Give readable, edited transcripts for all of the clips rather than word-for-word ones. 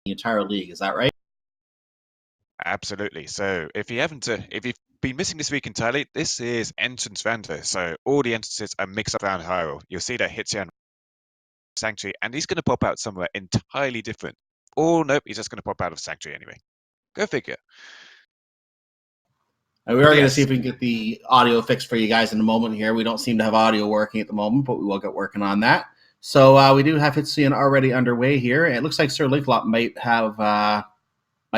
the entire league. Is that right? Absolutely. So if you've been missing this week entirely, this is entrance render. So all the entrances are mixed up around Hyrule. You'll see that Hitsuyan Sanctuary, and he's going to pop out somewhere entirely different. Or nope, he's just going to pop out of Sanctuary anyway. Go figure. And we are But going to see yes, if we can get the audio fixed for you guys in a moment here. We don't seem to have audio working at the moment, but we will get working on that. So we do have Hitsuyan already underway here. It looks like SirLinkalot might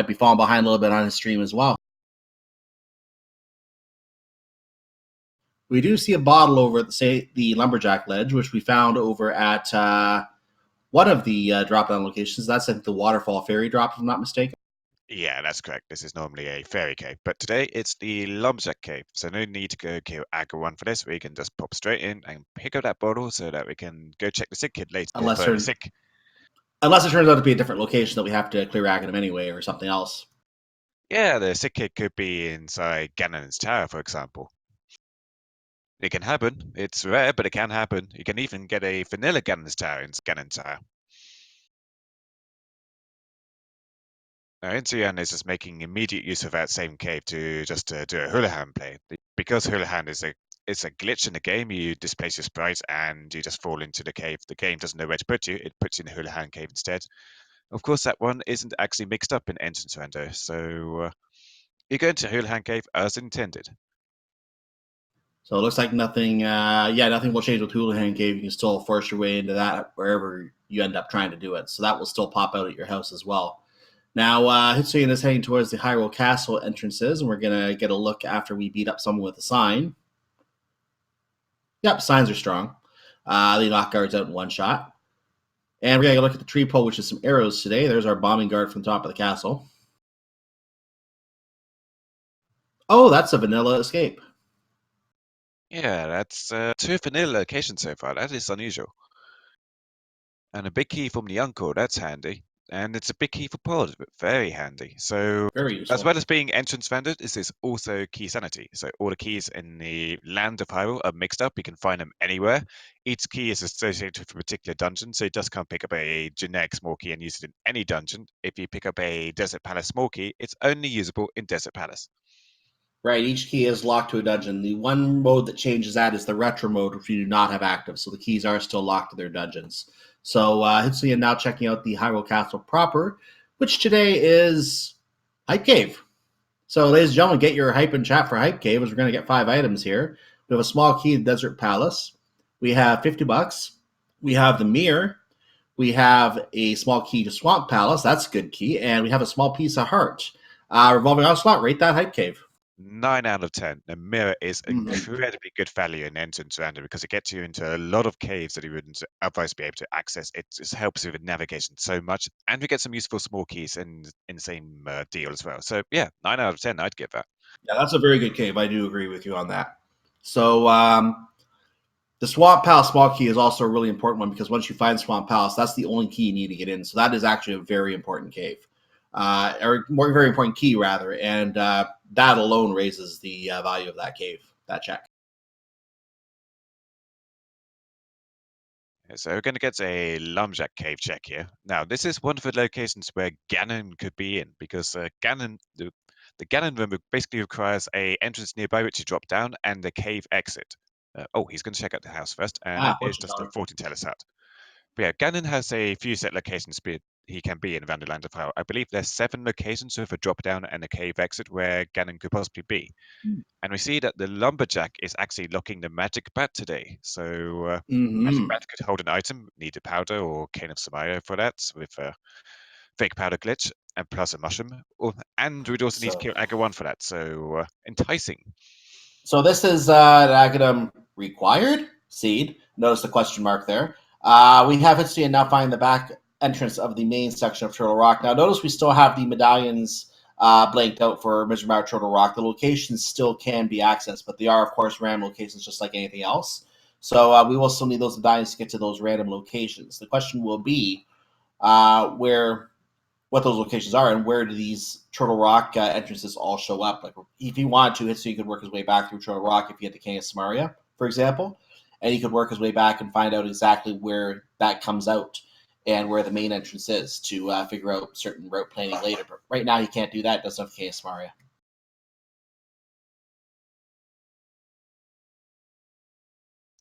be falling behind a little bit on his stream as well. We do see a bottle over at the Lumberjack Ledge, which we found over at one of the drop-down locations. That's at the Waterfall Ferry drop, if I'm not mistaken. yeah, that's correct. This is normally a fairy cave, but today it's the Lumberjack cave. So no need to go kill Aggro 1 for this. We can just pop straight in and pick up that bottle so that we can go check the sick kid later. Unless For the sick. it turns out to be a different location that we have to clear Aghanim anyway, or something else. Yeah, the sick kid could be inside Ganon's tower, for example. It can happen. It's rare, but it can happen. You can even get a vanilla Ganon's tower in Ganon's tower. Now, Intian is just making immediate use of that same cave to just do a hula play. Because hula is a glitch in the game, you displace your sprite and you just fall into the cave. The game doesn't know where to put you, it puts you in the hula cave instead. Of course, that one isn't actually mixed up in entrance render, so you go into hula cave as intended. So it looks like nothing. Nothing will change with Houlihan Cave. You can still force your way into that wherever you end up trying to do it. So that will still pop out at your house as well. Now, Hitsuyan is heading towards the Hyrule Castle entrances, and we're going to get a look after we beat up someone with a sign. Yep, signs are strong. They knock guards out in one shot. And we're going to look at the tree pole, which is some arrows today. There's our bombing guard from the top of the castle. Oh, that's a vanilla escape. Yeah, that's 2 vanilla locations so far. That is unusual. And a big key from the uncle, that's handy. And it's a big key for pod, but very handy. So, Very as useful. well as being entrance vended, this is also key sanity. So, all the keys in the land of Hyrule are mixed up. You can find them anywhere. Each key is associated with a particular dungeon, so you just can't pick up a generic small key and use it in any dungeon. If you pick up a Desert Palace small key, it's only usable in Desert Palace. Right, each key is locked to a dungeon. The one mode that changes that is the retro mode, which you do not have active. So the keys are still locked to their dungeons. So Hitsuyan now checking out the Hyrule Castle proper, which today is Hype Cave. So, ladies and gentlemen, get your hype and chat for Hype Cave, as we're going to get 5 items here. We have a small key to Desert Palace. We have $50. We have the mirror. We have a small key to Swamp Palace. That's a good key. And we have a small piece of heart. Revolving Ocelot, rate that Hype Cave. 9 out of 10. The mirror is incredibly good value in entrance random because it gets you into a lot of caves that you wouldn't otherwise be able to access. It just helps you with navigation so much, and we get some useful small keys in the same deal as well. So yeah, 9 out of 10. I'd give that. Yeah, that's a very good cave. I do agree with you on that. So the Swamp Palace small key is also a really important one because once you find Swamp Palace, that's the only key you need to get in. So that is actually a very important cave, or more very important key rather, and that alone raises the value of that cave. That check. So we're going to get a Lumberjack cave check here. Now, this is one of the locations where Ganon could be in because the Ganon room basically requires a entrance nearby which you drop down and the cave exit. He's going to check out the house first, and it is just a fortune teller's hut. But yeah, Ganon has a few set locations he can be in Vanderland of Hell. I believe there's 7 locations with a drop down and a cave exit where Ganon could possibly be. And we see that the Lumberjack is actually locking the Magic Bat today. So Magic Bat could hold an item, need a powder or Cane of Samaya for that with a fake powder glitch and plus a mushroom. And we'd also need to kill Aga 1 for that. So enticing. So this is an Aghanim required seed. Notice the question mark there. We have Hitsuyan now find the back entrance of the main section of Turtle Rock. Now notice we still have the medallions blanked out for Mr. Mario Turtle Rock. The locations still can be accessed, but they are, of course, random locations just like anything else. So we will still need those medallions to get to those random locations. The question will be what those locations are and where do these Turtle Rock entrances all show up. Like if he wanted to, Hitsuyan could work his way back through Turtle Rock if he had the King of Samaria, for example, and he could work his way back and find out exactly where that comes out. and where the main entrance is to figure out certain route planning later. But right now he can't do that. Doesn't have KS Maria.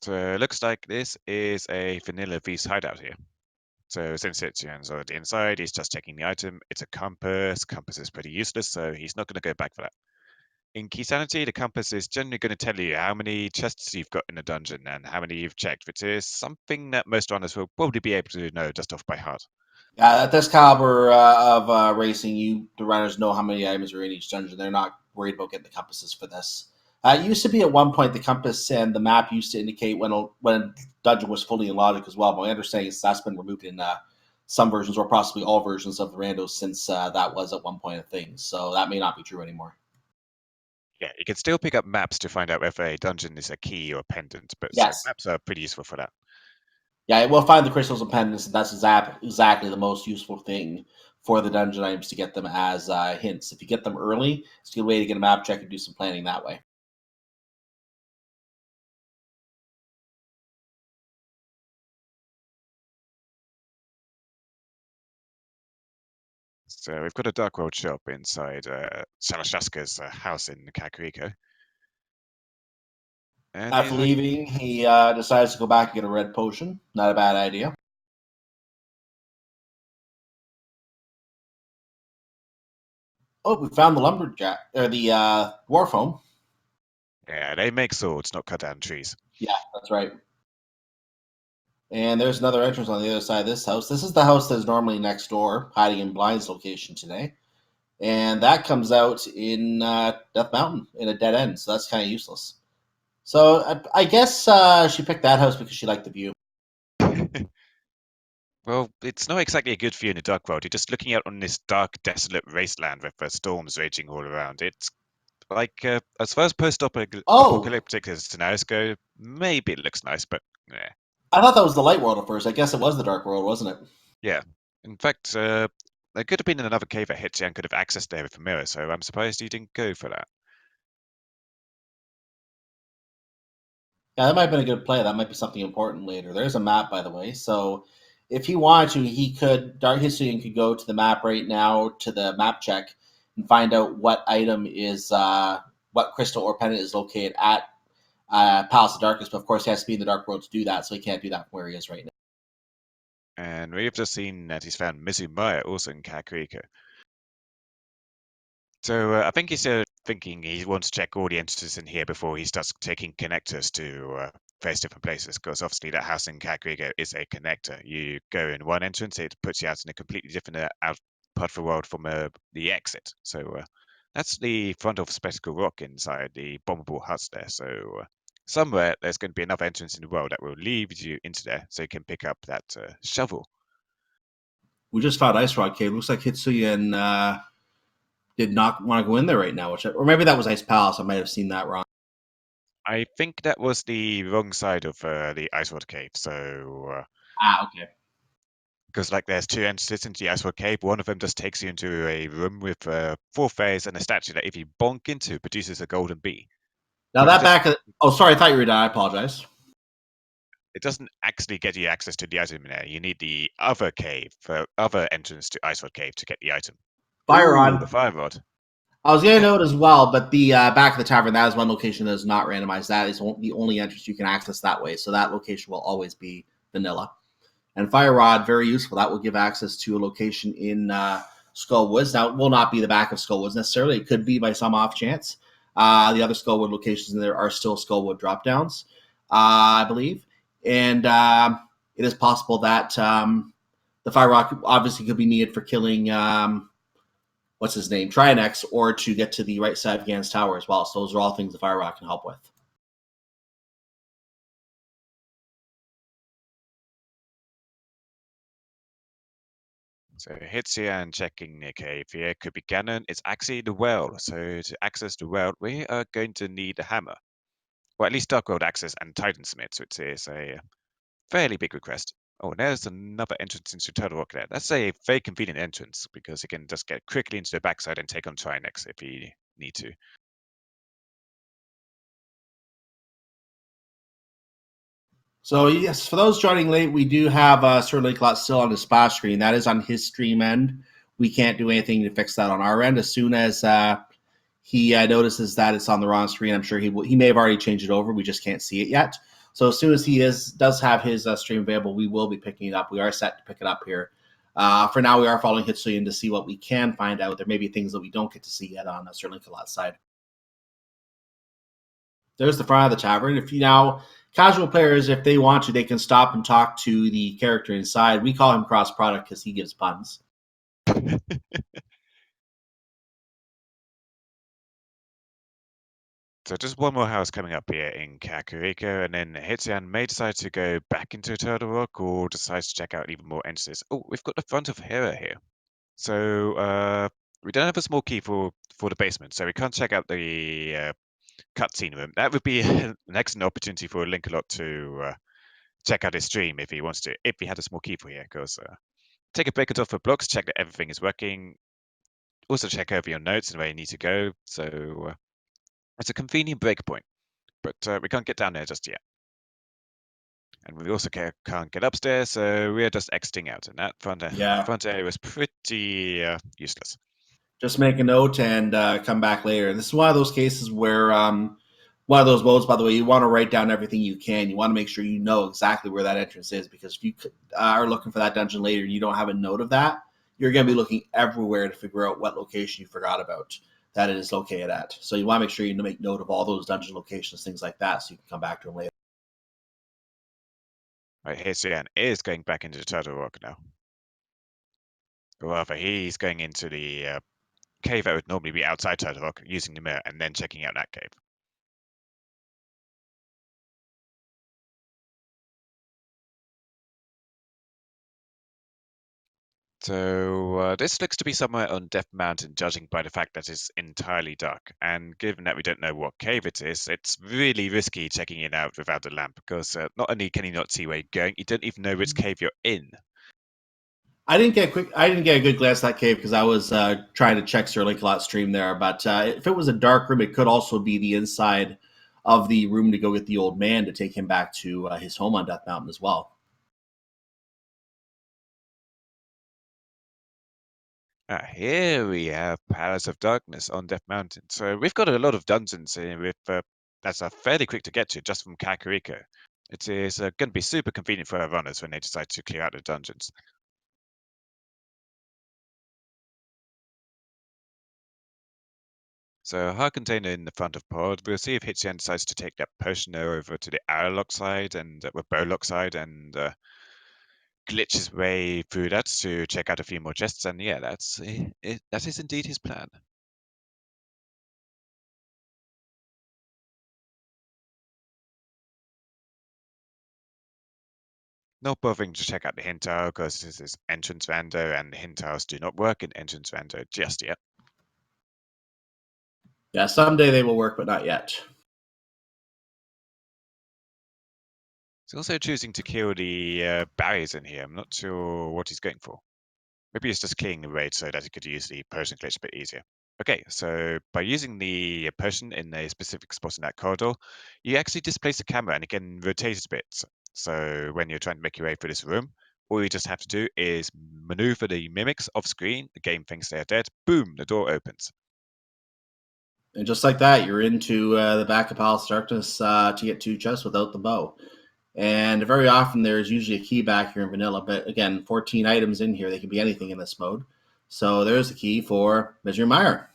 So it looks like this is a vanilla V's hideout here. So since Hitsuyan's already inside, he's just checking the item. It's a compass. Compass is pretty useless, so he's not going to go back for that. In Key Sanity, the compass is generally going to tell you how many chests you've got in a dungeon and how many you've checked, which is something that most runners will probably be able to know just off by heart. At this caliber of racing, the runners know how many items are in each dungeon. They're not worried about getting the compasses for this. It used to be at one point the compass and the map used to indicate when a dungeon was fully in logic as well. But my understanding is that's been removed in some versions or possibly all versions of the randos since that was at one point a thing. So that may not be true anymore. Yeah, you can still pick up maps to find out whether a dungeon is a key or a pendant, but so Yes. maps are pretty useful for that. Yeah, we'll find the crystals and pendants, and that's exactly the most useful thing for the dungeon items to get them as hints. If you get them early, it's a good way to get a map check and do some planning that way. So we've got a Dark World shop inside Shalashaska's house in Kakariko. And After leaving, he decides to go back and get a red potion. Not a bad idea. Oh, we found the lumberjack or the dwarf home. Yeah, they make swords, not cut down trees. Yeah, that's right. And there's another entrance on the other side of this house. This is the house that's normally next door, hiding in Blind's location today. And that comes out in Death Mountain in a dead end, so that's kind of useless. So I guess she picked that house because she liked the view. Well, it's not exactly a good view in the Dark World. You're just looking out on this dark, desolate wasteland with storms raging all around. It's like, as far as Oh, post-apocalyptic as scenarios go, maybe it looks nice, but yeah. I thought that was the light world at first. I guess it was the dark world, wasn't it? Yeah. In fact, there could have been another cave that Hitsuyan could have accessed there with a mirror, so I'm surprised he didn't go for that. Yeah, that might have been a good play. That might be something important later. There's a map, by the way. So if he wanted to, he could, Dark Historian could go to the map right now to the map check and find out what item is, what crystal or pendant is located at Palace of Darkness. But of course, he has to be in the Dark World to do that, so he can't do that from where he is right now. And we've just seen that he's found Mizumaya also in Kakariko. So I think he's thinking he wants to check all the entrances in here before he starts taking connectors to various different places, because obviously that house in Kakariko is a connector. You go in one entrance, it puts you out in a completely different out part of the world from the exit. So that's the front of Spectacle Rock inside the bombable huts there. So somewhere there's going to be another entrance in the world that will lead you into there, so you can pick up that shovel. We just found Ice Rock Cave. Looks like Hitsuyan did not want to go in there right now, or maybe that was Ice Palace. I might have seen that wrong. I think that was the wrong side of the Icewater Cave. So, Okay. because like there's two entrances into the Icewater Cave, one of them just takes you into a room with 4 fairies and a statue that if you bonk into produces a golden bee. Now But that back. Oh, sorry. I thought you were done. I apologize. it doesn't actually get you access to the item in there. You need the other cave, other entrance to Icewater Cave to get the item. Fire Ooh, Rod. the fire rod. I was going to note as well, but the back of the tavern, that is one location that is not randomized. That is the only entrance you can access that way. So that location will always be vanilla. And Fire Rod, very useful. That will give access to a location in Skull Woods. Now, it will not be the back of Skull Woods necessarily. It could be by some off chance. The other Skullwood locations in there are still Skullwood drop downs, I believe. And it is possible that the Fire Rock obviously could be needed for killing what's his name, Trianex, or to get to the right side of Gan's Tower as well. So those are all things the Fire Rock can help with. So Hitsuyan checking the cave here could be Ganon. It's actually the well. So to access the well, we are going to need a hammer. Well, at least Dark World access and Titan Smiths, which is a fairly big request. Oh, there's another entrance into Turtle Rock there. That's a very convenient entrance because you can just get quickly into the backside and take on Trinex if you need to. So yes, for those joining late, we do have SirLinkalot still on his splash screen. That is on his stream end. We can't do anything to fix that on our end. As soon as he notices that it's on the wrong screen, I'm sure he may have already changed it over. We just can't see it yet. So as soon as he does have his stream available, we will be picking it up. We are set to pick it up here. For now, we are following Hitsuyan to see what we can find out. There may be things that we don't get to see yet on SirLinkalot's side. There's the front of the tavern. If you now casual players, if they want to, they can stop and talk to the character inside. We call him cross product because he gives puns. So just one more house coming up here in Kakariko, and then Hitsuyan may decide to go back into Turtle Rock or decides to check out even more entrances. Oh, we've got the front of Hera here. So we don't have a small key for the basement, so we can't check out the cutscene room. That would be an excellent opportunity for Linkalot to check out his stream if he wants to, if he had a small key for here, because take a break it off for blocks, check that everything is working. Also check over your notes and where you need to go. So it's a convenient break point, but we can't get down there just yet. And we also can't get upstairs, so we're just exiting out. And that front area was pretty useless. Just make a note and come back later. This is one of those cases where one of those modes, by the way, you want to write down everything you can. You want to make sure you know exactly where that entrance is, because if you are looking for that dungeon later and you don't have a note of that, you're going to be looking everywhere to figure out what location you forgot about that it is located at. So you want to make sure you make note of all those dungeon locations, things like that, so you can come back to them later. Right, Hitsuyan is going back into the Turtle Rock now. Or rather, he's going into the cave that would normally be outside Turtle Rock, using the mirror, and then checking out that cave. So this looks to be somewhere on Death Mountain, judging by the fact that it's entirely dark. And given that we don't know what cave it is, it's really risky checking it out without a lamp, because not only can you not see where you're going, you don't even know which cave you're in. I didn't get a good glance at that cave because I was trying to check SirLinkalot's stream there. But if it was a dark room, it could also be the inside of the room to go get the old man to take him back to his home on Death Mountain as well. Here we have Palace of Darkness on Death Mountain. So we've got a lot of dungeons here with that's fairly quick to get to just from Kakariko. It is going to be super convenient for our runners when they decide to clear out the dungeons. So hard container in the front of pod. We'll see if Hitsuyan decides to take that potion there over to the airlock side and bowlock side and glitch his way through that to check out a few more chests. And yeah, that is indeed his plan. Not bothering to check out the hint tile because this is entrance rando and the hint tiles do not work in entrance rando just yet. Yeah, someday they will work, but not yet. He's also choosing to kill the barriers in here. I'm not sure what he's going for. Maybe he's just clearing the raid so that he could use the potion glitch a bit easier. Okay, so by using the potion in a specific spot in that corridor, you actually displace the camera and it can rotate it a bit. So when you're trying to make your way through this room, all you just have to do is maneuver the mimics off screen. The game thinks they are dead. Boom, the door opens. And just like that, you're into the back of Palace of Darkness to get 2 chests without the bow. And very often there's usually a key back here in vanilla, but again, 14 items in here. They can be anything in this mode. So there's the key for Mr. Meyer.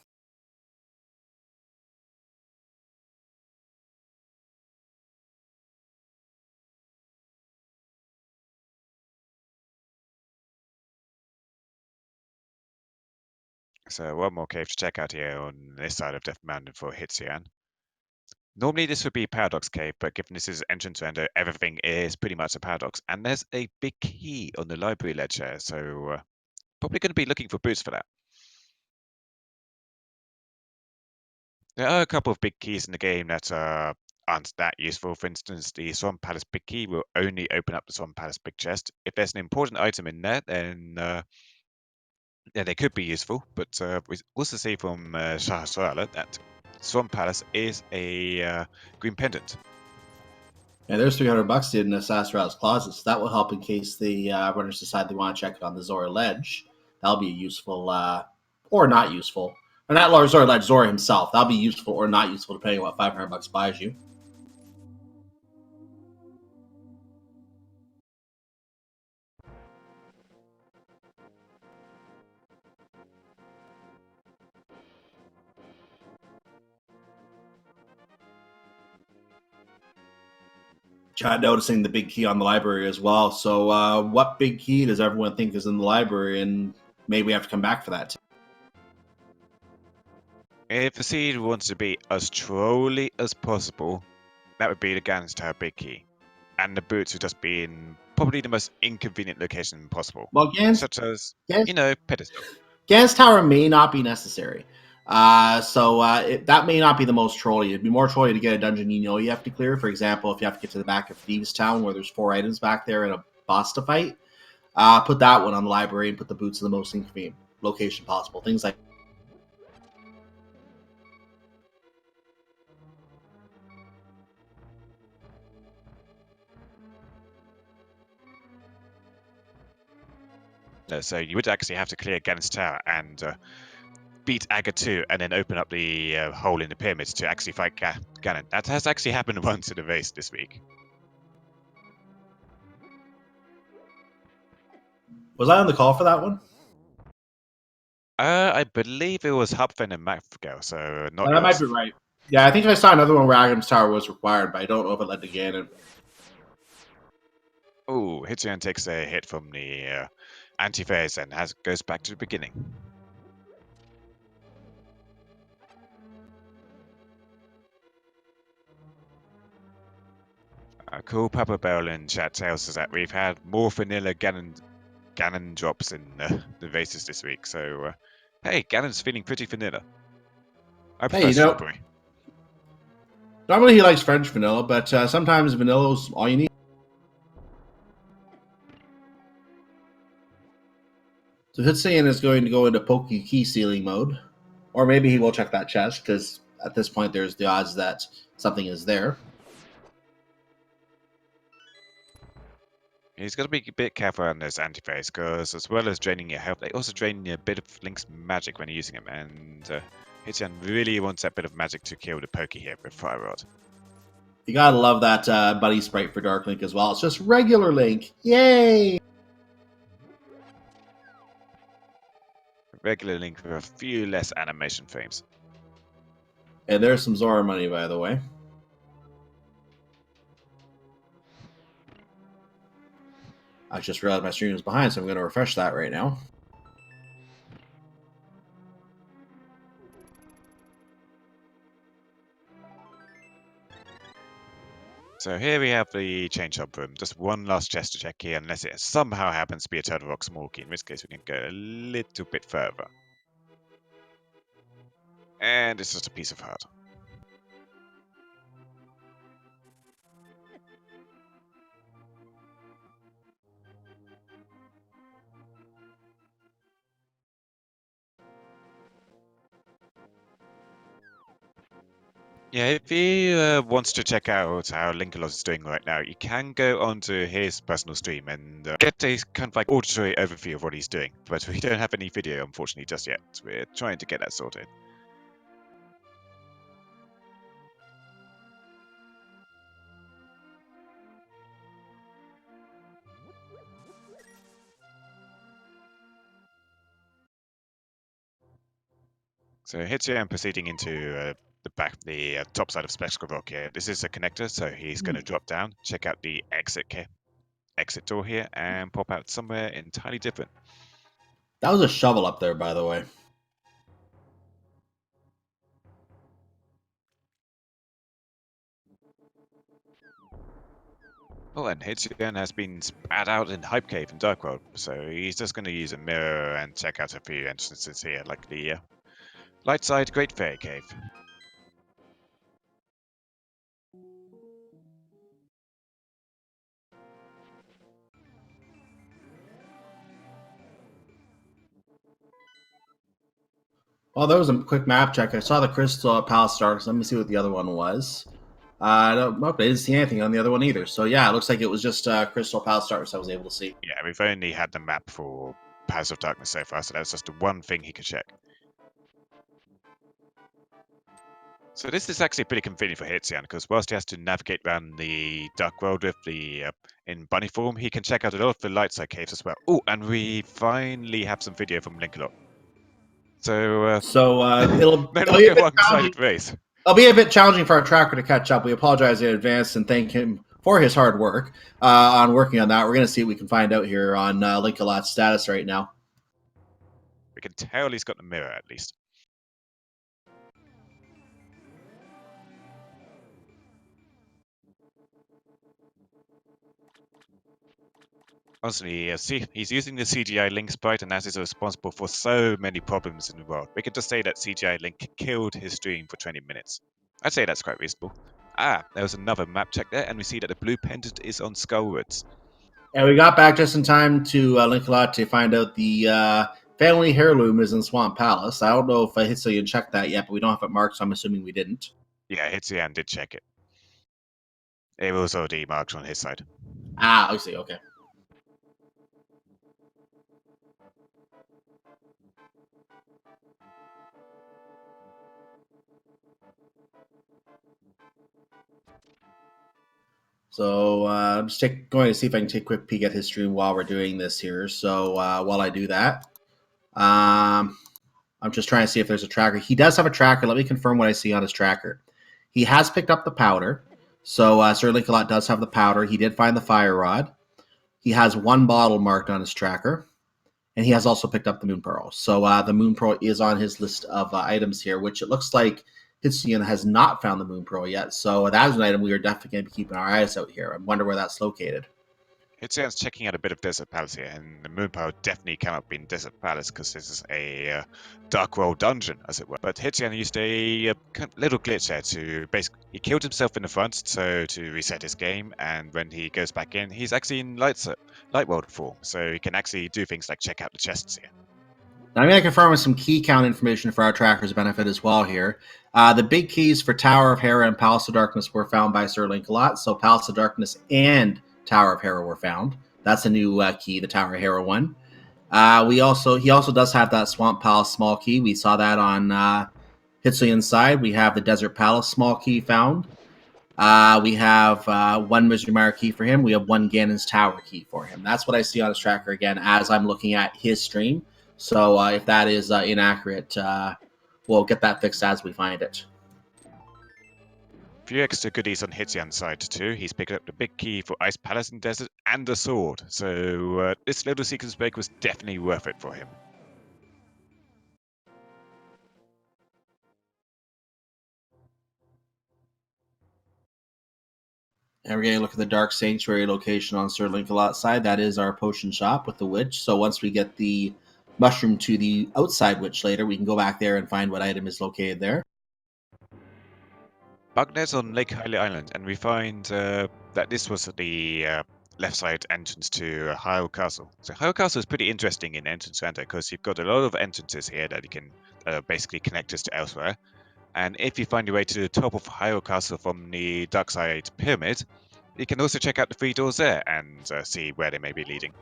So one more cave to check out here on this side of Death Mountain for Hitsuyan. Normally this would be Paradox Cave, but given this is entrance render, everything is pretty much a paradox. And there's a big key on the library ledge here, so probably going to be looking for boots for that. There are a couple of big keys in the game that aren't that useful. For instance, the Swan Palace big key will only open up the Swan Palace big chest. If there's an important item in there, then yeah, they could be useful. But we also see from Shahaswala that Swan Palace is a green pendant. And there's $300 in Sasra's closet, so that will help in case the runners decide they want to check it on the Zora ledge. That'll be useful, or not useful. Or not Zora ledge, Zora himself. That'll be useful or not useful depending on what $500 buys you. Chat noticing the big key on the library as well. So, what big key does everyone think is in the library? And maybe we have to come back for that too. If the seed wants to be as trolly as possible, that would be the Ganon's Tower big key. And the boots would just be in probably the most inconvenient location possible. Well, such as, pedestal. Ganon's Tower may not be necessary. That may not be the most trolly. It'd be more trolly to get a dungeon you have to clear. For example, if you have to get to the back of Thieves Town where there's 4 items back there and a boss to fight, put that one on the library and put the boots in the most inconvenient location possible. Things like So you would actually have to clear Ganon's Tower and beat Aga 2 and then open up the hole in the pyramids to actually fight Ganon. That has actually happened once in the race this week. Was I on the call for that one? I believe it was Hupfen and Macfgale, so not yours. That might be right. Yeah, I think I saw another one where Agam's Tower was required, but I don't know if it led to Ganon. Oh, Hitsuyan takes a hit from the anti-phase and goes back to the beginning. Cool Papa Bell in chat tells us that we've had more vanilla Ganon drops in the races this week, so hey, Ganon's feeling pretty vanilla. I prefer strawberry. Normally he likes French vanilla, but sometimes vanilla's all you need. So Hitsuyan is going to go into Poke Key Sealing mode, or maybe he will check that chest, because at this point there's the odds that something is there. He's got to be a bit careful on this anti-phase, because as well as draining your health, they also drain a bit of Link's magic when you're using him, and Hitsuyan really wants that bit of magic to kill the Pokey here with Fire Rod. You gotta love that buddy sprite for Dark Link as well. It's just regular Link. Yay! Regular Link with a few less animation frames. And there's some Zora money, by the way. I just realized my stream is behind, so I'm going to refresh that right now. So here we have the change hub room. Just one last chest to check here, unless it somehow happens to be a Turtle Rock small key, in which case we can go a little bit further. And it's just a piece of heart. Yeah, if you wants to check out how Linkalot is doing right now, you can go onto his personal stream and get a kind of like auditory overview of what he's doing. But we don't have any video, unfortunately, just yet. We're trying to get that sorted. So Hitsuyan proceeding into the top side of Spectacle Rock here. This is a connector, so he's going to drop down, check out the exit door here, and pop out somewhere entirely different. That was a shovel up there, by the way. Oh, and Hitsuyan has been spat out in Hype Cave in Dark World, so he's just going to use a mirror and check out a few entrances here, like the Light Side Great Fairy Cave. Well, there was a quick map check. I saw the Crystal at Palace Dark, so let me see what the other one was. Nope, I didn't see anything on the other one either. So yeah, it looks like it was just Crystal Palace Darkness I was able to see. Yeah, we've only had the map for Palace of Darkness so far, so that was just the one thing he could check. So this is actually pretty convenient for Hitsuyan, because whilst he has to navigate around the Dark World with the in bunny form, he can check out a lot of the light side caves as well. Oh, and we finally have some video from Linkalot. So It'll no be a longer bit one-sided race. It'll be a bit challenging for our tracker to catch up. We apologize in advance and thank him for his hard work on working on that. We're going to see what we can find out here on Linkalot's status right now. We can tell he's got the mirror at least. Honestly, he's using the CGI Link sprite, and that is responsible for so many problems in the world. We could just say that CGI Link killed his stream for 20 minutes. I'd say that's quite reasonable. Ah, there was another map check there, and we see that the blue pendant is on Skullwoods. And we got back just in time to Linkalot to find out the family heirloom is in Swamp Palace. I don't know if Hitsuyan checked that yet, but we don't have it marked, so I'm assuming we didn't. Yeah, Hitsuyan did check it. It was already marked on his side. Ah, I see. Okay. So I'm just going to see if I can take a quick peek at his stream while we're doing this here. So while I do that, I'm just trying to see if there's a tracker. He does have a tracker. Let me confirm what I see on his tracker. He has picked up the powder. So SirLinkalot does have the powder. He did find the fire rod. He has one bottle marked on his tracker. And he has also picked up the Moon Pearl. So the Moon Pearl is on his list of items here, which it looks like Hitsuyan has not found the Moon Pearl yet. So that is an item we are definitely going to be keeping our eyes out here. I wonder where that's located. Hitsuyan's checking out a bit of Desert Palace here, and the Moon Pearl definitely cannot be in Desert Palace because this is a Dark World dungeon, as it were. But Hitsuyan used a little glitch there to basically, he killed himself in the front, so to reset his game, and when he goes back in, he's actually in Light World form, so he can actually do things like check out the chests here. Now, I'm going to confirm with some key count information for our tracker's benefit as well here. The big keys for Tower of Hera and Palace of Darkness were found by SirLinkalot. So Palace of Darkness and Tower of Hera were found. That's a new key, the Tower of Hera one. He also does have that Swamp Palace small key. We saw that on Hitsuyan's side. We have the Desert Palace small key found. We have one Misery Mire key for him. We have one Ganon's Tower key for him. That's what I see on his tracker again as I'm looking at his stream. So if that is inaccurate, we'll get that fixed as we find it. A few extra goodies on Hitsuyan's side too. He's picked up the big key for Ice Palace and Desert and a sword. So this little sequence break was definitely worth it for him. And we're going to look at the Dark Sanctuary location on SirLinkalot's side. That is our potion shop with the witch. So once we get the mushroom to the outside witch later, we can go back there and find what item is located there. Bugner's on Lake Hylia Island, and we find that this was the left side entrance to Hyrule Castle. So Hyrule Castle is pretty interesting in entrance to enter because you've got a lot of entrances here that you can basically connect us to elsewhere. And if you find your way to the top of Hyrule Castle from the dark side pyramid, you can also check out the 3 doors there and see where they may be leading.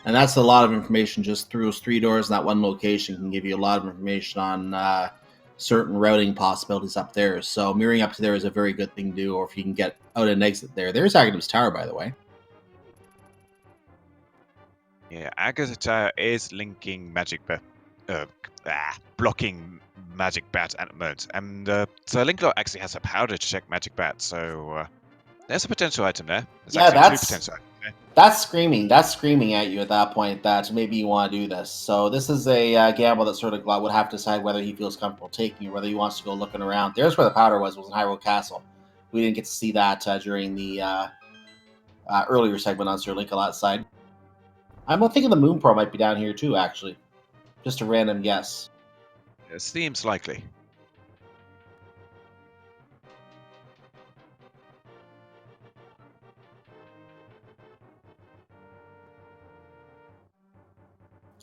And that's a lot of information just through those 3 doors. And that one location can give you a lot of information on certain routing possibilities up there. So mirroring up to there is a very good thing to do, or if you can get out and exit there. There's Agatha's Tower, by the way. Yeah, Agatha Tower is linking blocking Magic Bat at the moment. And so Linkalot actually has a powder to check Magic Bat, so there's a potential item there. There's actually 2 potential items there. That's screaming at you at that point that maybe you want to do this. So this is a gamble that SirLinkalot would have to decide whether he feels comfortable taking or whether he wants to go looking around. There's where the powder was in Hyrule Castle. We didn't get to see that during the earlier segment on SirLinkalot's side. I'm thinking the Moon Pearl might be down here too, actually. Just a random guess. It seems likely.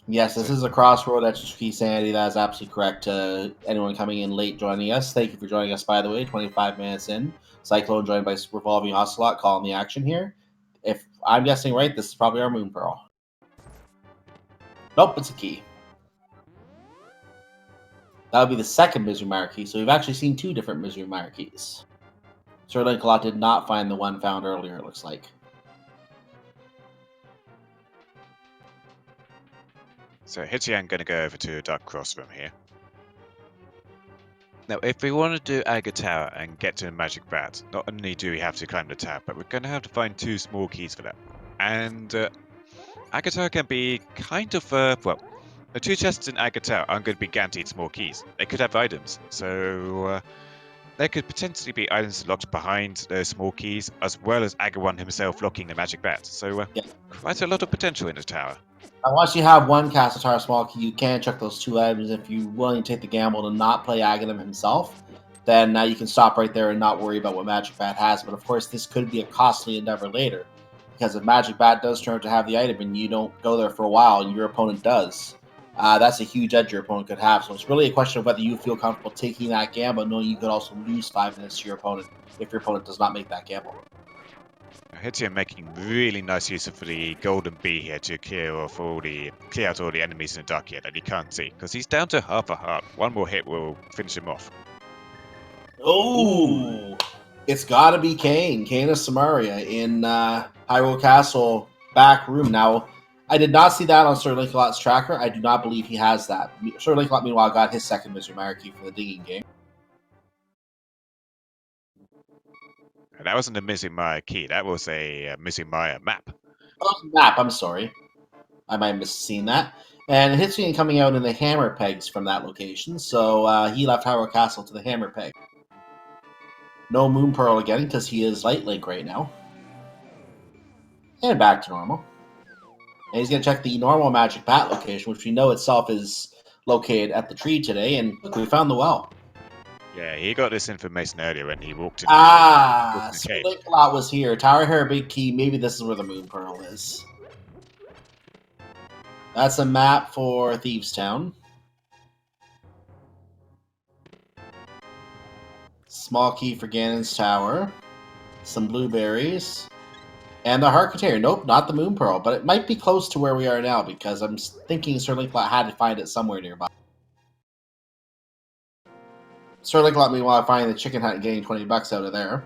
Yes, this is a crossroad at Key Sanity. That is absolutely correct. Anyone coming in late joining us, thank you for joining us, by the way. 25 minutes in. Cyclone joined by Revolving Ocelot calling the action here. If I'm guessing right, this is probably our Moon Pearl. Nope, it's a key. That would be the second Mizumara key, so we've actually seen two different Mizumara keys. SirLinkalot did not find the one found earlier, it looks like. So Hitsuyan going to go over to Dark Cross from here. Now, if we want to do Aga Tower and get to the Magic Bat, not only do we have to climb the tower, but we're going to have to find two small keys for that. And Aga Tower can be kind of, well, the two chests in Aga Tower aren't going to be guaranteed small keys. They could have items, so there could potentially be items locked behind those small keys, as well as Aga1 himself locking the Magic Bat. So quite a lot of potential in the tower. Once you have one Castle Tower small key, you can check those two items. If you're willing to take the gamble to not play Aghanim himself, then you can stop right there and not worry about what Magic Bat has. But of course, this could be a costly endeavor later, because if Magic Bat does turn out to have the item and you don't go there for a while and your opponent does, that's a huge edge your opponent could have. So it's really a question of whether you feel comfortable taking that gamble, knowing you could also lose 5 minutes to your opponent if your opponent does not make that gamble. Hitsuyan making really nice use of the golden bee here to clear out all the enemies in the dark here that he can't see, because he's down to half a heart. One more hit will finish him off. Oh, it's got to be Kane of Samaria in Hyrule Castle back room. Now, I did not see that on SirLinkalot's tracker. I do not believe he has that. SirLinkalot, meanwhile, got his second Mizumara key for the digging game. That wasn't a Mizumara key, that was a Mizumara map. Oh, map, I'm sorry. I might have seen that. And Hitsuyan coming out in the hammer pegs from that location, so he left Hyrule Castle to the hammer peg. No Moon Pearl again, because he is Light Link right now. And back to normal. And he's going to check the normal Magic Bat location, which we know itself is located at the tree today, and look, we found the well. Yeah, he got this information earlier when he walked in. So Linkalot was here. Tower Hair, Big Key. Maybe this is where the Moon Pearl is. That's a map for Thieves Town. Small key for Ganon's Tower. Some blueberries. And the Heart Container. Nope, not the Moon Pearl, but it might be close to where we are now because I'm thinking SirLinkalot had to find it somewhere nearby. SirLinkalot, meanwhile, finding the chicken hut and getting 20 bucks out of there.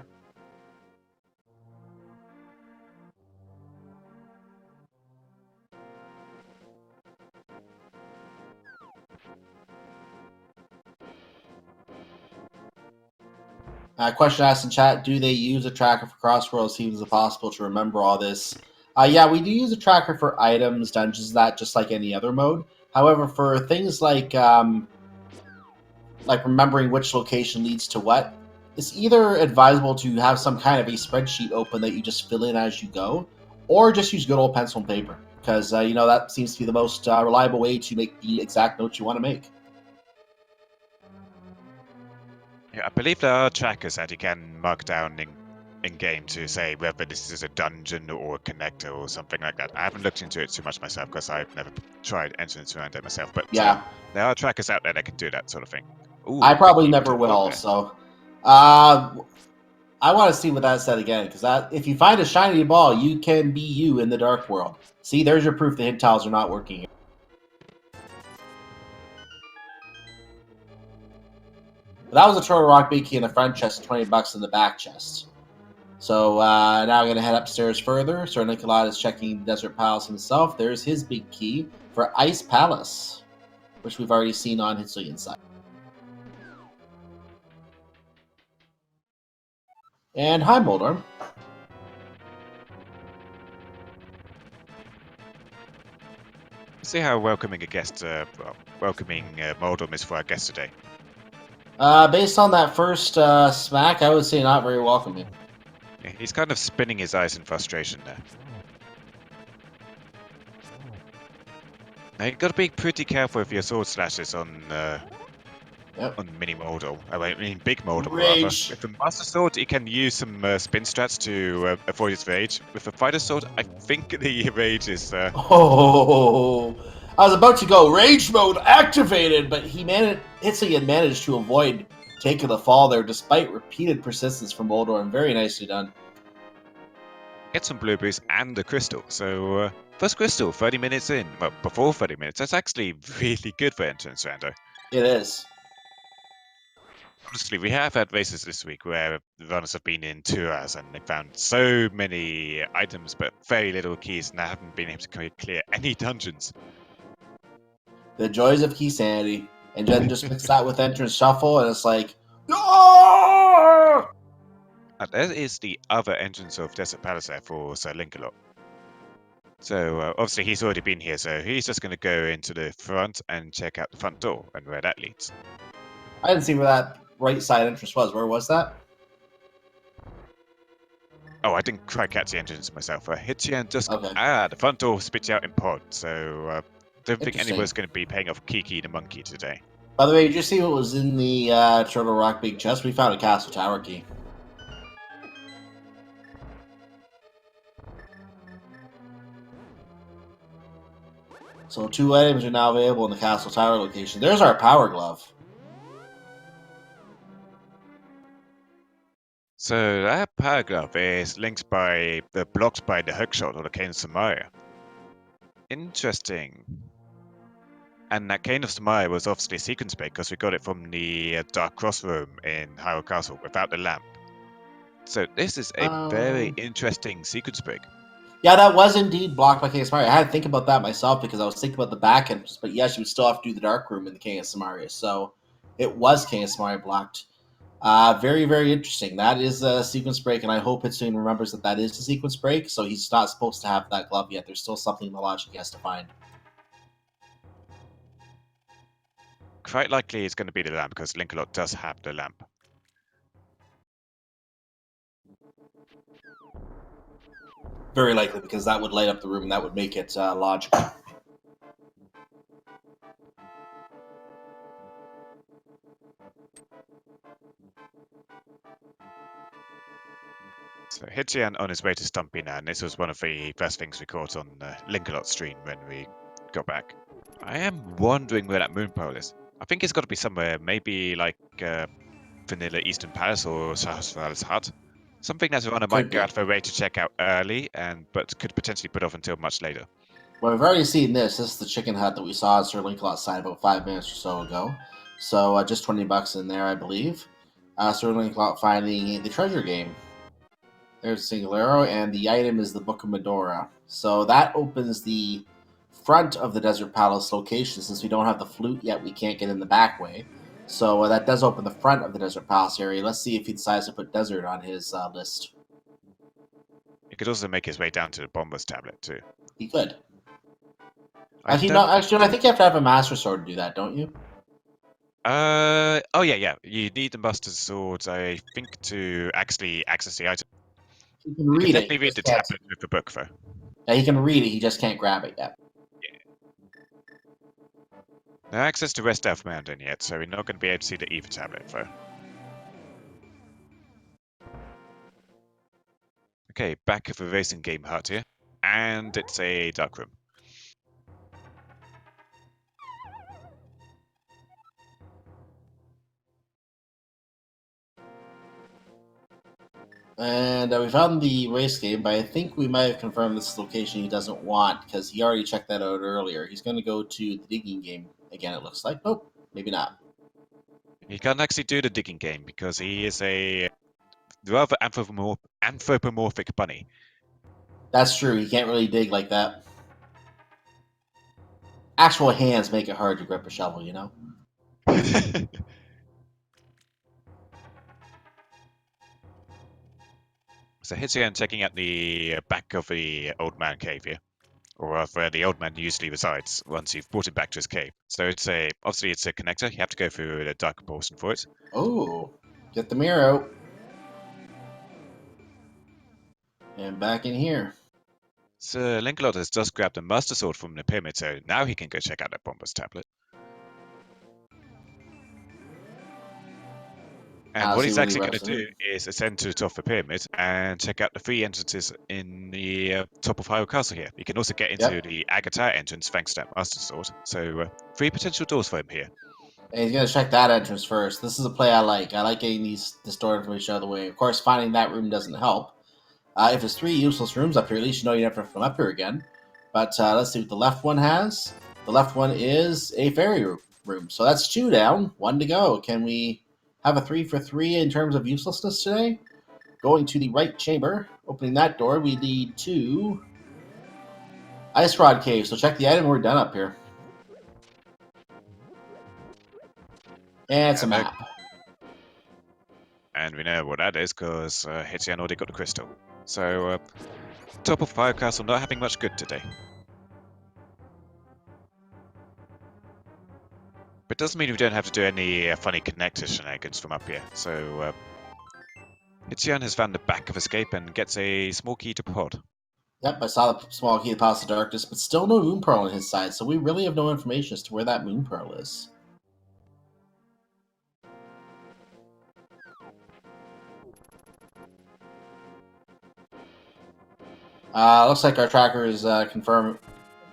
Question asked in chat, do they use a tracker for Crossroads? Seems impossible to remember all this. Yeah, we do use a tracker for items, dungeons, that just like any other mode. However, for things like remembering which location leads to what, it's either advisable to have some kind of a spreadsheet open that you just fill in as you go, or just use good old pencil and paper, because that seems to be the most reliable way to make the exact notes you want to make. Yeah, I believe there are trackers that you can mark down in game to say whether this is a dungeon or a connector or something like that. I haven't looked into it too much myself because I've never tried entering around it myself, but yeah, there are trackers out there that can do that sort of thing. Ooh, I probably never will, so I want to see what that said again, because if you find a shiny ball, you can be you in the dark world. See, there's your proof the hint tiles are not working here. That was a Turtle Rock Big Key in the front chest, 20 bucks in the back chest. So now I'm going to head upstairs further. SirLinkalot is checking Desert Palace himself. There's his big key for Ice Palace, which we've already seen on Hitsuyan's side. And hi, Moldorm. See how welcoming a guest, welcoming Moldorm is for our guest today. Based on that first smack, I would say not very welcoming. Yeah, he's kind of spinning his eyes in frustration there. Now, you've got to be pretty careful with your sword slashes on Mini Moldorm. I mean, Big Moldorm, rather. With the Master Sword, he can use some spin strats to avoid his rage. With the Fighter Sword, I think the rage is... I was about to go rage mode activated, but Hitsuyan managed to avoid taking the fall there despite repeated persistence from Moldor. Very nicely done. Get some blueberries and a crystal. So first crystal, 30 minutes in. Well, before 30 minutes. That's actually really good for entrance rando. It is. Honestly, we have had races this week where the runners have been in 2 hours and they found so many items but very little keys, and they haven't been able to clear any dungeons. The joys of key sanity. And then just mix that with entrance shuffle, and it's like, oh! There is the other entrance of Desert Palace there for SirLinkalot. So obviously he's already been here, so he's just going to go into the front and check out the front door and where that leads. I didn't see where that right side entrance was. Where was that? Oh, I didn't quite catch the entrance myself. Hitsuyan just... Okay. The front door spits you out in pod, so don't think Interesting. anyone's going to be paying off Kiki the monkey today. By the way, did you see what was in the Turtle Rock Big Chest? We found a Castle Tower key. So 2 items are now available in the Castle Tower location. There's our Power Glove. So that power glove is linked by blocked by the hookshot or the Cane of Samaria. Interesting. And that Cane of Samaria was obviously a sequence break because we got it from the Dark Cross room in Hyrule Castle without the lamp. So this is a very interesting sequence break. Yeah, that was indeed blocked by King of Samaria. I had to think about that myself because I was thinking about the back end, but yes, you would still have to do the Dark Room in the King of Samaria. So it was King of Samaria blocked. Very, very interesting. That is a sequence break, and I hope Hitsuyan remembers that that is a sequence break, so he's not supposed to have that glove yet. There's still something in the logic he has to find. Quite likely it's going to be the lamp because Linkalot does have the lamp. Very likely, because that would light up the room and that would make it logical. So Hitsuyan on his way to Stumpy now, and this was one of the first things we caught on Linkalot's stream when we got back. I am wondering where that moon pole is. I think it's got to be somewhere, maybe like Vanilla Eastern Palace or Sahasrar's hut. Something that the runner might go out of their way to check out early, but could potentially put off until much later. Well, we've already seen this. This is the chicken hut that we saw on SirLinkalot's side about 5 minutes or so ago. So just $20 in there, I believe. SirLinkalot finding the treasure game. There's a single arrow, and the item is the Book of Medora. So that opens the front of the Desert Palace location. Since we don't have the flute yet, we can't get in the back way. So that does open the front of the Desert Palace area. Let's see if he decides to put desert on his list. He could also make his way down to the Bomber's tablet too. He could. Actually, no. Actually, I think you have to have a Master Sword to do that, don't you? Oh yeah. You need the Master Sword, I think, to actually access the item. You can read it. Definitely read the tablet with the book, though. Yeah, he can read it. He just can't grab it yet. Yeah. No access to West Elf Mountain yet, so we're not going to be able to see the Eva tablet, though. Okay, back of the racing game hut here, and it's a dark room. And we found the race game, but I think we might have confirmed this location he doesn't want because he already checked that out earlier. He's going to go to the digging game again, it looks like. Nope, maybe not. He can't actually do the digging game because he is a rather anthropomorphic bunny. That's true. He can't really dig like that. Actual hands make it hard to grip a shovel, you know? So Hitsuyan checking out the back of the old man cave here, or where the old man usually resides once you've brought him back to his cave. So obviously it's a connector. You have to go through the dark portion for it. Oh, get the mirror out. And back in here. So Linkalot has just grabbed the Master Sword from the pyramid, so now he can go check out that Bomber's tablet. And what See he's what he actually going to represents. do is ascend to the top of the pyramid and check out the 3 entrances in the top of Hyrule Castle here. You can also get into Yep. the Agatar entrance thanks to that Master Sword. So 3 potential doors for him here. And he's gonna check that entrance first. This is a play I like. I like getting this door information out of the way. Of course, finding that room doesn't help. If there's 3 useless rooms up here, at least you know you never have to come up here again. But let's see what the left one has. The left one is a fairy room. So that's 2 down, 1 to go. Can we have a 3 for 3 in terms of uselessness today? Going to the right chamber, opening that door, we lead to Ice Rod Cave. So check the item, we're done up here. And it's a map. And we know what that is because Hitsuyan already got the crystal. So top of Fire Castle not having much good today. But it doesn't mean we don't have to do any funny connector shenanigans from up here. So Hitsuyan has found the back of escape and gets a small key to pod. Yep, I saw the small key to Palace of Darkness, but still no Moon Pearl on his side, so we really have no information as to where that Moon Pearl is. Looks like our tracker is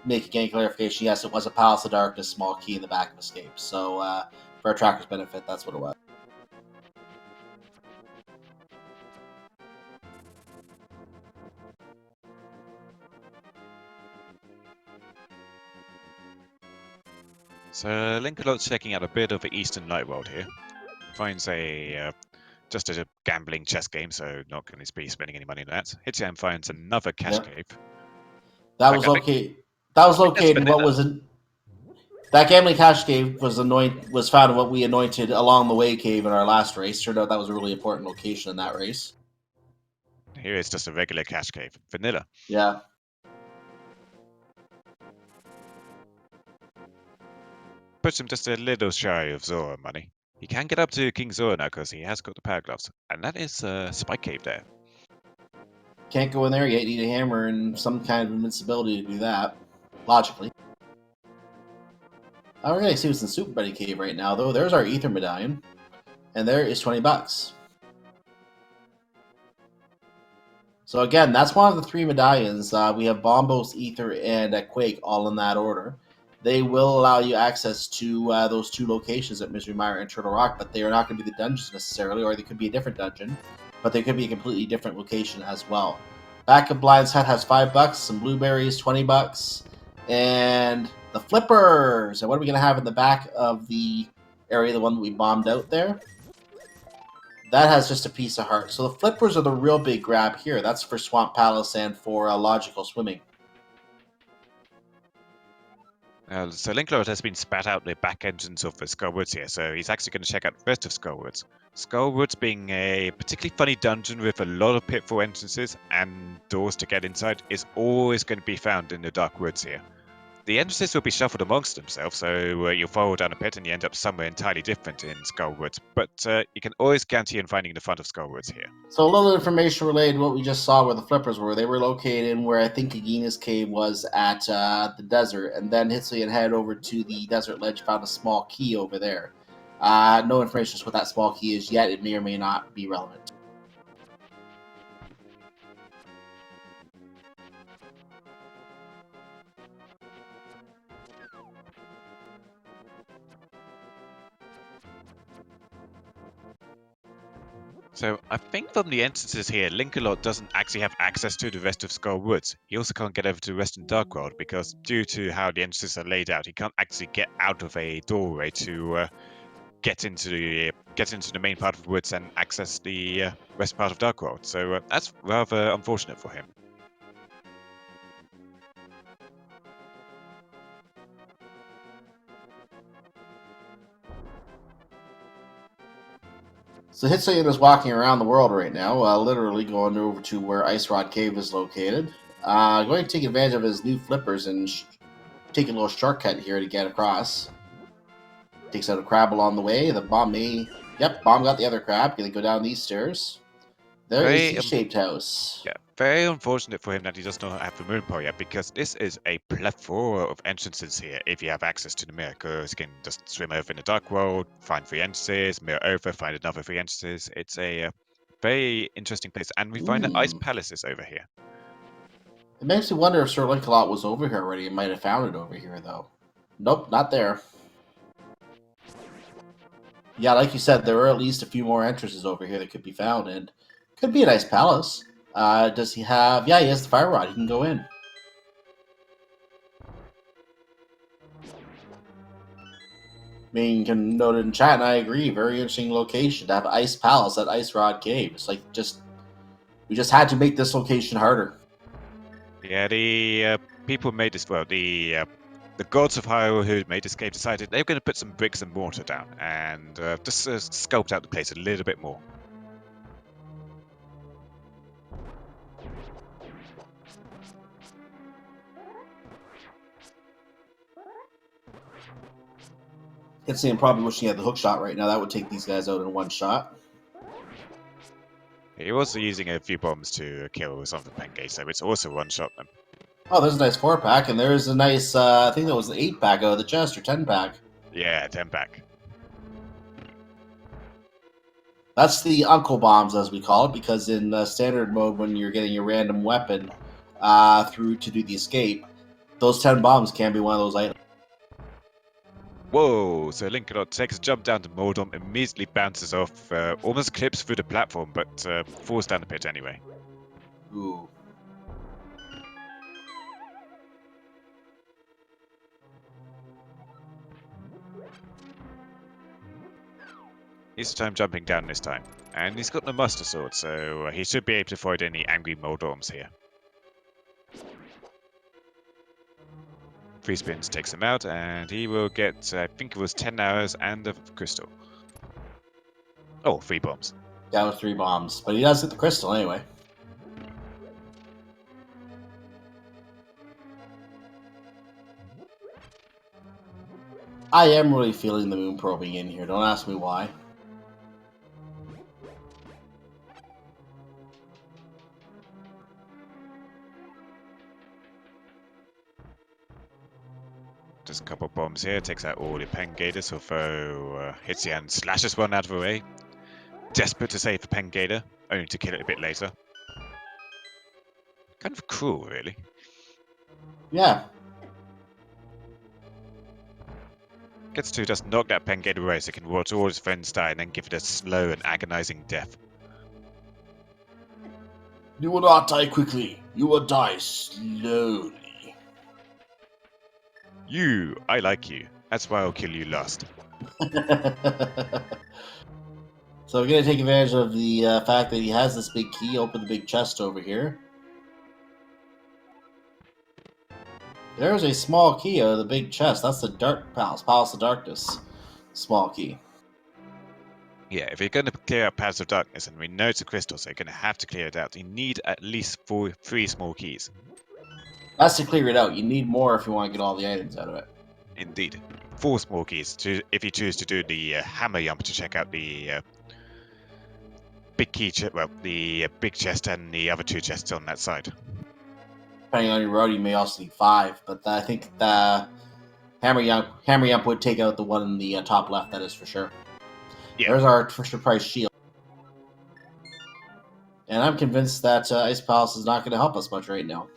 making any clarification. Yes, it was a Palace of Darkness small key in the back of escape. So for our tracker's benefit, that's what it was. So Linkalot's checking out a bit of the Eastern Light World here. Finds a just a gambling chess game, so not going to be spending any money on that. Hitsuyan finds another cache cave. That was located. That was located. What was it? That gambling cache cave was found in what we anointed along the way cave in our last race. Turned out that was a really important location in that race. Here it's just a regular cache cave, vanilla. Yeah. Puts him just a little shy of Zora money. He can get up to King Zora now because he has got the power gloves, and that is a spike cave there. Can't go in there yet. You need a hammer and some kind of invincibility to do that, logically. I don't really see what's in Super Buddy Cave right now, though. There's our Ether Medallion, and there is $20. So again, that's one of the 3 medallions. We have Bombos, Ether, and Quake all in that order. They will allow you access to those 2 locations at Misery Mire and Turtle Rock, but they are not going to be the dungeons necessarily, or they could be a different dungeon, but they could be a completely different location as well. Back of Blind's Hut has $5, some blueberries, $20, and the flippers. And what are we going to have in the back of the area, the one that we bombed out there? That has just a piece of heart. So the flippers are the real big grab here. That's for Swamp Palace and for logical swimming. So Linkalot has been spat out the back entrance of the Skullwoods here, so he's actually going to check out the rest of Skullwoods. Skullwoods being a particularly funny dungeon with a lot of pitfall entrances and doors to get inside is always going to be found in the Dark Woods here. The entrances will be shuffled amongst themselves, so you'll fall down a pit and you end up somewhere entirely different in Skullwoods, but you can always guarantee in finding the front of Skullwoods here. So a little information related to what we just saw where the flippers were. They were located in where I think Agina's cave was at the desert, and then Hitsuyan headed over to the desert ledge, found a small key over there. No information as what that small key is yet. It may or may not be relevant. So I think from the entrances here, Linkalot doesn't actually have access to the rest of Skull Woods. He also can't get over to the Western Dark World because due to how the entrances are laid out, he can't actually get out of a doorway to get into the main part of the woods and access the west part of Dark World. So that's rather unfortunate for him. So Hitsuyan is walking around the world right now, literally going over to where Ice Rod Cave is located. Going to take advantage of his new flippers and take a little shortcut here to get across. Takes out a crab along the way. The bomb may... Yep, bomb got the other crab. Gonna go down these stairs. There is the shaped house. Yeah, Very unfortunate for him that he does not have the moon power yet, because this is a plethora of entrances here if you have access to the mirror, because you can just swim over in the dark world, find 3 entrances, mirror over, find another 3 entrances. It's a very interesting place, and we find the ice palaces over here. It makes me wonder if SirLinkalot was over here already. It might have found it over here, though. Nope, not there. Yeah, like you said, there are at least a few more entrances over here that could be found, and could be a nice palace. Does he have... Yeah, he has the fire rod. He can go in. I mean, you can note it in chat, and I agree. Very interesting location to have Ice Palace at Ice Rod Cave. It's like we just had to make this location harder. Yeah, the people made this, well, the gods of Hyrule who made this cave decided they were going to put some bricks and mortar down and just sculpt out the place a little bit more. Could see him probably wishing he had the hook shot right now. That would take these guys out in one shot. He was using a few bombs to kill some of the Penge, so it's also one-shot them. Oh, there's a nice 4-pack, and there's a nice, I think that was an 8-pack out of the chest, or 10-pack. Yeah, 10-pack. That's the Uncle Bombs, as we call it, because in standard mode, when you're getting your random weapon through to do the escape, those 10 bombs can be one of those items. Whoa, so SirLinkalot takes a jump down to Moldom, immediately bounces off, almost clips through the platform, but falls down the pit anyway. Ooh. He's the time jumping down this time. And he's got the Master Sword, so he should be able to avoid any angry Moldorms here. 3 spins takes him out, and he will get, I think it was 10 arrows and a crystal. Oh, 3 bombs. That was 3 bombs, but he does get the crystal anyway. I am really feeling the moon probing in here. Don't ask me why. Just a couple of bombs here, takes out all the Pengators, although Hitsuyan slashes one out of the way. Desperate to save the Pengator, only to kill it a bit later. Kind of cruel, really. Yeah. Gets to just knock that Pengator away so he can watch all his friends die and then give it a slow and agonizing death. You will not die quickly. You will die slowly. I like you. That's why I'll kill you last. So we're going to take advantage of the fact that he has this big key, open the big chest over here. There's a small key out of the big chest. That's the Dark Palace, Palace of Darkness. Small key. Yeah, if you're going to clear out Palace of Darkness, and we know it's a crystal, so you're going to have to clear it out, you need at least 3 small keys. That's to clear it out. You need more if you want to get all the items out of it. Indeed. 4 small keys if you choose to do the hammer jump to check out the big key the big chest and the other 2 chests on that side. Depending on your road, you may also need 5, but I think the hammer jump would take out the one in the top left, that is for sure. Yeah. There's our Fisher Price shield. And I'm convinced that Ice Palace is not going to help us much right now.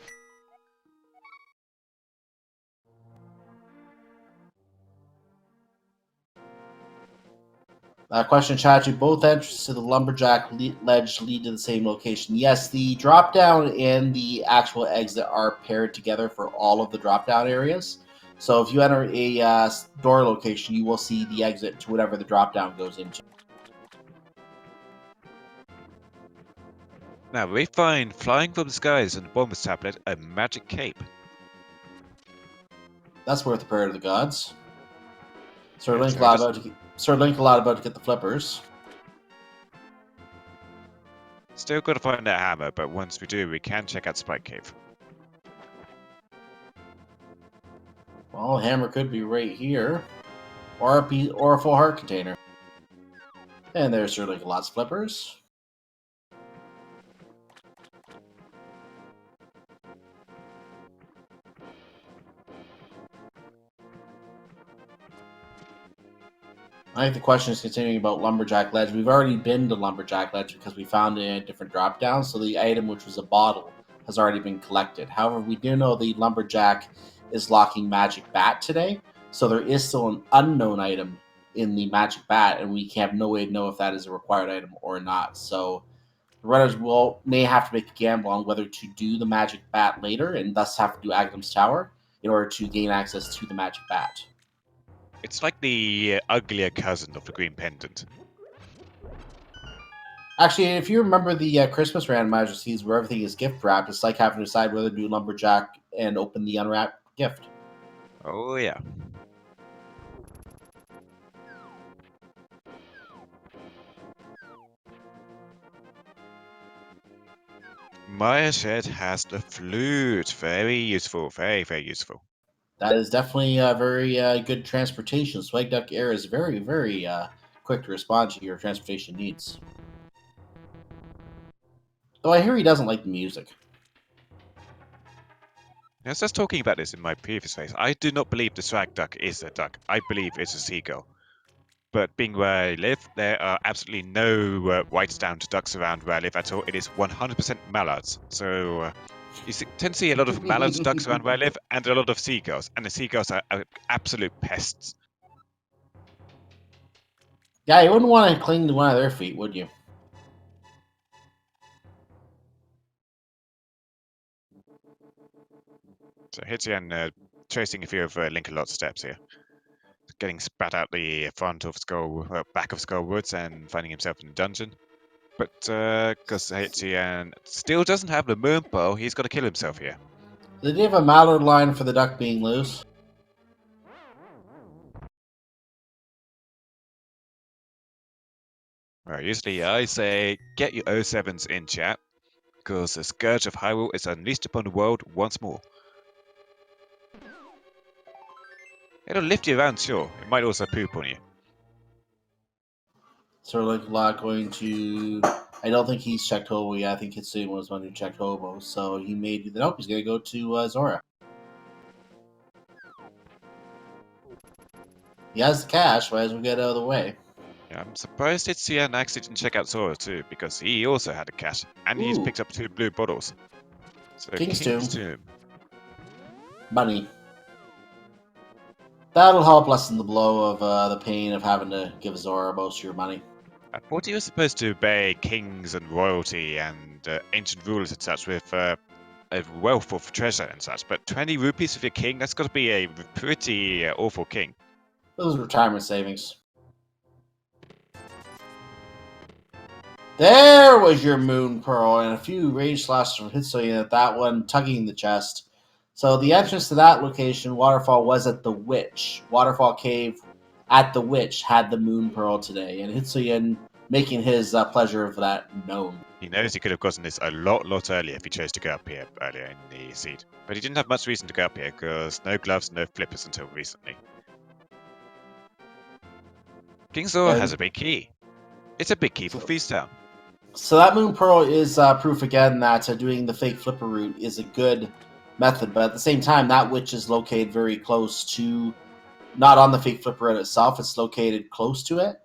Question chat, do both entrances to the Lumberjack Ledge lead to the same location? Yes, the drop down and the actual exit are paired together for all of the drop down areas. So if you enter a door location, you will see the exit to whatever the drop down goes into. Now we find, flying from the skies on the Bomber's Tablet, a magic cape. That's worth a prayer to the gods. SirLinkalot about to get the flippers. Still got to find that hammer, but once we do, we can check out Spike Cave. Well, hammer could be right here, or a full heart container. And there's SirLinkalot's flippers. I think the question is continuing about Lumberjack Ledge. We've already been to Lumberjack Ledge because we found it in a different drop down, so the item, which was a bottle, has already been collected. However, we do know the Lumberjack is locking Magic Bat today, so there is still an unknown item in the Magic Bat, and we have no way to know if that is a required item or not. So the runners may have to make a gamble on whether to do the Magic Bat later, and thus have to do Agham's Tower in order to gain access to the Magic Bat. It's like the uglier cousin of the green pendant. Actually, if you remember the Christmas randomizer seeds where everything is gift wrapped, it's like having to decide whether to do Lumberjack and open the unwrapped gift. Oh, yeah. Maya Shed has the flute. Very useful. Very, very useful. That is definitely a very good transportation. Swag Duck Air is very, very quick to respond to your transportation needs. Though I hear he doesn't like the music. I was just talking about this in my previous phase. I do not believe the swag duck is a duck. I believe it's a seagull. But being where I live, there are absolutely no white-downed ducks around where I live at all. It is 100% mallards. So you tend to see a lot of mallard ducks around where I live, and a lot of seagulls. And the seagulls are absolute pests. Yeah, you wouldn't want to cling to one of their feet, would you? So Hitsuyan tracing a few of Linkalot's steps here. Getting spat out the front of back of Skull Woods and finding himself in a dungeon. But because Hitsuyan still doesn't have the moon bow, he's got to kill himself here. Did he have a mallard line for the duck being loose? Right, usually I say get your O7s in chat, because the Scourge of Hyrule is unleashed upon the world once more. It'll lift you around, sure. It might also poop on you. SirLinkalot going to... I don't think he's checked Hobo yet. I think Hitsuyan was one who checked Hobo, so he made... Nope, he's going to go to Zora. He has the cash, might as well get out of the way. Yeah, I'm surprised Hitsuyan actually didn't check out Zora too, because he also had a cash, and he's picked up 2 blue bottles. So King's Tomb. Money. That'll help lessen the blow of the pain of having to give Zora most of your money. I thought he was supposed to obey kings and royalty and ancient rulers and such with a wealth of treasure and such, but 20 rupees for your king, that's got to be a pretty awful king. Those retirement savings. There was your Moon Pearl, and a few rage slashes from Hitsuyan at that one, tugging the chest. So the entrance to that location, Waterfall, was at the Witch. Waterfall Cave at the Witch had the Moon Pearl today, and Hitsuyan making his pleasure of that known. He knows he could have gotten this a lot earlier if he chose to go up here earlier in the seed. But he didn't have much reason to go up here, because no gloves, no flippers until recently. King Zora has a big key. It's a big key for Feast Town. So that Moon Pearl is proof again that doing the fake flipper route is a good method, but at the same time, that witch is located very close to, not on the fake flipper route itself, it's located close to it.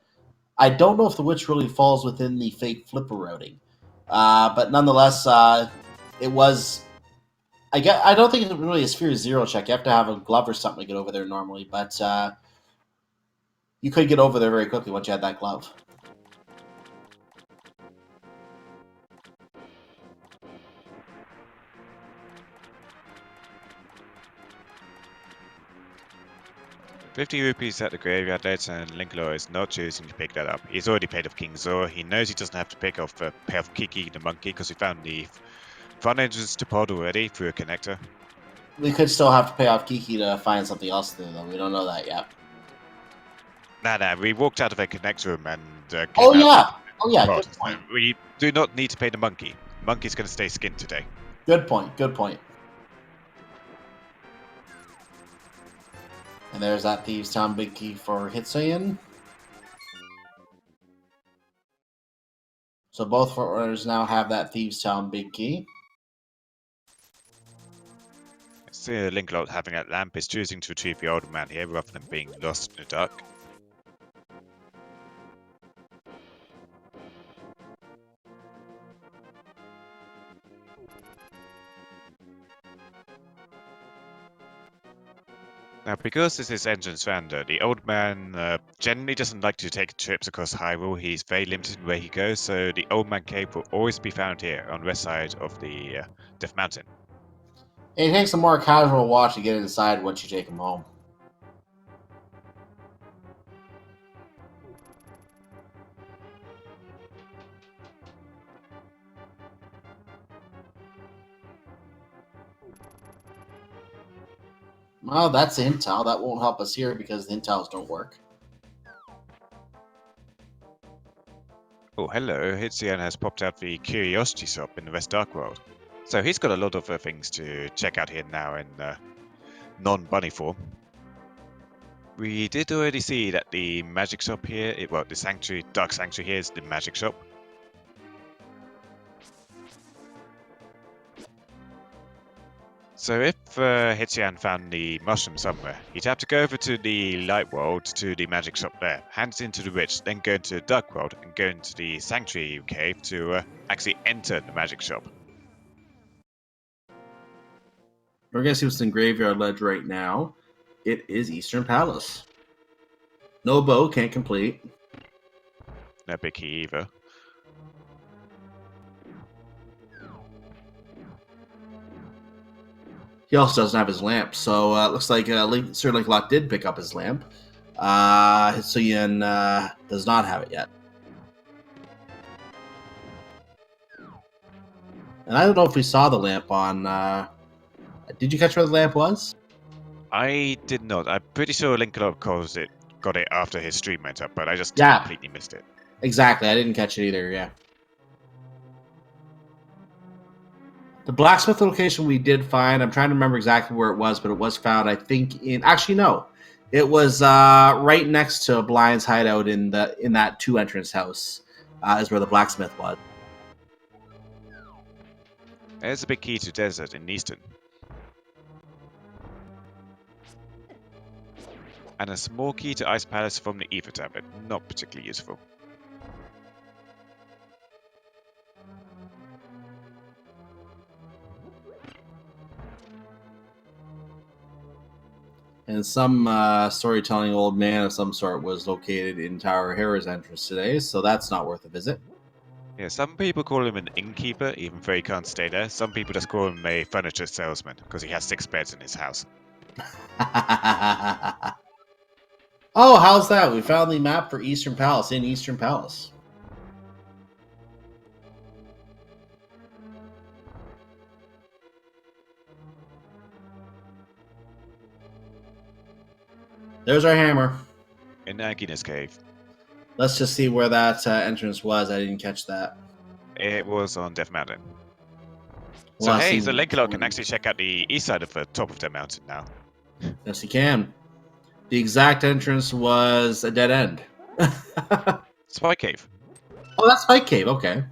I don't know if the witch really falls within the fake flipper routing, but nonetheless, it was... I don't think it's really a Sphere Zero check. You have to have a glove or something to get over there normally, but you could get over there very quickly once you had that glove. ₹50 at the graveyard late, and Linkalot is not choosing to pick that up. He's already paid off King Zora. He knows he doesn't have to pay off Kiki the monkey, because we found the front entrance to pod already through a connector. We could still have to pay off Kiki to find something else there, though. We don't know that yet. Nah, we walked out of a connector room and Oh yeah, good point. We do not need to pay the monkey. The monkey's going to stay skinned today. Good point. And there's that Thieves Town big key for Hitsuyan. So both forerunners now have that Thieves Town big key. SirLinkalot having that lamp is choosing to retrieve the old man here rather than being lost in the dark. Now, because this is Engine's Vander, the old man generally doesn't like to take trips across Hyrule. He's very limited in where he goes, so the old man cave will always be found here on the west side of the Death Mountain. It takes a more casual watch to get inside once you take him home. Well, that's the hint tile. That won't help us here because the hint tiles don't work. Oh, hello. Hitsuyan has popped out the Curiosity Shop in the West Dark World. So he's got a lot of things to check out here now in non-bunny form. We did already see that the magic shop here, the sanctuary, Dark Sanctuary here is the magic shop. So if Hitsuyan found the mushroom somewhere, he'd have to go over to the light world, to the magic shop there, hand it into the witch, then go into the dark world, and go into the sanctuary cave to actually enter the magic shop. We're going to see what's in Graveyard Ledge right now. It is Eastern Palace. No bow, can't complete. No big key either. He also doesn't have his lamp, so it looks like SirLinkalot did pick up his lamp. Hitsuyan does not have it yet. And I don't know if we saw the lamp on... did you catch where the lamp was? I did not. I'm pretty sure Linkalot got it after his stream went up, but I just completely missed it. Exactly, I didn't catch it either, yeah. The blacksmith location we did find, I'm trying to remember exactly where it was, but it was found, I think, in... Actually, no. It was right next to Blind's hideout in that two-entrance house is where the blacksmith was. There's a big key to desert in Easton. And a small key to Ice Palace from the Ether Tablet. Not particularly useful. And some storytelling old man of some sort was located in Tower Hera's entrance today, so that's not worth a visit. Yeah, some people call him an innkeeper, even though he can't stay there. Some people just call him a furniture salesman, because he has 6 beds in his house. Oh, how's that? We found the map for Eastern Palace in Eastern Palace. There's our hammer. In Agina's cave. Let's just see where that entrance was. I didn't catch that. It was on Death Mountain. Well, So hey, so Linkalot can actually check out the east side of the top of Death Mountain now. Yes, he can. The exact entrance was a dead end. Spy Cave. Oh, that's Spike Cave. Okay.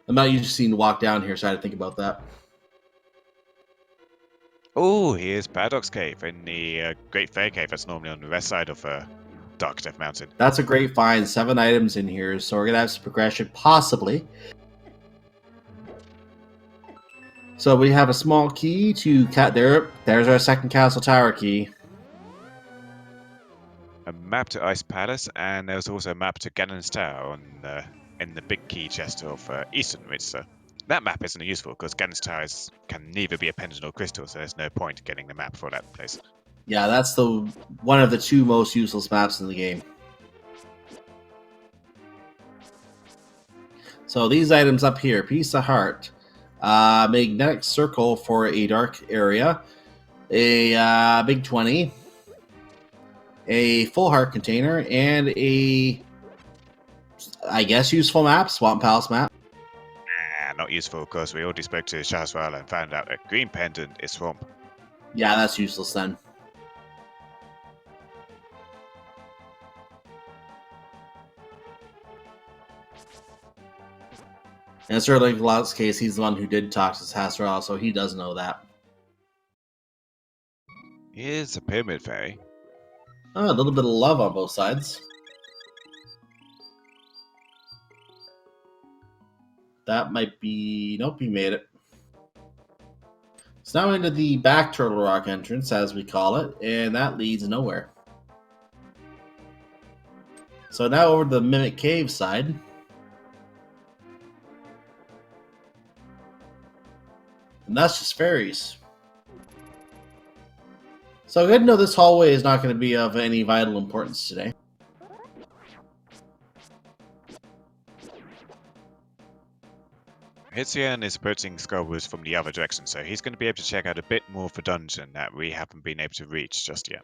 I'm not used to seeing walk down here, so I had to think about that. Oh, here's Paradox Cave in the Great Fair Cave. That's normally on the west side of Dark Death Mountain. That's a great find. 7 items in here, so we're gonna have some progression, possibly. So we have a small key to there's our second castle tower key. A map to Ice Palace, and there's also a map to Ganon's Tower on in the big key chest of Eastern Ridge. That map isn't useful because Ganon's Tower can neither be a pendant or crystal, so there's no point getting the map for that place. Yeah, that's one of the 2 most useless maps in the game. So these items up here: piece of heart, magnetic circle for a dark area, a big 20, a full heart container, and a, I guess, useful map, Swamp Palace map. Not useful because we already spoke to Shahswala and found out that green pendant is swamp. Yeah, that's useless then. In SirLinkalot's case, he's the one who did talk to Shahswala, so he does know that. Here's a pyramid fairy. Oh, a little bit of love on both sides. that might be... Nope, he made it. So now into the back Turtle Rock entrance, as we call it, and that leads nowhere. So now over to the Mimic Cave side. And that's just fairies. So good to know this hallway is not going to be of any vital importance today. Hitsuyan is approaching Skullwoods from the other direction, so he's going to be able to check out a bit more of the dungeon that we haven't been able to reach just yet.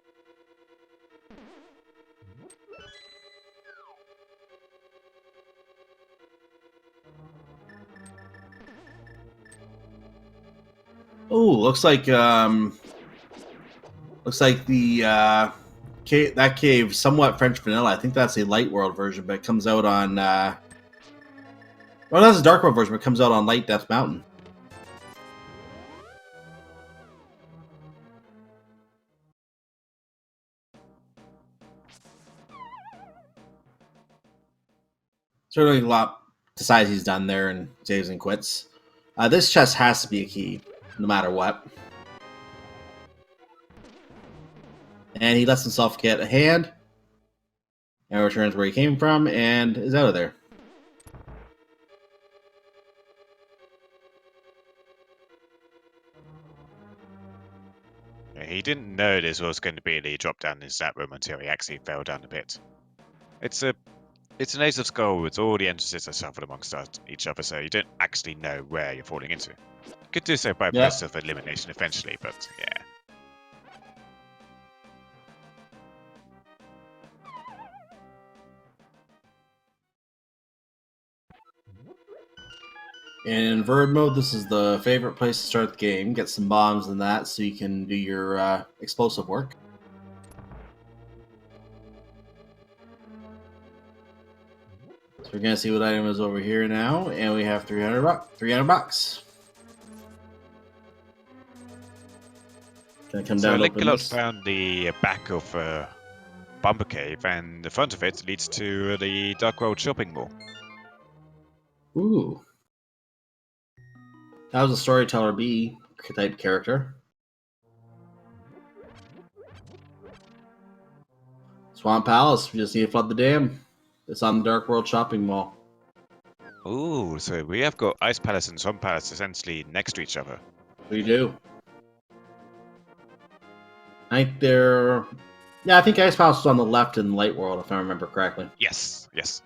Oh, looks like the that cave somewhat French vanilla. I think that's a light world version, but it comes out on well, that's a dark world version, but it comes out on Light Death Mountain. Certainly a lot decides he's done there and saves and quits. This chest has to be a key, no matter what. And he lets himself get a hand, and returns where he came from, and is out of there. He didn't know this was going to be the drop down in that room until he actually fell down a bit. It's an Ace of Skullwoods. All the entrances are shuffled amongst each other, so you don't actually know where you're falling into. You could do so by process of elimination eventually, but yeah. In Verd mode, this is the favorite place to start the game. Get some bombs and that so you can do your explosive work. So we're going to see what item is over here now, and we have 300 bucks. Gonna come down So and open Linkalot this. found the back of Bumper Cave, and the front of it leads to the Dark World shopping mall. Ooh. That was a Storyteller B type character. Swamp Palace, we just need to flood the dam. It's on the Dark World shopping mall. Ooh, so we have got Ice Palace and Swamp Palace essentially next to each other. We do. I think they're... Yeah, I think Ice Palace is on the left in Light World, if I remember correctly. Yes, yes.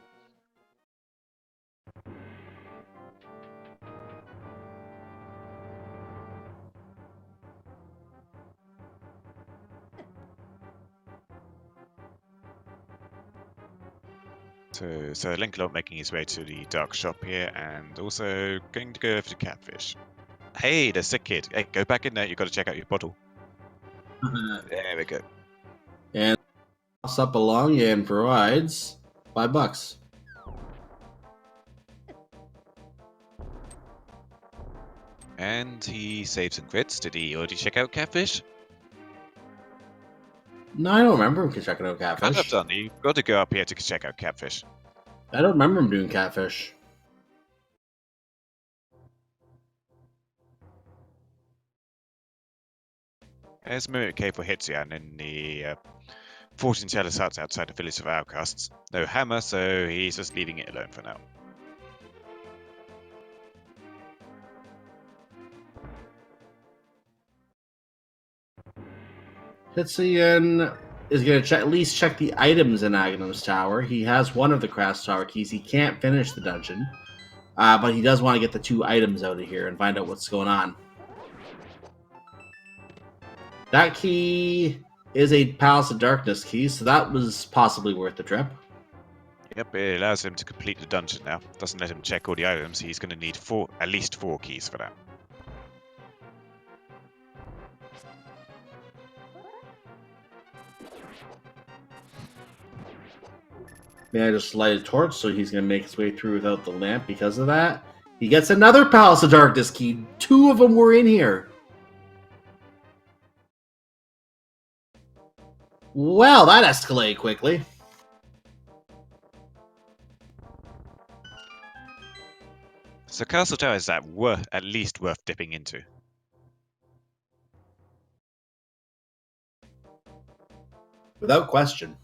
So Linkalot making his way to the dark shop here, and also going to go over to Catfish. Hey, the sick kid. Hey, go back in there. You've got to check out your bottle. There we go. And pops up along and provides $5. And he saves some crits. Did he already check out Catfish? No, I don't remember him checking out Kind of Catfish. done. You've got to go up here to check out Catfish. I don't remember him doing Catfish. There's Mimic Cave for Hitsuyan in the Fortune Teller's hut outside the village of outcasts. No hammer, so he's just leaving it alone for now. Hitsuyan is going to at least check the items in Aghanim's Tower. He has one of the Crash Tower keys. He can't finish the dungeon, but he does want to get the 2 items out of here and find out what's going on. That key is a Palace of Darkness key, so that was possibly worth the trip. Yep, it allows him to complete the dungeon now. Doesn't let him check all the items. He's going to need at least 4 keys for that. May I just light a torch so he's going to make his way through without the lamp because of that? He gets another Palace of Darkness key. 2 of them were in here. Well, that escalated quickly. So Castle Tower is at least worth dipping into. Without question.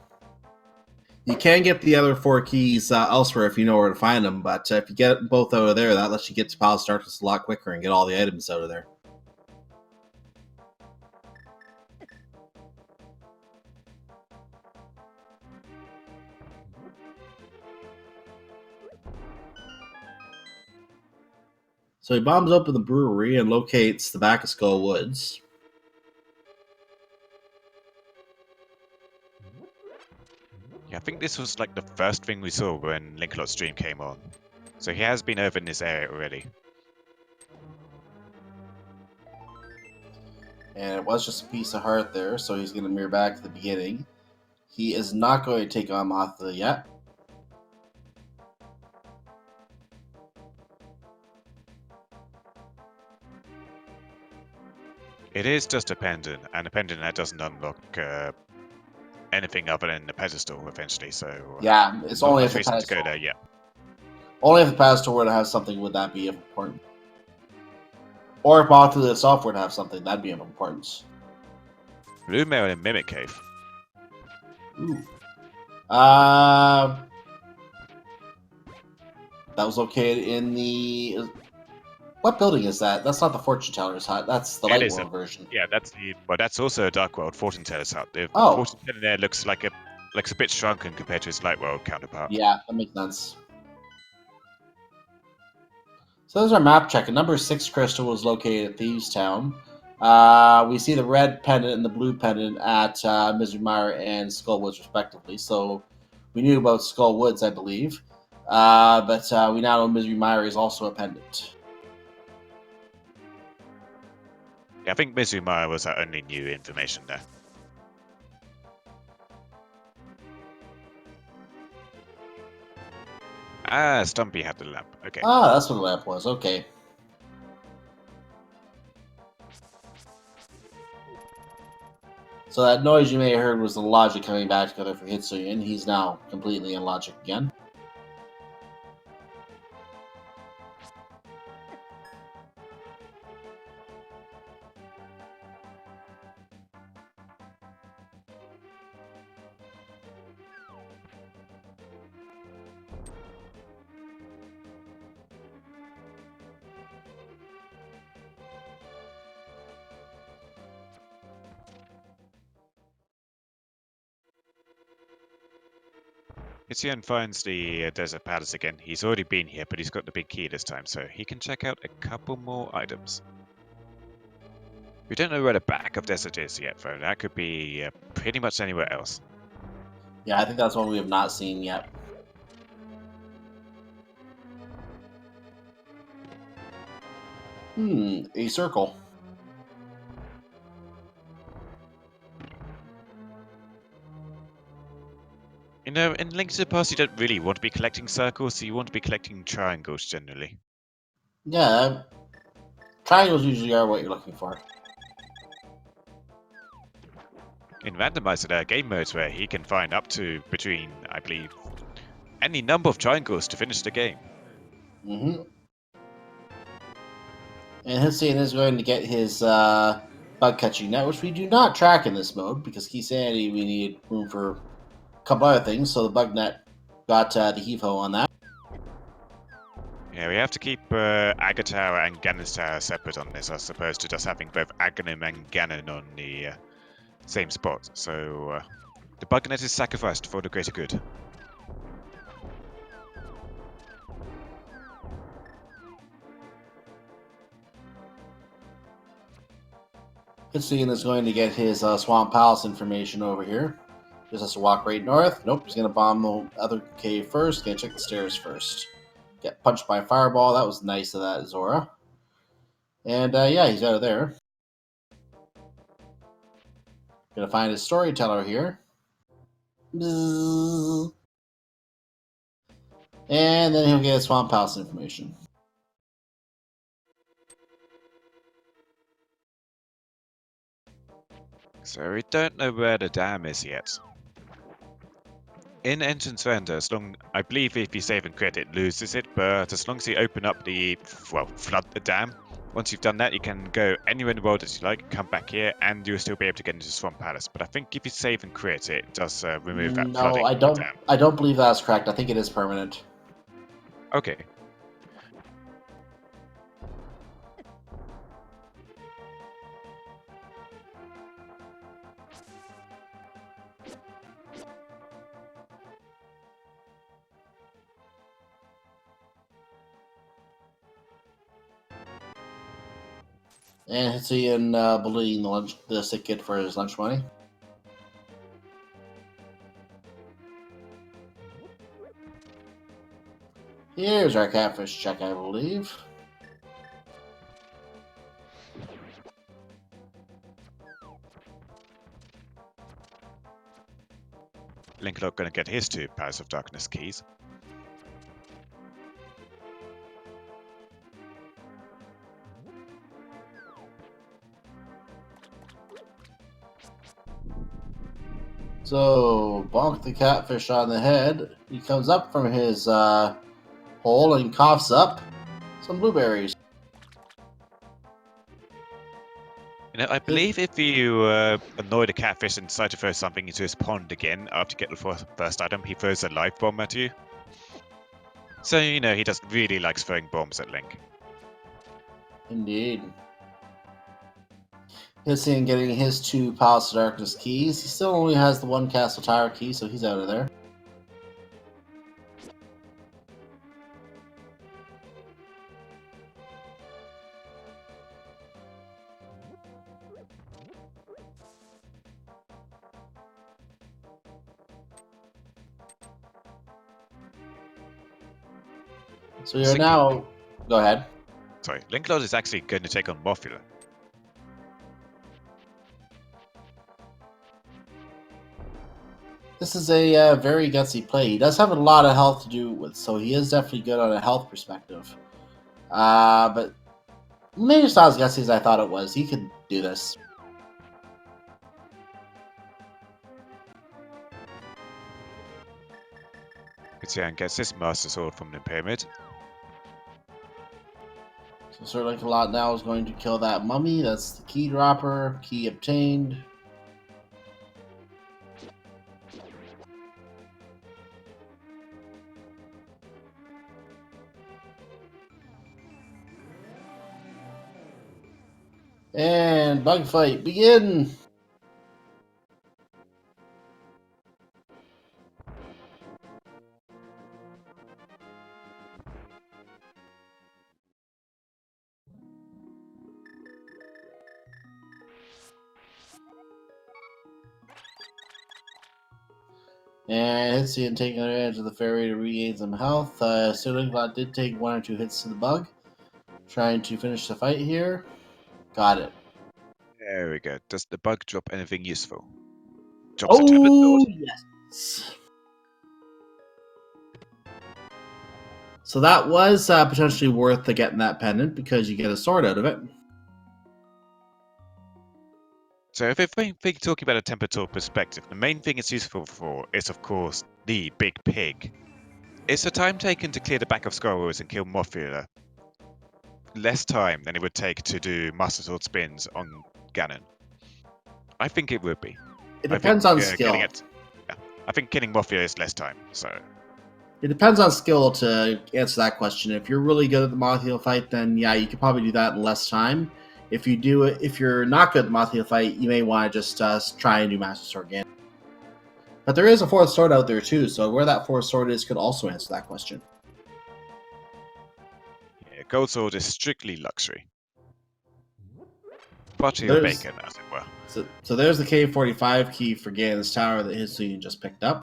You can get the other 4 keys elsewhere if you know where to find them, but if you get both out of there, that lets you get to Palace of Darkness a lot quicker and get all the items out of there. So he bombs open the brewery and locates the back of Skull Woods. Yeah, I think this was like the first thing we saw when Linkalot's stream came on. So he has been over in this area already. And it was just a piece of heart there, so he's going to mirror back to the beginning. He is not going to take on Mothra yet. It is just a pendant, and a pendant that doesn't unlock anything other than the pedestal eventually, so Yeah, it's not only much if the reason to pedestal. go there yet. Only if the pedestal were to have something would that be of importance. Or if Mothra itself were to have something, that'd be of importance. Blue Mail in Mimic Cave. Ooh. That was located in the... What building is that? That's not the Fortune Teller's hut. That's the Light World version. Yeah, that's also a Dark World Fortune Teller's hut. The Oh. Fortune Teller there looks a bit shrunken compared to his Light World counterpart. Yeah, that makes sense. So there's our map check. Number 6 crystal was located at Thieves Town. We see the red pendant and the blue pendant at Misery Mire and Skull Woods, respectively. So we knew about Skull Woods, I believe. But we now know Misery Mire is also a pendant. Yeah, I think Misery Mire was our only new information there. Ah, Stumpy had the lamp. Okay. Ah, that's what the lamp was. Okay. So that noise you may have heard was the logic coming back together for Hitsuyan. He's now completely in logic again. Hitsuyan finds the Desert Palace again. He's already been here, but he's got the big key this time, so he can check out a couple more items. We don't know where the back of Desert is yet, though. That could be pretty much anywhere else. Yeah, I think that's one we have not seen yet. A circle. You know, in Link to the Past, you don't really want to be collecting circles, so you want to be collecting triangles generally. Yeah, triangles usually are what you're looking for. In Randomizer, there are game modes where he can find up to between, I believe, any number of triangles to finish the game. Mm-hmm. And Hitsuyan is going to get his bug catching net, which we do not track in this mode because key sanity we need room for a couple other things. So the bug net got the heave-ho on that. Yeah, we have to keep Aga Tower and Ganon's Tower separate on this, as opposed to just having both Aghanim and Ganon on the same spot. So the bug net is sacrificed for the greater good. Hitsuyan is going to get his Swamp Palace information over here. Just has to walk right north. Nope, he's going to bomb the other cave first. Going to check the stairs first. Get punched by a fireball. That was nice of that, Zora. And yeah, he's out of there. Gonna find his storyteller here. Bzzz. And then he'll get his Swamp Palace information. So we don't know where the dam is yet. In entrance render, I believe if you save and quit, it loses it. But as long as you open up flood the dam. Once you've done that, you can go anywhere in the world as you like, come back here, and you'll still be able to get into Swamp Palace. But I think if you save and quit, it does remove that No, flooding I of the don't. dam. I don't believe that's correct. I think it is permanent. Okay. And Hitsuyan bullying the sick kid for his lunch money. Here's our catfish check, I believe. Linkalot going to get his 2 Palace of Darkness keys. So, bonk the catfish on the head. He comes up from his hole and coughs up some blueberries. You know, I believe if you annoy the catfish and decide to throw something into his pond again after you get the first item, he throws a life bomb at you. So, you know, he just really likes throwing bombs at Link. Indeed. Hitsuyan getting his 2 Palace of Darkness keys. He still only has the 1 Castle Tower key, so he's out of there. So you're now... Go ahead. Sorry, Linkalot is actually going to take on Morphula. This is a very gutsy play. He does have a lot of health to do with, so he is definitely good on a health perspective. But maybe it's not as gutsy as I thought it was. He could do this. Hitsuyan gets his Master Sword from the Pyramid. So SirLinkalot now is going to kill that mummy. That's the key dropper. Key obtained. And bug fight, begin! And Hitsuyan taking advantage of the fairy to regain some health. SirLinkalot did take 1 or 2 hits to the bug. Trying to finish the fight here. Got it. There we go. Does the bug drop anything useful? Drops a tablet Oh, sword. yes. So that was potentially worth getting that pendant because you get a sword out of it. So if we're talking about a Temperature perspective, the main thing it's useful for is, of course, the big pig. Is the time taken to clear the back of Scorrows and kill Morphula less time than it would take to do Master Sword spins on Ganon? I think it would be. It depends on skill. I think killing Morphula is less time, so... It depends on skill to answer that question. If you're really good at the Motheel fight, then yeah, you could probably do that in less time. If you're not good at the Motheel fight, you may want to just try and do Master Sword again. But there is a 4th sword out there too, so where that 4th sword is could also answer that question. Yeah, Gold Sword is strictly luxury. Butter your bacon, as it were. So there's the K45 key for Ganon's Tower that Hitsuyan just picked up.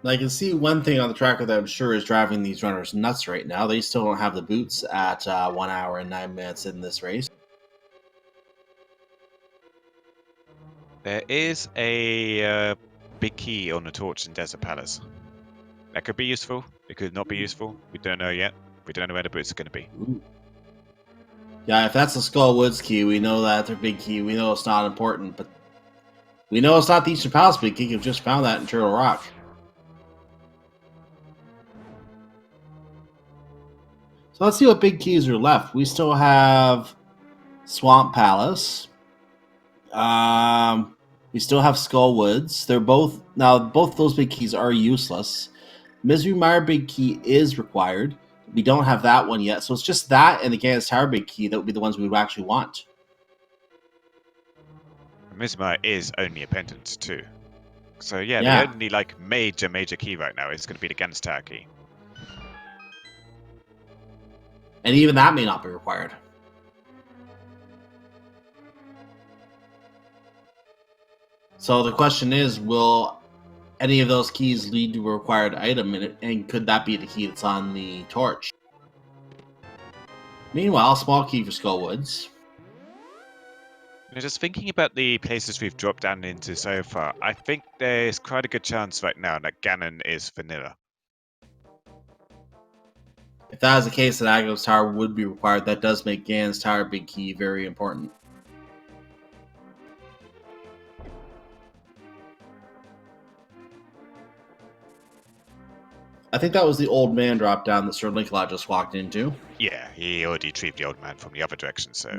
I can see one thing on the tracker that I'm sure is driving these runners nuts right now. They still don't have the boots at 1 hour and 9 minutes in this race. There is a big key on the torch in Desert Palace. That could be useful. It could not be useful. We don't know yet. We don't know where the boots are going to be. Ooh. Yeah, if that's the Skull Woods key, we know that's a big key. We know it's not important, but we know it's not the Eastern Palace big key. You've just found that in Turtle Rock. So let's see what big keys are left. We still have Swamp Palace. We still have Skull Woods. They're both those big keys are useless. Misery Mire big key is required. We don't have that one yet, so it's just that and the Gans Tower big key that would be the ones we would actually want. Mismar is only a pendant too. So yeah, Yeah. the only like major key right now is going to be the Gans Tower key. And even that may not be required. So the question is, will any of those keys lead to a required item, and could that be the key that's on the torch? Meanwhile, small key for Skullwoods. Just thinking about the places we've dropped down into so far, I think there's quite a good chance right now that Ganon is vanilla. If that is the case, that Agnos Tower would be required. That does make Ganon's Tower big key very important. I think that was the old man drop down that SirLinkalot just walked into. Yeah, he already retrieved the old man from the other direction, so...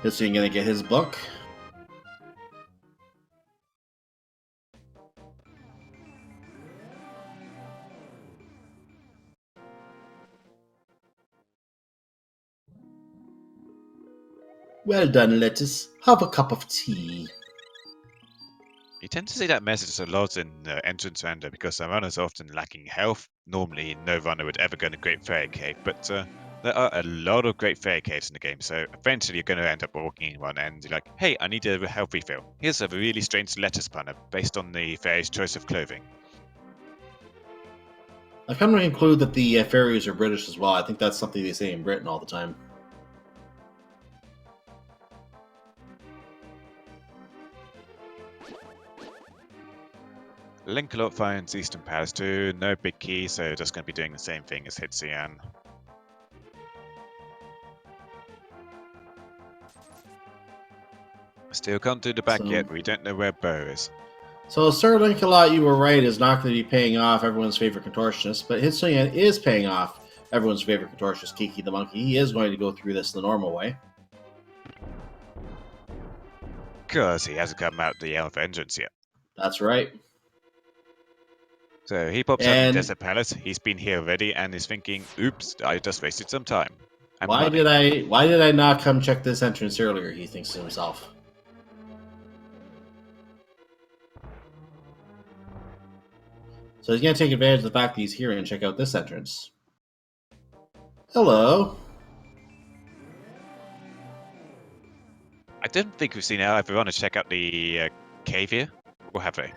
Hitsuyan gonna get his book. Well done, Lettuce. Have a cup of tea. You tend to see that message a lot in Entrance Render because the runners are often lacking health. Normally, no runner would ever go in a Great Fairy Cave, but there are a lot of Great Fairy Caves in the game, so eventually you're going to end up walking in one and you're like, hey, I need a health refill. Here's a really strange lettuce banner based on the fairy's choice of clothing. I've come to conclude that the fairies are British as well. I think that's something they say in Britain all the time. Linkalot finds Eastern Palace too, no big key, so just going to be doing the same thing as Hitsuyan. Still can't do the back yet, we don't know where Bo is. So SirLinkalot, you were right, is not going to be paying off everyone's favorite contortionist, but Hitsuyan is paying off everyone's favorite contortionist, Kiki the Monkey. He is going to go through this the normal way. Because he hasn't come out the Elf entrance yet. That's right. So he pops up in Desert Palace, he's been here already, and is thinking, oops, I just wasted some time. Why did I not come check this entrance earlier, he thinks to himself. So he's going to take advantage of the fact that he's here and check out this entrance. Hello. I don't think we've seen everyone to check out the cave here, or have they?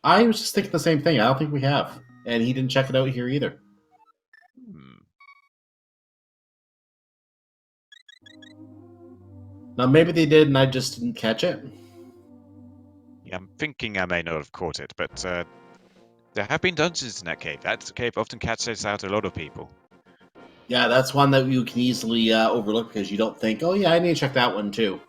I was just thinking the same thing. I don't think we have. And he didn't check it out here either. Now, maybe they did and I just didn't catch it. Yeah, I'm thinking I may not have caught it, but there have been dungeons in that cave. That cave often catches out a lot of people. Yeah, that's one that you can easily overlook because you don't think, oh yeah, I need to check that one too.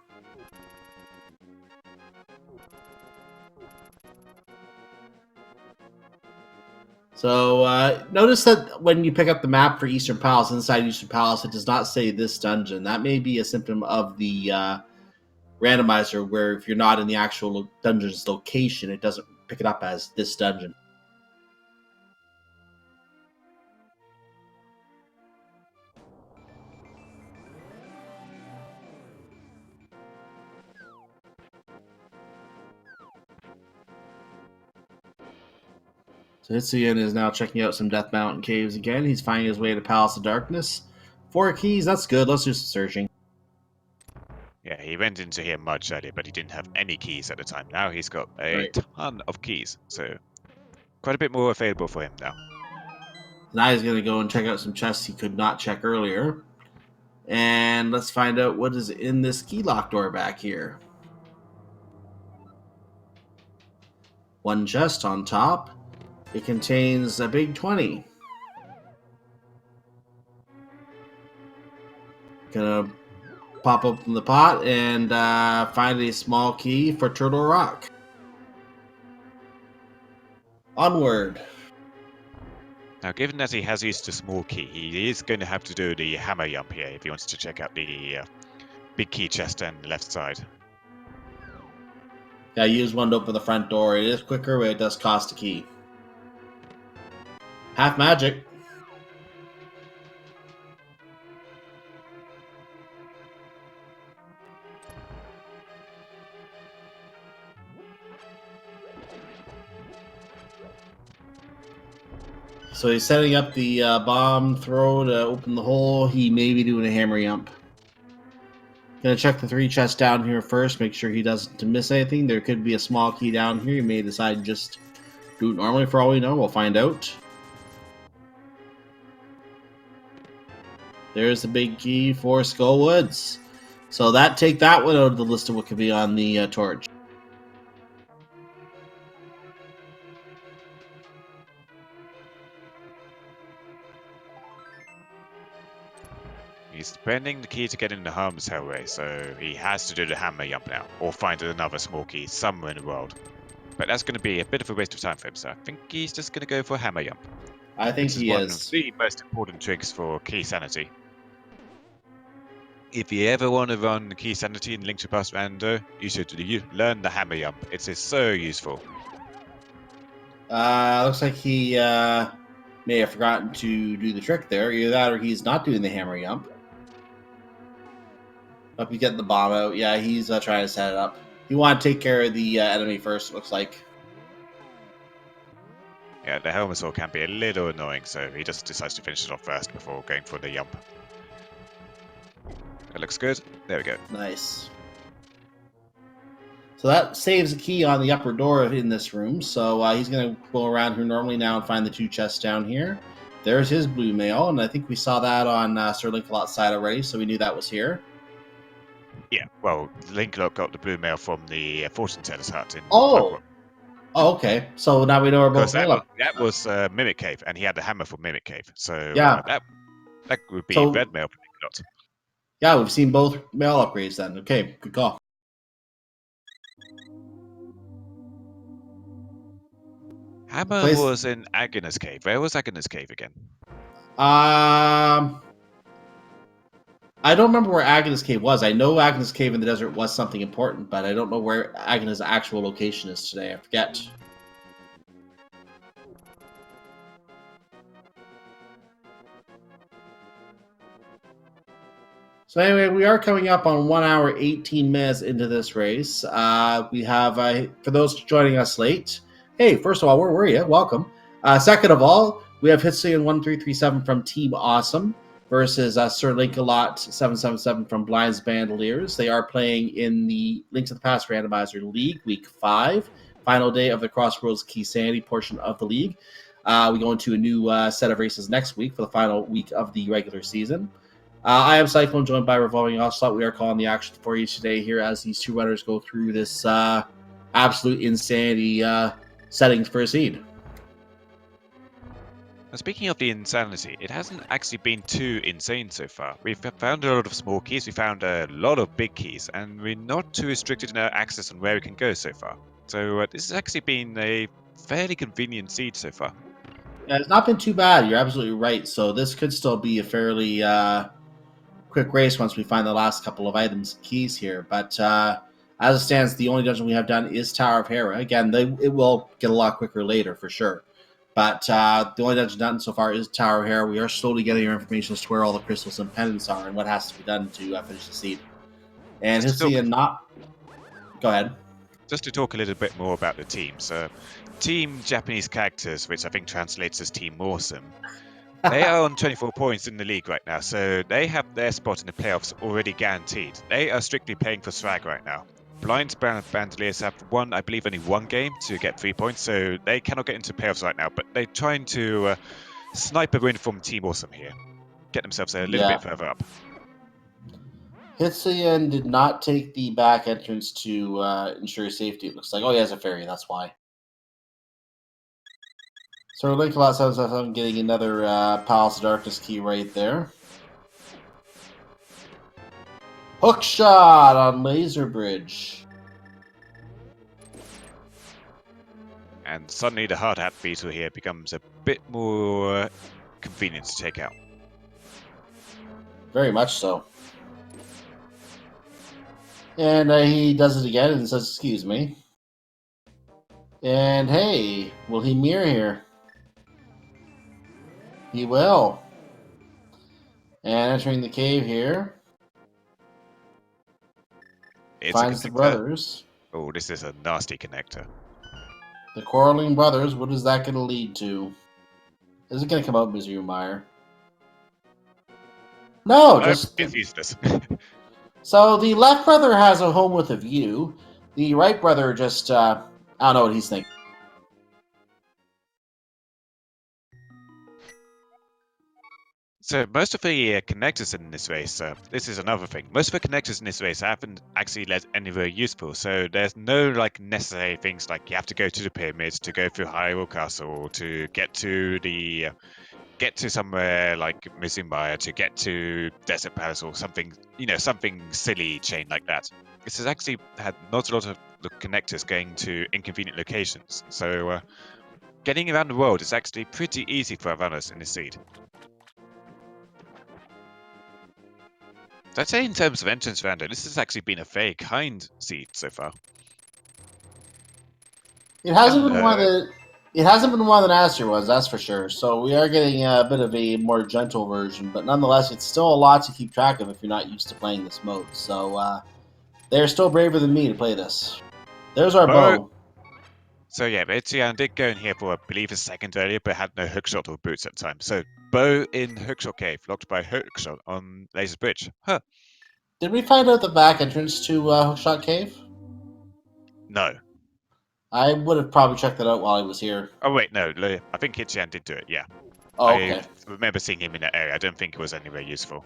So notice that when you pick up the map for Eastern Palace, inside Eastern Palace, it does not say this dungeon. That may be a symptom of the randomizer, where if you're not in the actual dungeon's location, it doesn't pick it up as this dungeon. So Hitsuyan is now checking out some Death Mountain caves again. He's finding his way to Palace of Darkness. 4 keys, that's good. Let's do some searching. Yeah, he went into here much earlier, but he didn't have any keys at the time. Now he's got a Right. ton of keys, so quite a bit more available for him now. Now he's going to go and check out some chests he could not check earlier. And let's find out what is in this key lock door back here. One chest on top. It contains a big 20. Gonna pop open the pot and find a small key for Turtle Rock. Onward. Now, given that he has used a small key, he is going to have to do the hammer jump here if he wants to check out the big key chest on the left side. Yeah, use one to open the front door. It is quicker, but it does cost a key. Half magic. So he's setting up the bomb throw to open the hole. He may be doing a hammer jump. Gonna check the 3 chests down here first, make sure he doesn't miss anything. There could be a small key down here. He may decide to just do it normally for all we know. We'll find out. There's the big key for Skull Woods. So take that one out of the list of what could be on the torch. He's spending the key to get in the harm's hellway, so he has to do the hammer jump now, or find another small key somewhere in the world. But that's going to be a bit of a waste of time for him, so I think he's just going to go for a hammer jump. I think he One is. of the most important tricks for key sanity. If you ever want to run key sanity in Link to the Past Rando, you should learn the hammer jump. It's so useful. Looks like he may have forgotten to do the trick there. Either that or he's not doing the hammer jump. Hope you get the bomb out. Yeah, he's trying to set it up. You want to take care of the enemy first, it looks like. Yeah, the helmet sword can be a little annoying, so he just decides to finish it off first before going for the jump. That looks good. There we go. Nice. So that saves a key on the upper door in this room. So he's going to go around here normally now and find the 2 chests down here. There's his blue mail, and I think we saw that on SirLinkalot's side already, so we knew that was here. Yeah, well, Linkalot got the blue mail from the fortune teller's hut in Oh, okay. So now we know we're both that was Mimic Cave, and he had the hammer for Mimic Cave. So yeah, that would be so, red mail for Linkalot. Yeah, we've seen both mail upgrades then. Okay, good call. Hammer was in Agnes Cave. Where was Agnes Cave again? I don't remember where Agnes Cave was. I know Agnes Cave in the desert was something important, but I don't know where Agnes' actual location is today. I forget. So anyway, we are coming up on 1 hour, 18 minutes into this race. We have, for those joining us late, hey, first of all, where were you? Welcome. Second of all, we have Hitsuyan1337 from Team Awesome versus SirLinkalot777 from Blinds Bandoliers. They are playing in the Link to the Past Randomizer League, Week 5, final day of the Crossroads Key Sanity portion of the league. We go into a new set of races next week for the final week of the regular season. I am Cyclone, joined by Revolving Ocelot. We are calling the action for you today here as these 2 runners go through this absolute insanity settings for a seed. Now, speaking of the insanity, it hasn't actually been too insane so far. We've found a lot of small keys, we found a lot of big keys, and we're not too restricted in our access on where we can go so far. So this has actually been a fairly convenient seed so far. Yeah, it's not been too bad. You're absolutely right. So this could still be a fairly quick race once we find the last couple of items and keys here. But as it stands, the only dungeon we have done is Tower of Hera. Again, it will get a lot quicker later for sure. But the only dungeon done so far is Tower of Hera. We are slowly getting our information as to where all the crystals and pendants are and what has to be done to finish the seed. And Go ahead. Just to talk a little bit more about the teams. Team Japanese characters, which I think translates as Team Awesome. They are on 24 points in the league right now, so they have their spot in the playoffs already guaranteed. They are strictly playing for swag right now. Blind Bandoliers have won, I believe, only one game to get 3 points, so they cannot get into playoffs right now, but they're trying to snipe a win from Team Awesome here. Get themselves a little bit further up. Hitsuyan did not take the back entrance to ensure safety, it looks like. Oh, he has a ferry, that's why. So SirLinkalot777 getting another Palace of Darkness key right there. Hook shot on Laser Bridge. And suddenly the hard hat beetle here becomes a bit more convenient to take out. Very much so. And he does it again and says, excuse me. And hey, will he mirror here? He will. And entering the cave here. Finds the brothers. Oh, this is a nasty connector. The quarreling brothers, what is that going to lead to? Is it going to come out Misery Meyer? No, just... It's useless. So the left brother has a home with a view. The right brother just, I don't know what he's thinking. So most of the connectors in this race, this is another thing. Most of the connectors in this race haven't actually led anywhere useful. So there's no like necessary things like you have to go to the pyramids to go through Hyrule Castle or to get to the get to somewhere like Mizumaya to get to Desert Palace or something, something silly chain like that. This has actually had not a lot of the connectors going to inconvenient locations. So getting around the world is actually pretty easy for our runners in this seed. I'd say in terms of entrance rando, this has actually been a very kind seed so far. It hasn't been one that Aster was, that's for sure. So we are getting a bit of a more gentle version, but nonetheless, it's still a lot to keep track of if you're not used to playing this mode. So they're still braver than me to play this. There's our bow. So yeah, Hitsuyan did go in here for, I believe, a second earlier, but had no hookshot or boots at the time. So bow in hookshot cave, locked by hookshot on Laser Bridge. Huh. Did we find out the back entrance to Hookshot Cave? No. I would have probably checked that out while I was here. Oh wait, no. I think Hitsuyan did do it, yeah. Oh, okay. I remember seeing him in that area. I don't think it was anywhere useful.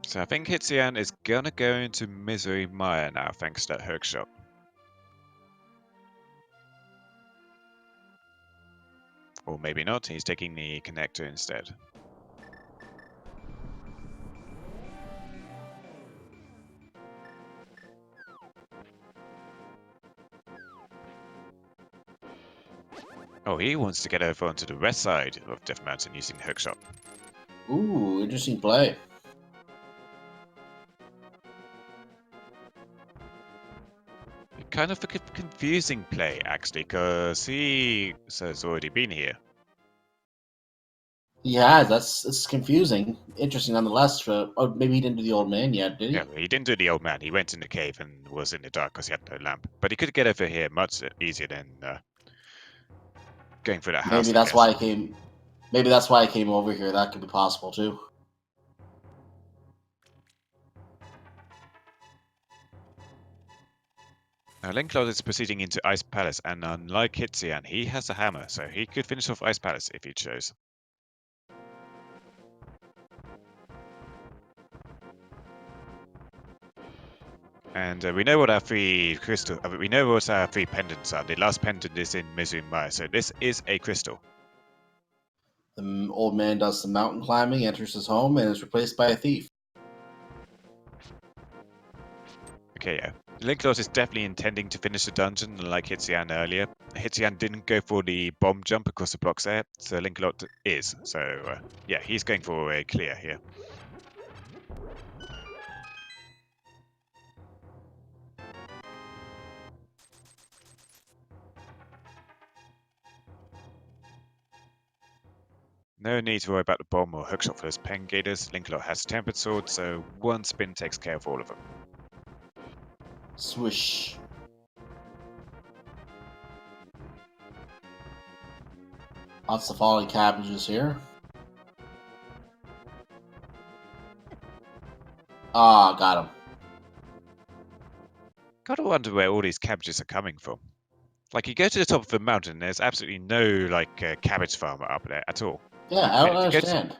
So I think Hitsuyan is gonna go into Misery Mire now, thanks to that hookshot. Or maybe not, he's taking the connector instead. Oh, he wants to get over onto the west side of Death Mountain using the hookshot. Ooh, interesting play. Kind of a confusing play, actually, because he has already been here. He has. It's confusing. Interesting nonetheless. Oh, maybe he didn't do the old man yet, did he? Yeah, he didn't do the old man. He went in the cave and was in the dark because he had no lamp. But he could get over here much easier than going through that house. Maybe that's why I came. Maybe that's why I came over here. That could be possible too. Now, Linkalot is proceeding into Ice Palace, and unlike Hitsuyan, he has a hammer, so he could finish off Ice Palace if he chose. And we know what our three we know what our three pendants are. The last pendant is in Mizumaya, so this is a crystal. The old man does some mountain climbing, enters his home, and is replaced by a thief. Okay, yeah. Linkalot is definitely intending to finish the dungeon, like Hitsuyan earlier. Hitsuyan didn't go for the bomb jump across the blocks there, so Linkalot is. So, yeah, he's going for a clear here. No need to worry about the bomb or hookshot for those pen gators. Linkalot has tempered sword, so one spin takes care of all of them. Swish. Lots of falling cabbages here. Ah, got him. Gotta wonder where all these cabbages are coming from. Like, you go to the top of the mountain, there's absolutely no, like, cabbage farmer up there at all. Yeah, I don't And if you go understand.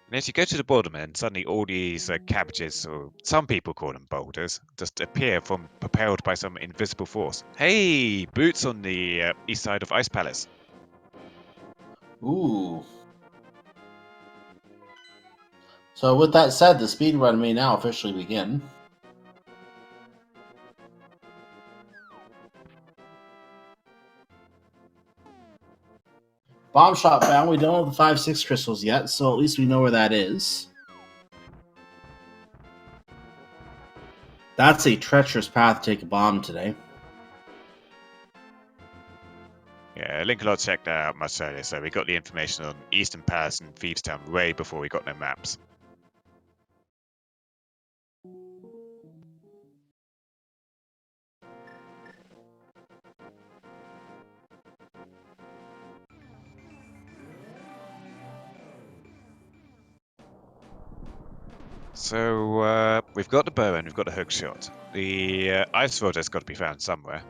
And as you go to the bottom end, suddenly all these cabbages, or some people call them boulders, just appear from propelled by some invisible force. Hey, boots on the east side of Ice Palace. Ooh. So with that said, the speedrun may now officially begin. Bomb shot found. We don't have the 5-6 crystals yet, so at least we know where that is. That's a treacherous path to take a bomb today. Yeah, Linkalot checked that out much earlier, so we got the information on Eastern Palace and Thieves Town way before we got no maps. So, we've got the bow and we've got the hook shot. The ice rod has got to be found somewhere.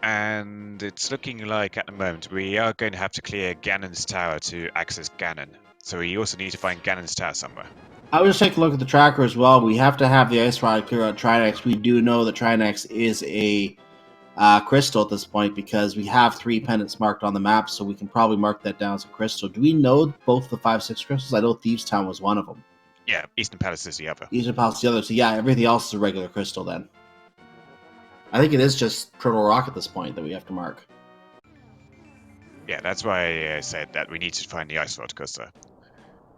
And it's looking like at the moment we are going to have to clear Ganon's tower to access Ganon. So we also need to find Ganon's tower somewhere. I would just take a look at the tracker as well. We have to have the ice rod clear out Trinex. We do know that Trinex is a crystal at this point because we have 3 pendants marked on the map, so we can probably mark that down as a crystal. Do we know both the 5-6 crystals? I know Thieves Town was one of them. Yeah, Eastern Palace is the other. Eastern Palace is the other. So yeah, everything else is a regular crystal then. I think it is just Turtle Rock at this point that we have to mark. Yeah, that's why I said that we need to find the ice rod, because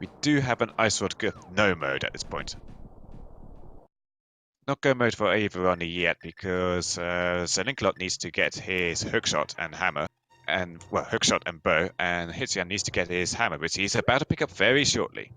we do have an ice rod no mode at this point. Not go mode for either runner yet, because SirLinkalot needs to get his hookshot and hammer, and well, hookshot and bow, and Hitsuyan needs to get his hammer, which he's about to pick up very shortly.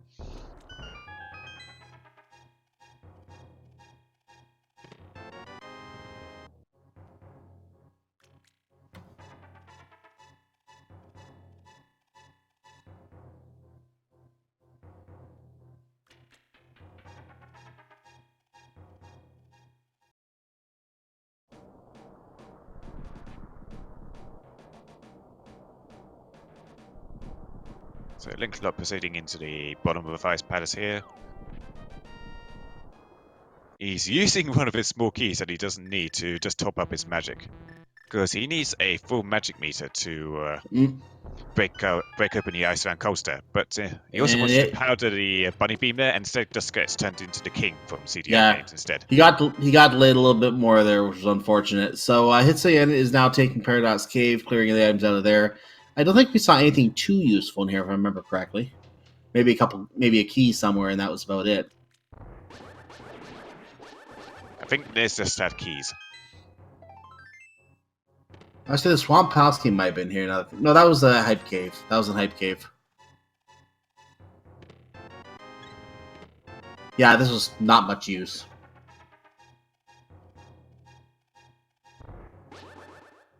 So Linkalot proceeding into the bottom of the Ice Palace here. He's using one of his small keys that he doesn't need to just top up his magic. Because he needs a full magic meter to break open the Iceland coaster. But he also wants to powder the bunny beam there, and instead just gets turned into the king from CDR games instead. He got delayed a little bit more there, which was unfortunate. So Hitsuyan is now taking Paradox Cave, clearing the items out of there. I don't think we saw anything too useful in here, if I remember correctly. Maybe a key somewhere, and that was about it. I think there's just that keys. Actually, the Swamp Palace Key might have been here. No, that was a Hype Cave. That was a Hype Cave. Yeah, this was not much use.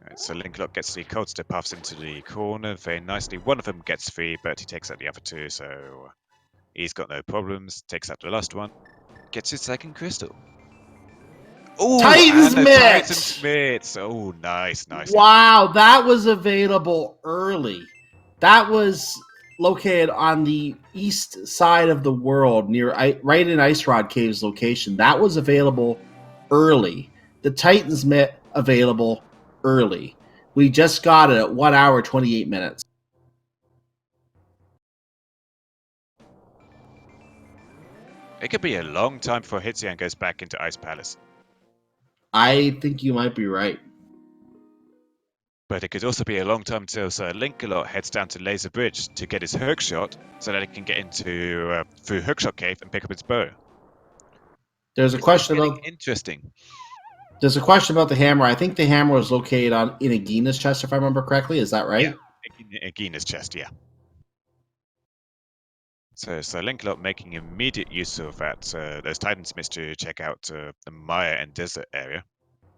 Alright, so Linkalot gets the coaster puffs into the corner very nicely. One of them gets free, but he takes out the other 2, so he's got no problems. Takes out the last one. Gets his second crystal. Oh, Titan's Mitt! Titan's Mitt! Oh, nice. Wow, that was available early. That was located on the east side of the world, right in Ice Rod Cave's location. That was available early. The Titan's Mitt available early. We just got it at 1 hour, 28 minutes. It could be a long time before Hitsuyan goes back into Ice Palace. I think you might be right. But it could also be a long time until SirLinkalot heads down to Laser Bridge to get his hookshot, so that he can get into through Hookshot Cave and pick up his bow. There's a This is question getting about interesting. There's a question about the hammer. I think the hammer was located in Agina's chest, if I remember correctly. Is that right? Yeah, Agina's chest, yeah. So SirLinkalot making immediate use of that those Titansmiths to check out the Maya and desert area.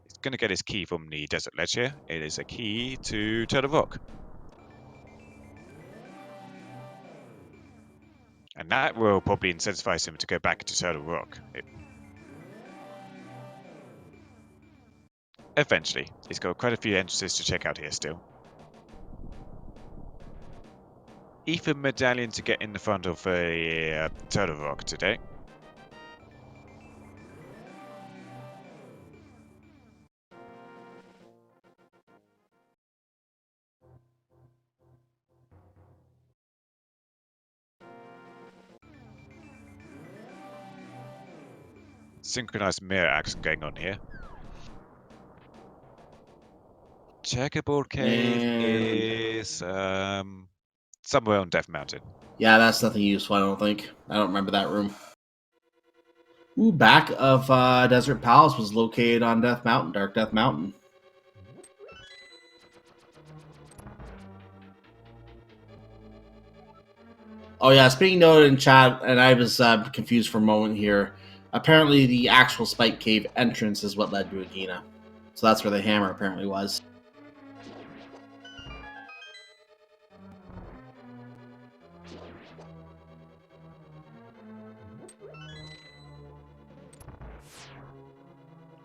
He's going to get his key from the desert ledge here. It is a key to Turtle Rock. And that will probably incentivize him to go back to Turtle Rock. Eventually. He's got quite a few entrances to check out here still. Ethan Medallion to get in the front of a Turtle Rock today. Synchronized mirror action going on here. Checkerboard cave is somewhere on Death Mountain. Yeah, that's nothing useful, I don't think. I don't remember that room. Ooh, back of Desert Palace was located on Death Mountain, Dark Death Mountain. Oh yeah, it's being noted in chat, and I was confused for a moment here. Apparently, the actual Spike Cave entrance is what led to Agina. So that's where the hammer apparently was.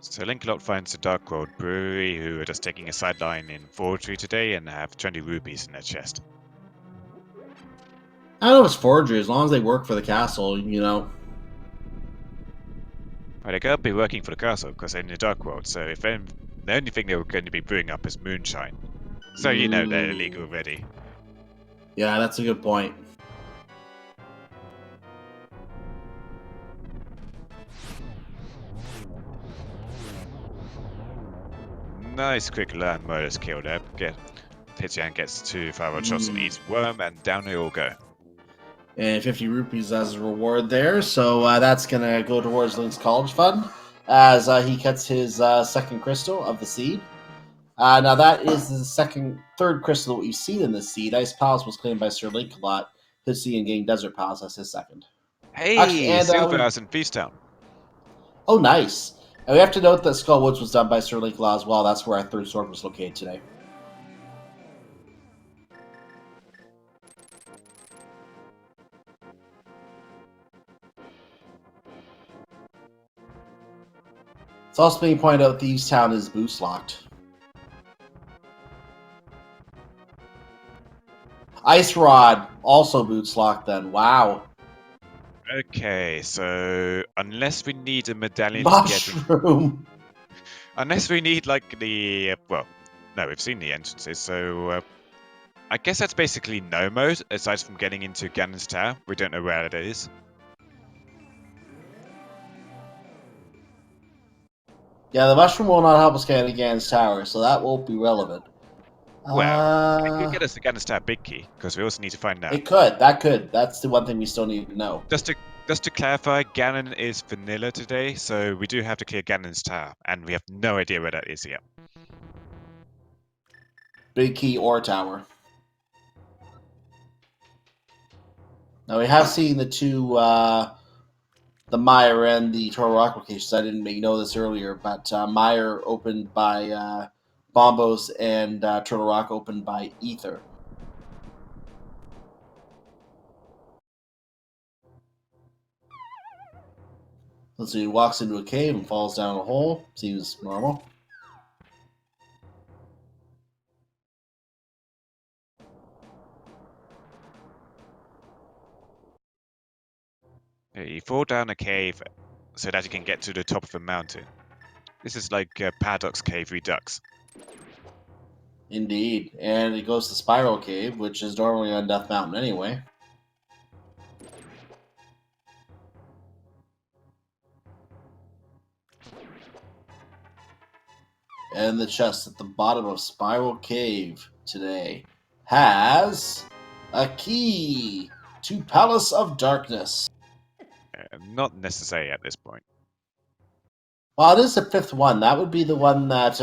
So Linkalot finds the Dark World Brewery, who are just taking a sideline in forgery today and have 20 rupees in their chest. I don't know if it's forgery, as long as they work for the castle, you know. Well, they gotta be working for the castle, because they're in the Dark World, so if the only thing they were going to be brewing up is moonshine. So you know they're illegal already. Yeah, that's a good point. Nice quick land murder's kill there. Hitsuyan gets 2 5-rod shots on each worm, and down they all go. And 50 rupees as a reward there, so that's going to go towards Link's college fund as he gets his second crystal of the seed. Now that is the third crystal that we've seen in this seed. Ice Palace was claimed by SirLinkalot. Hitsuyan getting Desert Palace as his second. Hey, Actually, and Silver House in Feast Town. Oh, nice. And we have to note that Skull Woods was done by SirLinkalot as well. That's where our third sword was located today. It's also being pointed out Thieves Town is boost locked. Ice Rod also boots locked then. Wow. Okay, so unless we need a medallion Mushroom. Unless we need like the well, no, we've seen the entrances, so I guess that's basically no mode, aside from getting into Ganon's Tower. We don't know where it is. Yeah, the mushroom will not help us get into Ganon's Tower, so that won't be relevant. Well, it could get us the Ganon's Tower big key, because we also need to find out. It could. That could. That's the one thing we still need to know. Just to clarify, Ganon is vanilla today, so we do have to clear Ganon's Tower, and we have no idea where that is yet. Big key or tower. Now we have seen the two, the Meyer and the Turtle Rock locations. I didn't know this earlier, but Meyer opened by Bombos and Turtle Rock opened by Ether. Let's see, he walks into a cave and falls down a hole. Seems normal. You fall down a cave so that you can get to the top of a mountain. This is like Paddock's Cave Redux. Indeed. And he goes to Spiral Cave, which is normally on Death Mountain anyway. And the chest at the bottom of Spiral Cave today has a key to Palace of Darkness. Not necessary at this point. Well, it is the 5th one. That would be the one that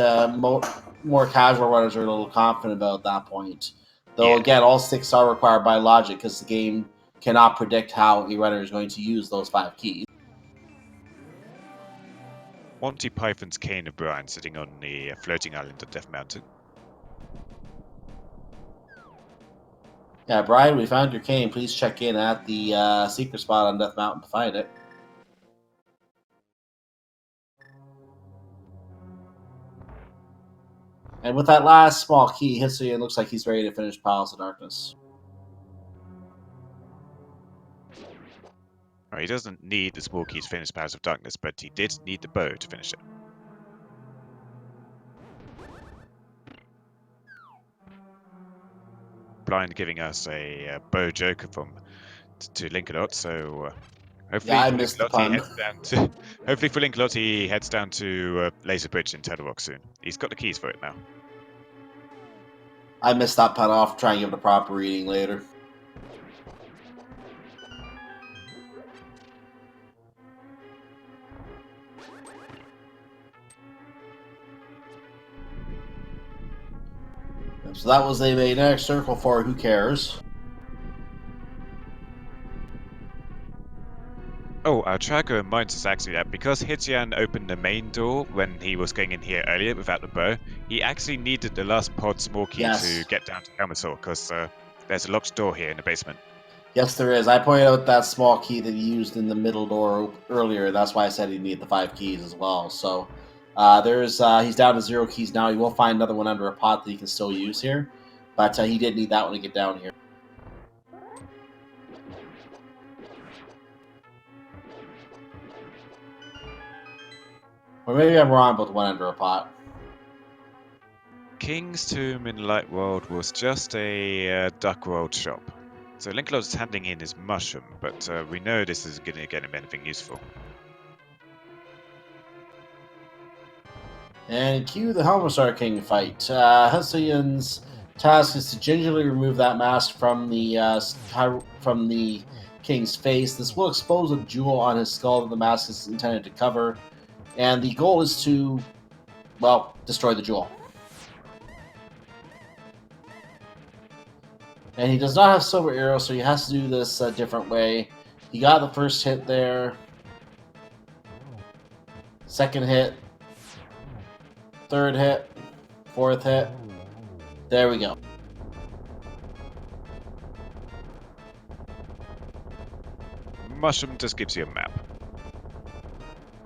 more casual runners are a little confident about at that point. Though, Yeah. again, all 6 are required by logic because the game cannot predict how a runner is going to use those 5 keys. Monty Python's Cane of Brian sitting on the floating island of Death Mountain. Yeah, Brian, we found your cane. Please check in at the secret spot on Death Mountain to find it. And with that last small key, Hitsuyan looks like he's ready to finish Palace of Darkness. Well, he doesn't need the small key to finish Powers of Darkness, but he did need the bow to finish it. Blind giving us a bow joker to Linkalot, so hopefully Yeah, I for missed the Linkalot he pun. heads down to hopefully for Linkalot he heads down to Laser Bridge in Turtle Rock soon. He's got the keys for it now. I missed that pun off. Try and give it a proper reading later. So that was a magnetic circle for Who Cares. Oh, our tracker reminds us actually that because Hitsuyan opened the main door when he was going in here earlier without the bow, he actually needed the last pod small key to get down to Helmasaur, because there's a locked door here in the basement. Yes, there is. I pointed out that small key that he used in the middle door earlier. That's why I said he'd need the 5 keys as well. So he's down to 0 keys now. He will find another one under a pot that he can still use here. But he did need that one to get down here. Or maybe I'm wrong about the one under a pot. King's Tomb in Light World was just a Duck World shop. So Linkalot is handing in his mushroom, but we know this is going to get him anything useful. And cue the Helmasaur King fight. Hitsuyan's task is to gingerly remove that mask from the king's face. This will expose a jewel on his skull that the mask is intended to cover. And the goal is to, well, destroy the jewel. And he does not have Silver Arrow, so he has to do this a different way. He got the first hit there. Second hit. Third hit. Fourth hit. There we go. Mushroom just gives you a map.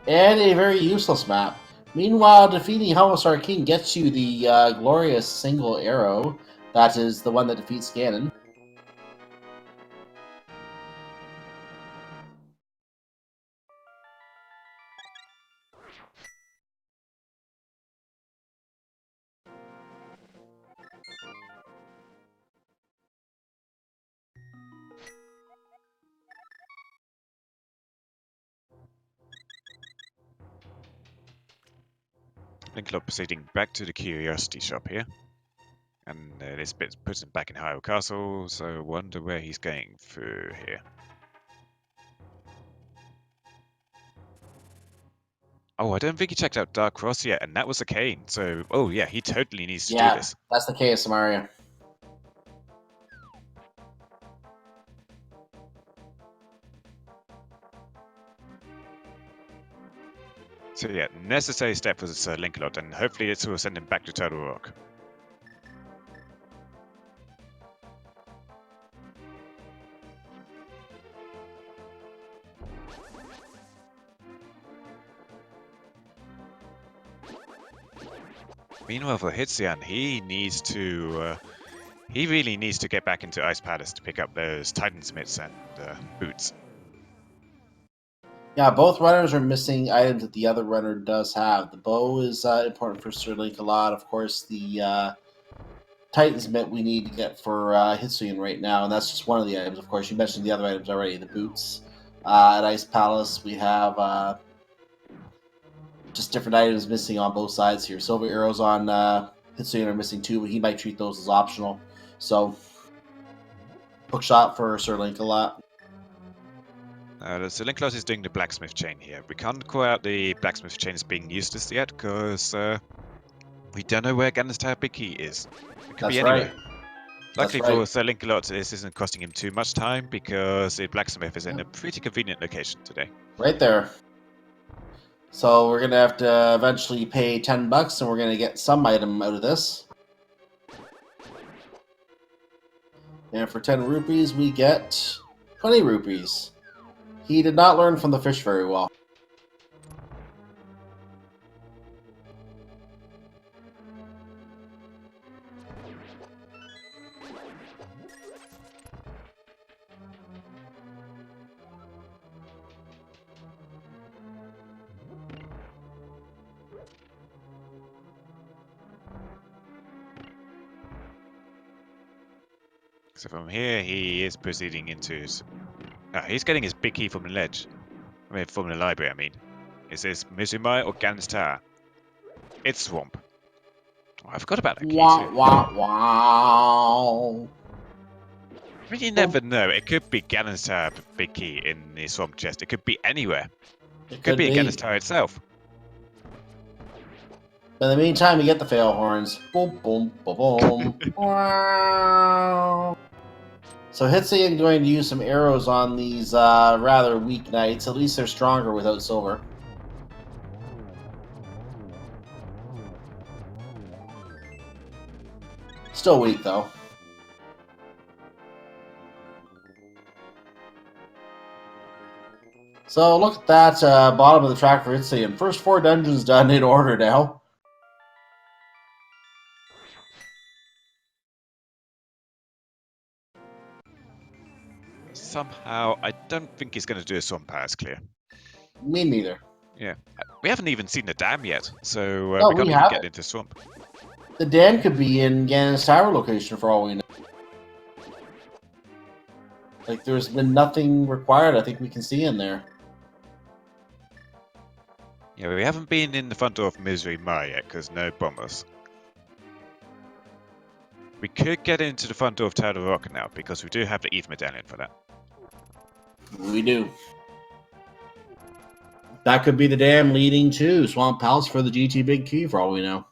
And a very useless map. Meanwhile, defeating Helmasaur King gets you the glorious single arrow. That is the one that defeats Ganon. Linkalot proceeding back to the Curiosity Shop here. And this bit puts him back in Hyrule Castle, so I wonder where he's going through here. Oh, I don't think he checked out Dark Cross yet, and that was a cane, so, oh yeah, he totally needs to do this. That's the case, Mario. So yeah, necessary step for Linkalot, and hopefully this will send him back to Turtle Rock. Meanwhile, for Hitsuyan, he really needs to get back into Ice Palace to pick up those Titan Smiths and boots. Yeah, both runners are missing items that the other runner does have. The bow is important for SirLinkalot. Of course, the Titan's Mitt we need to get for Hitsuyan right now, and that's just one of the items. Of course, you mentioned the other items already. The boots at Ice Palace. We have just different items missing on both sides here. Silver arrows on Hitsuyan are missing too, but he might treat those as optional. So, hook shot for SirLinkalot. So Linkalot is doing the blacksmith chain here. We can't call out the blacksmith chain as being useless yet, because we don't know where Ganon's Tower Big Key is. It could be anywhere. Luckily for SirLinkalot, this isn't costing him too much time, because the blacksmith is in a pretty convenient location today. Right there. So we're going to have to eventually pay $10, and we're going to get some item out of this. And for 10 rupees, we get 20 rupees. He did not learn from the fish very well. So from here, he is proceeding into... he's getting his big key from the ledge. I mean, from the library, I mean. Is this Mizumai or Ganon's Tower? It's Swamp. Oh, I forgot about that key too. Wow. I mean, you never know. It could be Ganon's Tower big key in the Swamp chest. It could be anywhere. It could be Ganon's Tower itself. In the meantime, you get the fail horns. Boom, boom, boom, boom. Wow. So Hitsuyan going to use some arrows on these rather weak knights. At least they're stronger without silver. Still weak, though. So look at that bottom of the track for Hitsuyan. First 4 dungeons done in order now. Somehow, I don't think he's going to do a Swamp Pass clear. Me neither. Yeah. We haven't even seen the dam yet, so No, we can't even get into Swamp. The dam could be in Ganon's Tower location for all we know. Like, there's been nothing required I think we can see in there. Yeah, we haven't been in the front door of Misery Mai yet, because no bombers. We could get into the front door of Tower of Rock now, because we do have the Eve Medallion for that. We do. That could be the dam leading to Swamp Palace for the GT Big Key for all we know.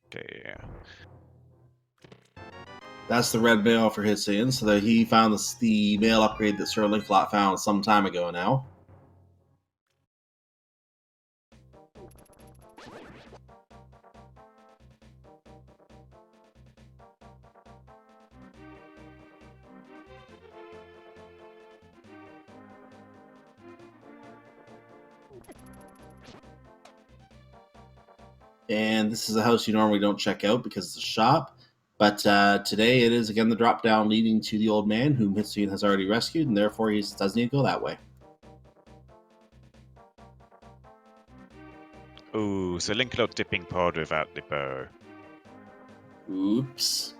Okay, yeah. That's the red mail for Hitsuyan, so that he found the mail upgrade that SirLinkalot found some time ago now. And this is a house you normally don't check out because it's a shop. But today it is again the drop down leading to the old man whom Hitsuyan has already rescued, and therefore he doesn't need to go that way. Ooh, so Linkalot dipping pod without the bow. Oops.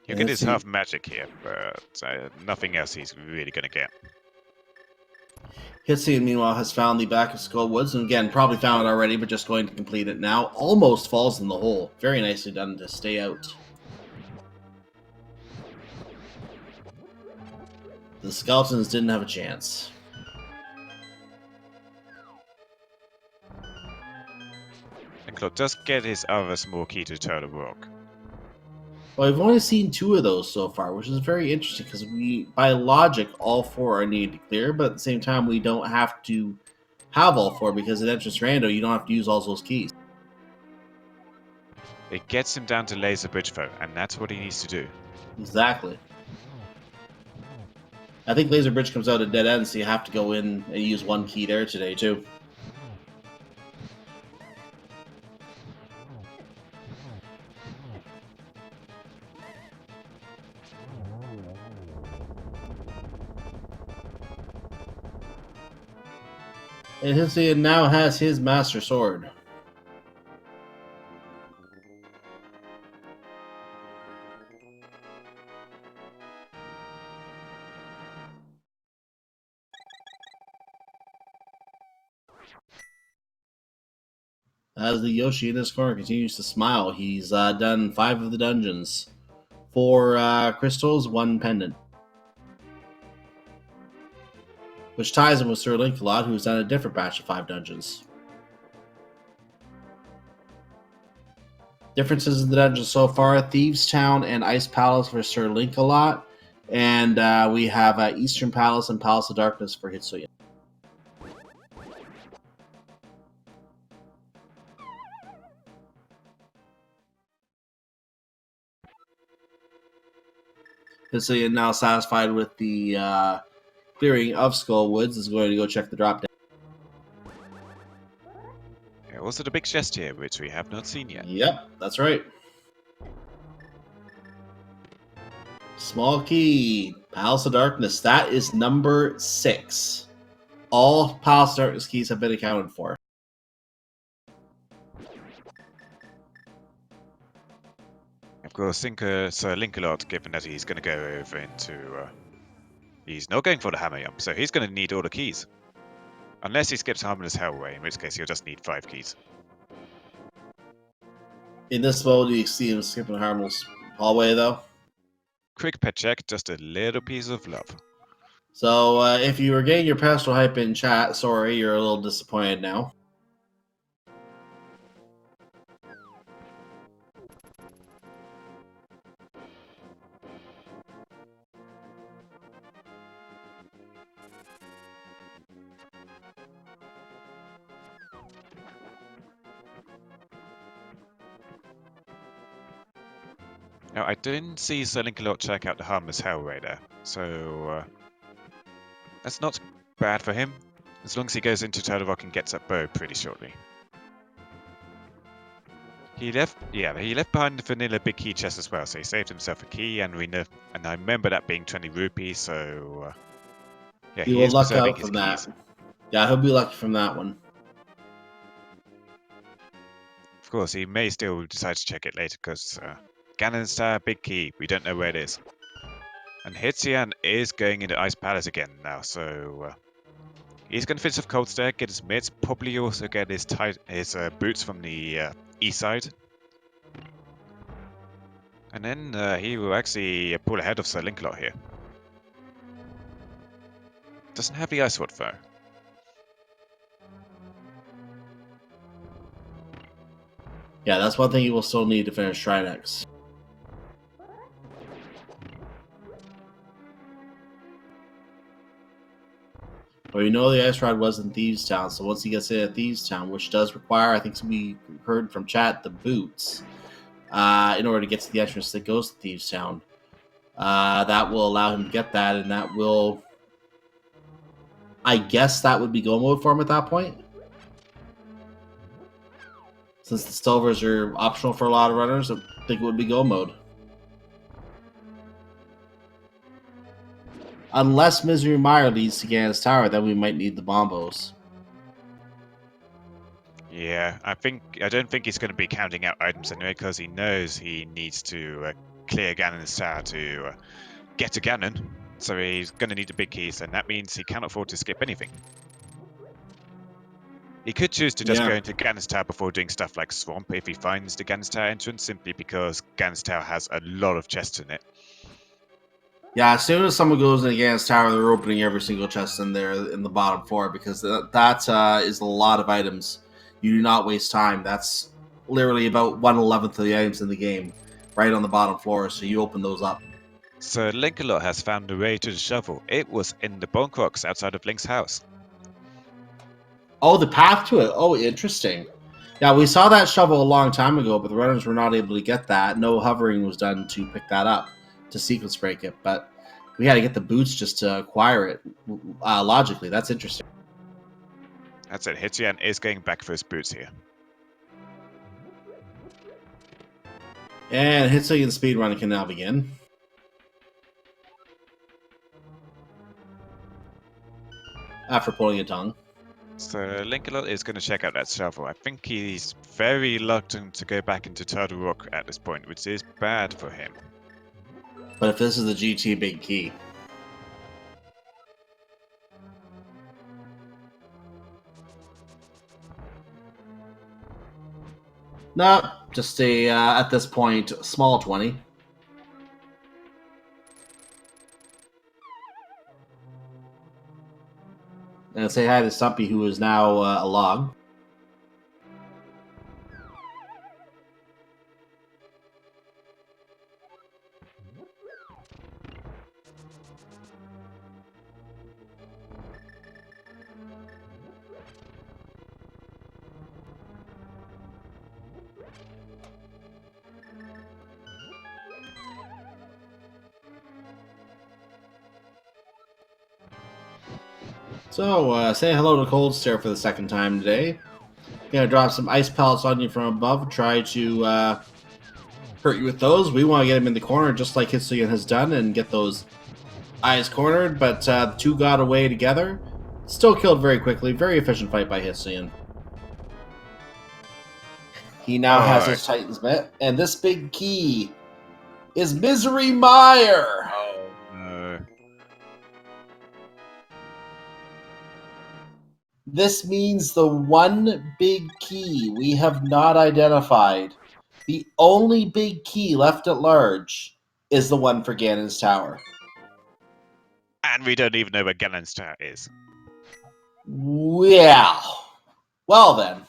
He'll get his half magic here, but nothing else he's really going to get. Hitsuyan, meanwhile, has found the back of Skull Woods, and again, probably found it already, but just going to complete it now. Almost falls in the hole. Very nicely done to stay out. The skeletons didn't have a chance. Linkalot does get his other small key to Tower of Rock. Well, I've only seen 2 of those so far, which is very interesting because by logic, all 4 are needed to clear, but at the same time, we don't have to have all 4 because in Entrance Rando, you don't have to use all those keys. It gets him down to Laser Bridge though, and that's what he needs to do. Exactly. I think Laser Bridge comes out at dead end, so you have to go in and use 1 key there today, too. And Hitsuyan now has his Master Sword. As the Yoshi in this corner continues to smile, he's done 5 of the dungeons. 4 crystals, 1 pendant. Which ties him with SirLinkalot, who's done a different batch of 5 dungeons. Differences in the dungeons so far: Thieves Town and Ice Palace for SirLinkalot, and we have Eastern Palace and Palace of Darkness for Hitsuyan. Hitsuyan, now satisfied with the clearing of Skull Woods, is going to go check the drop down. Also the big chest here, which we have not seen yet. Yep, that's right. Small key, Palace of Darkness. That is number 6. All Palace of Darkness keys have been accounted for. Of course, SirLinkalot, given that he's going to go over into... he's not going for the hammer jump, so he's going to need all the keys. Unless he skips Harmless Hellway, in which case he'll just need 5 keys. In this mode, you see him skipping Harmless Hallway, though. Quick pet check, just a little piece of love. So, if you were getting your personal hype in chat, sorry, you're a little disappointed now. Now, I didn't see SirLinkalot check out the Harmless Hellway there, so that's not bad for him, as long as he goes into Turtle Rock and gets that bow pretty shortly. He left behind the vanilla big key chest as well, so he saved himself a key, and I remember that being 20 rupees, so yeah, He he will is luck preserving out his from keys. that. Yeah, he'll be lucky from that one. Of course, he may still decide to check it later, because Ganon's Tower, big key, we don't know where it is. And Hitsuyan is going into Ice Palace again now, so he's going to finish off Cold Stare, get his mitts, probably also get his boots from the east side. And then he will actually pull ahead of SirLinkalot here. Doesn't have the Ice Sword though. Yeah, that's one thing you will still need to finish Trinex. Well, you know the Ice Rod was in Thieves Town, so once he gets into Thieves Town, which does require, I think we heard from chat, the boots, in order to get to the entrance that goes to Thieves Town. That will allow him to get that, and that will... I guess that would be go mode for him at that point. Since the silvers are optional for a lot of runners, I think it would be go mode. Unless Misery Mire leads to Ganon's Tower, then we might need the bombos. Yeah, I don't think he's going to be counting out items anyway, because he knows he needs to clear Ganon's Tower to get to Ganon. So he's going to need the big keys, and that means he cannot afford to skip anything. He could choose to just go into Ganon's Tower before doing stuff like Swamp if he finds the Ganon's Tower entrance, simply because Ganon's Tower has a lot of chests in it. Yeah, as soon as someone goes into Ganon's Tower, they're opening every single chest in there in the bottom floor, because that is a lot of items. You do not waste time. That's literally about 1/11 of the items in the game, right on the bottom floor, so you open those up. So Linkalot has found the way to the shovel. It was in the Bone Rocks outside of Link's house. Oh, the path to it. Oh, interesting. Yeah, we saw that shovel a long time ago, but the runners were not able to get that. No hovering was done to pick that up, to sequence break it, but we had to get the boots just to acquire it logically. That's interesting. That's it. Hitsuyan is going back for his boots here. And Hitsuyan speedrun can now begin. After pulling a tongue. So Linkalot is going to check out that shovel. I think he's very reluctant to go back into Turtle Rock at this point, which is bad for him. But if this is the GT big key... No, just a, at this point, small 20. And say hi to Stumpy, who is now a log. So, say hello to Cold Stare for the second time today. Gonna drop some ice pellets on you from above, try to hurt you with those. We want to get him in the corner just like Hitsuyan has done and get those eyes cornered, but the two got away together. Still killed very quickly. Very efficient fight by Hitsuyan. He now has his Titan's Met, and this big key is Misery Mire! Oh, no. This means the one big key we have not identified, the only big key left at large, is the one for Ganon's Tower. And we don't even know where Ganon's Tower is. Well then.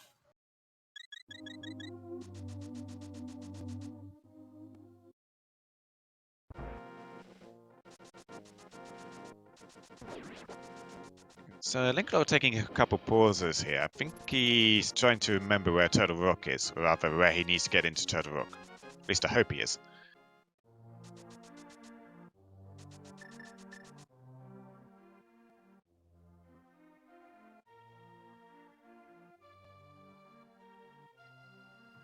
So Linkalot taking a couple pauses here. I think he's trying to remember where Turtle Rock is, or rather where he needs to get into Turtle Rock. At least I hope he is.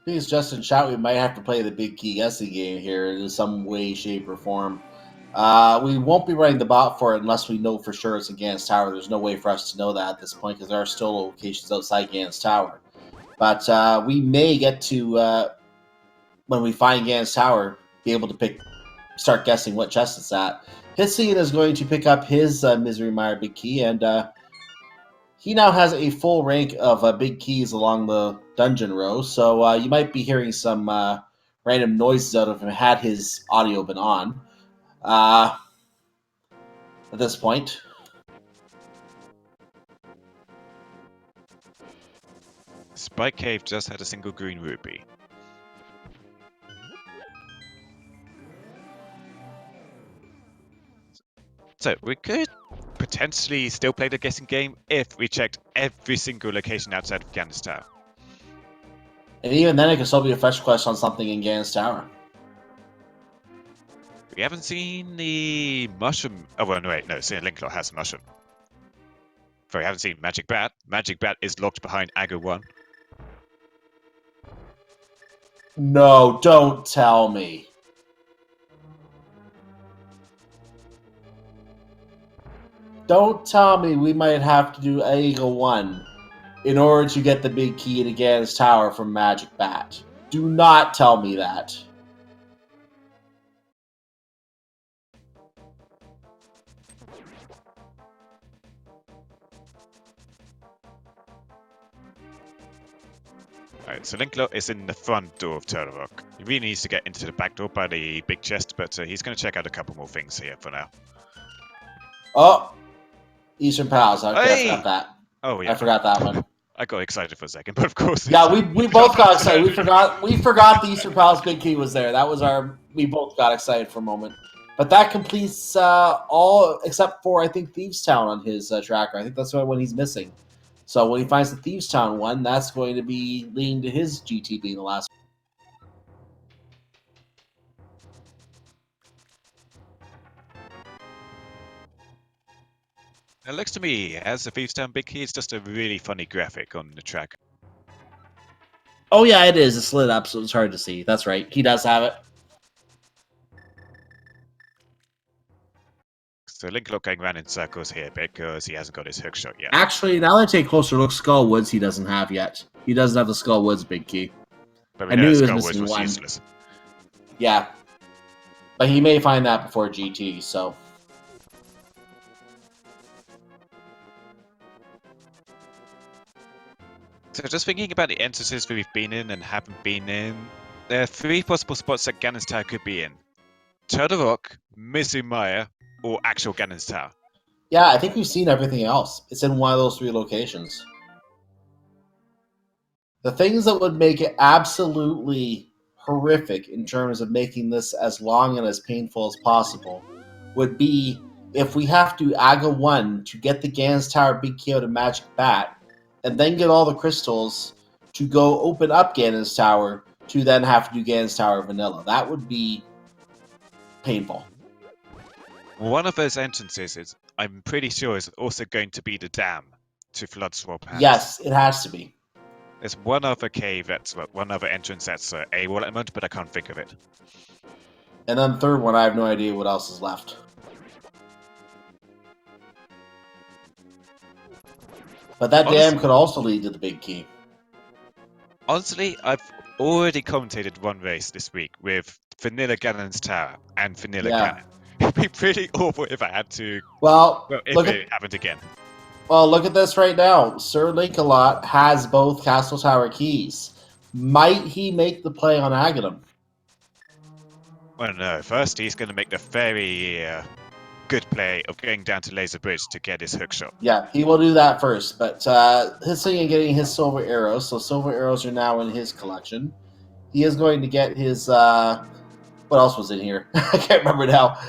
Please, Justin, shout we might have to play the big key guessing game here in some way, shape, or form. We won't be running the bot for it unless we know for sure it's in Ganon's Tower. There's no way for us to know that at this point because there are still locations outside Ganon's Tower. But we may get to, when we find Ganon's Tower, be able to start guessing what chest it's at. Hitsuyan is going to pick up his Misery Mire big key, and he now has a full rank of big keys along the dungeon row, so you might be hearing some random noises out of him had his audio been on. At this point. Spike Cave just had a single green rupee. So we could potentially still play the guessing game if we checked every single location outside of Ganon's Tower. And even then, it could still be a fresh quest on something in Ganon's Tower. We haven't seen the mushroom. Oh, well, no, wait, no, SirLinkalot has a mushroom. But we haven't seen Magic Bat. Magic Bat is locked behind Agger 1. No, don't tell me. Don't tell me we might have to do Agger 1 in order to get the big key to Ganon's Tower from Magic Bat. Do not tell me that. Alright, so Linkalot is in the front door of Turtle Rock. He really needs to get into the back door by the big chest, but he's going to check out a couple more things here for now. Oh! Eastern Pals. Okay, Hey! I forgot that. Oh, yeah. I forgot that one. I got excited for a second, but of course... Yeah, we both got excited. We forgot the Eastern Palace big key was there. That was we both got excited for a moment. But that completes all except for, I think, Thieves Town on his tracker. I think that's the one he's missing. So when he finds the Thieves Town one, that's going to be leading to his GTB in the last. It looks to me, as the Thieves Town big key, it's just a really funny graphic on the track. Oh yeah, it is. It's lit up, so it's hard to see. That's right. He does have it. So Linkalot going around in circles here because he hasn't got his hook shot yet. Actually, now that I take a closer look, Skull Woods he doesn't have yet. He doesn't have the Skull Woods big key. But we I know knew he was Skull Woods missing was one. useless. Yeah. But he may find that before GT, so. So just thinking about the entrances we've been in and haven't been in, there are 3 possible spots that Ganon's Tower could be in. Turtle Rock, Mizumaya, or actual Ganon's Tower. Yeah, I think we've seen everything else. It's in one of those 3 locations. The things that would make it absolutely horrific in terms of making this as long and as painful as possible would be if we have to Aga 1 to get the Ganon's Tower Big Key out of Magic Bat, and then get all the crystals to go open up Ganon's Tower to then have to do Ganon's Tower Vanilla. That would be painful. One of those entrances is, I'm pretty sure, is also going to be the dam to Flood Swamp House. Yes, it has to be. There's one other cave one other entrance that's a wall element, but I can't think of it. And then the third one, I have no idea what else is left. But that dam could also lead to the big key. Honestly, I've already commentated one race this week with Vanilla Ganon's Tower and Vanilla Ganon. It'd be pretty awful if I had to. Well, if it happened again. Well, look at this right now. SirLinkalot has both Castle Tower keys. Might he make the play on Aghanim? Well, no. First, he's going to make the very good play of going down to Laser Bridge to get his hook shot. Yeah, he will do that first. But Hitsuyan getting his silver arrows, so silver arrows are now in his collection. He is going to get his... what else was in here? I can't remember now.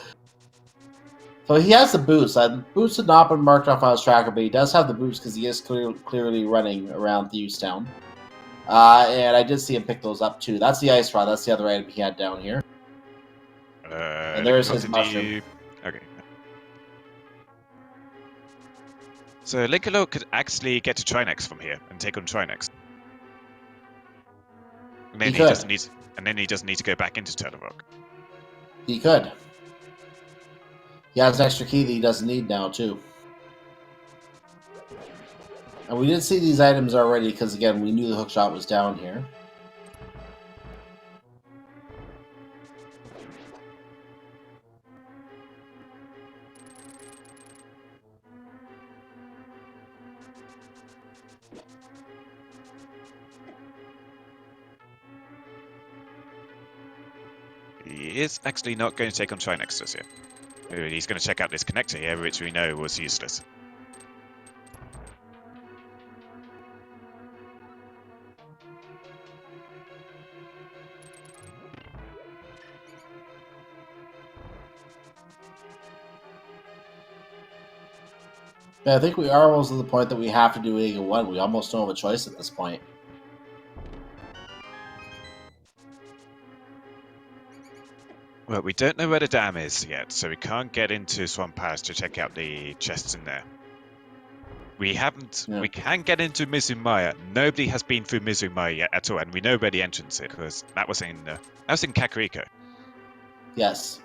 So he has the boots. Boots had not been marked off on his tracker, but he does have the boots because he is clearly running around Thieves Town. And I did see him pick those up too. That's the ice rod. That's the other item he had down here. And there's his mushroom. Okay. So Linkalot could actually get to Trinex from here and take on Trinex. And then he doesn't need to go back into Turtle Rock. He could. He has an extra key that he doesn't need now, too. And we did see these items already, because, again, we knew the hookshot was down here. He is actually not going to take on Trinex this year. He's going to check out this connector here, which we know was useless. Yeah, I think we are almost at the point that we have to do Aga 1. We almost don't have a choice at this point. Well, we don't know where the dam is yet, so we can't get into Swamp House to check out the chests in there. We haven't. Yeah. We can get into Mizumaya. Nobody has been through Mizumaya yet at all, and we know where the entrance is because that was in Kakariko. Yes.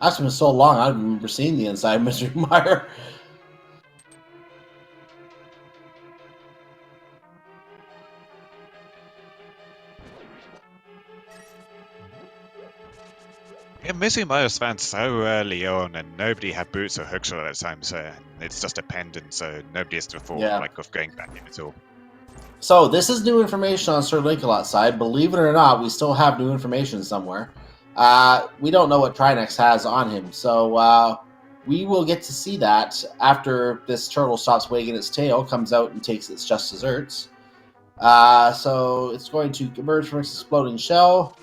That's been so long. I don't remember seeing the inside of Mizumaya. Yeah, Mizumaya was found so early on, and nobody had boots or hookshot at the time, so it's just a pendant, so nobody has to thought of going back in at all. So this is new information on SirLinkalot's side. Believe it or not, we still have new information somewhere. We don't know what Trinex has on him, so we will get to see that after this turtle stops wagging its tail, comes out and takes its just desserts. So it's going to emerge from its exploding shell.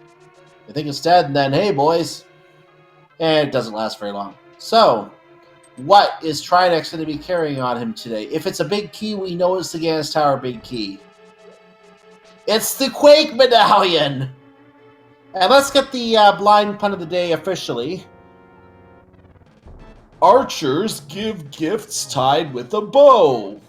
I think it's dead, and then, hey, boys. And it doesn't last very long. So, what is Trinex going to be carrying on him today? If it's a big key, we know it's the Ganon's Tower big key. It's the Quake Medallion! And let's get the blind pun of the day officially. Archers give gifts tied with a bow.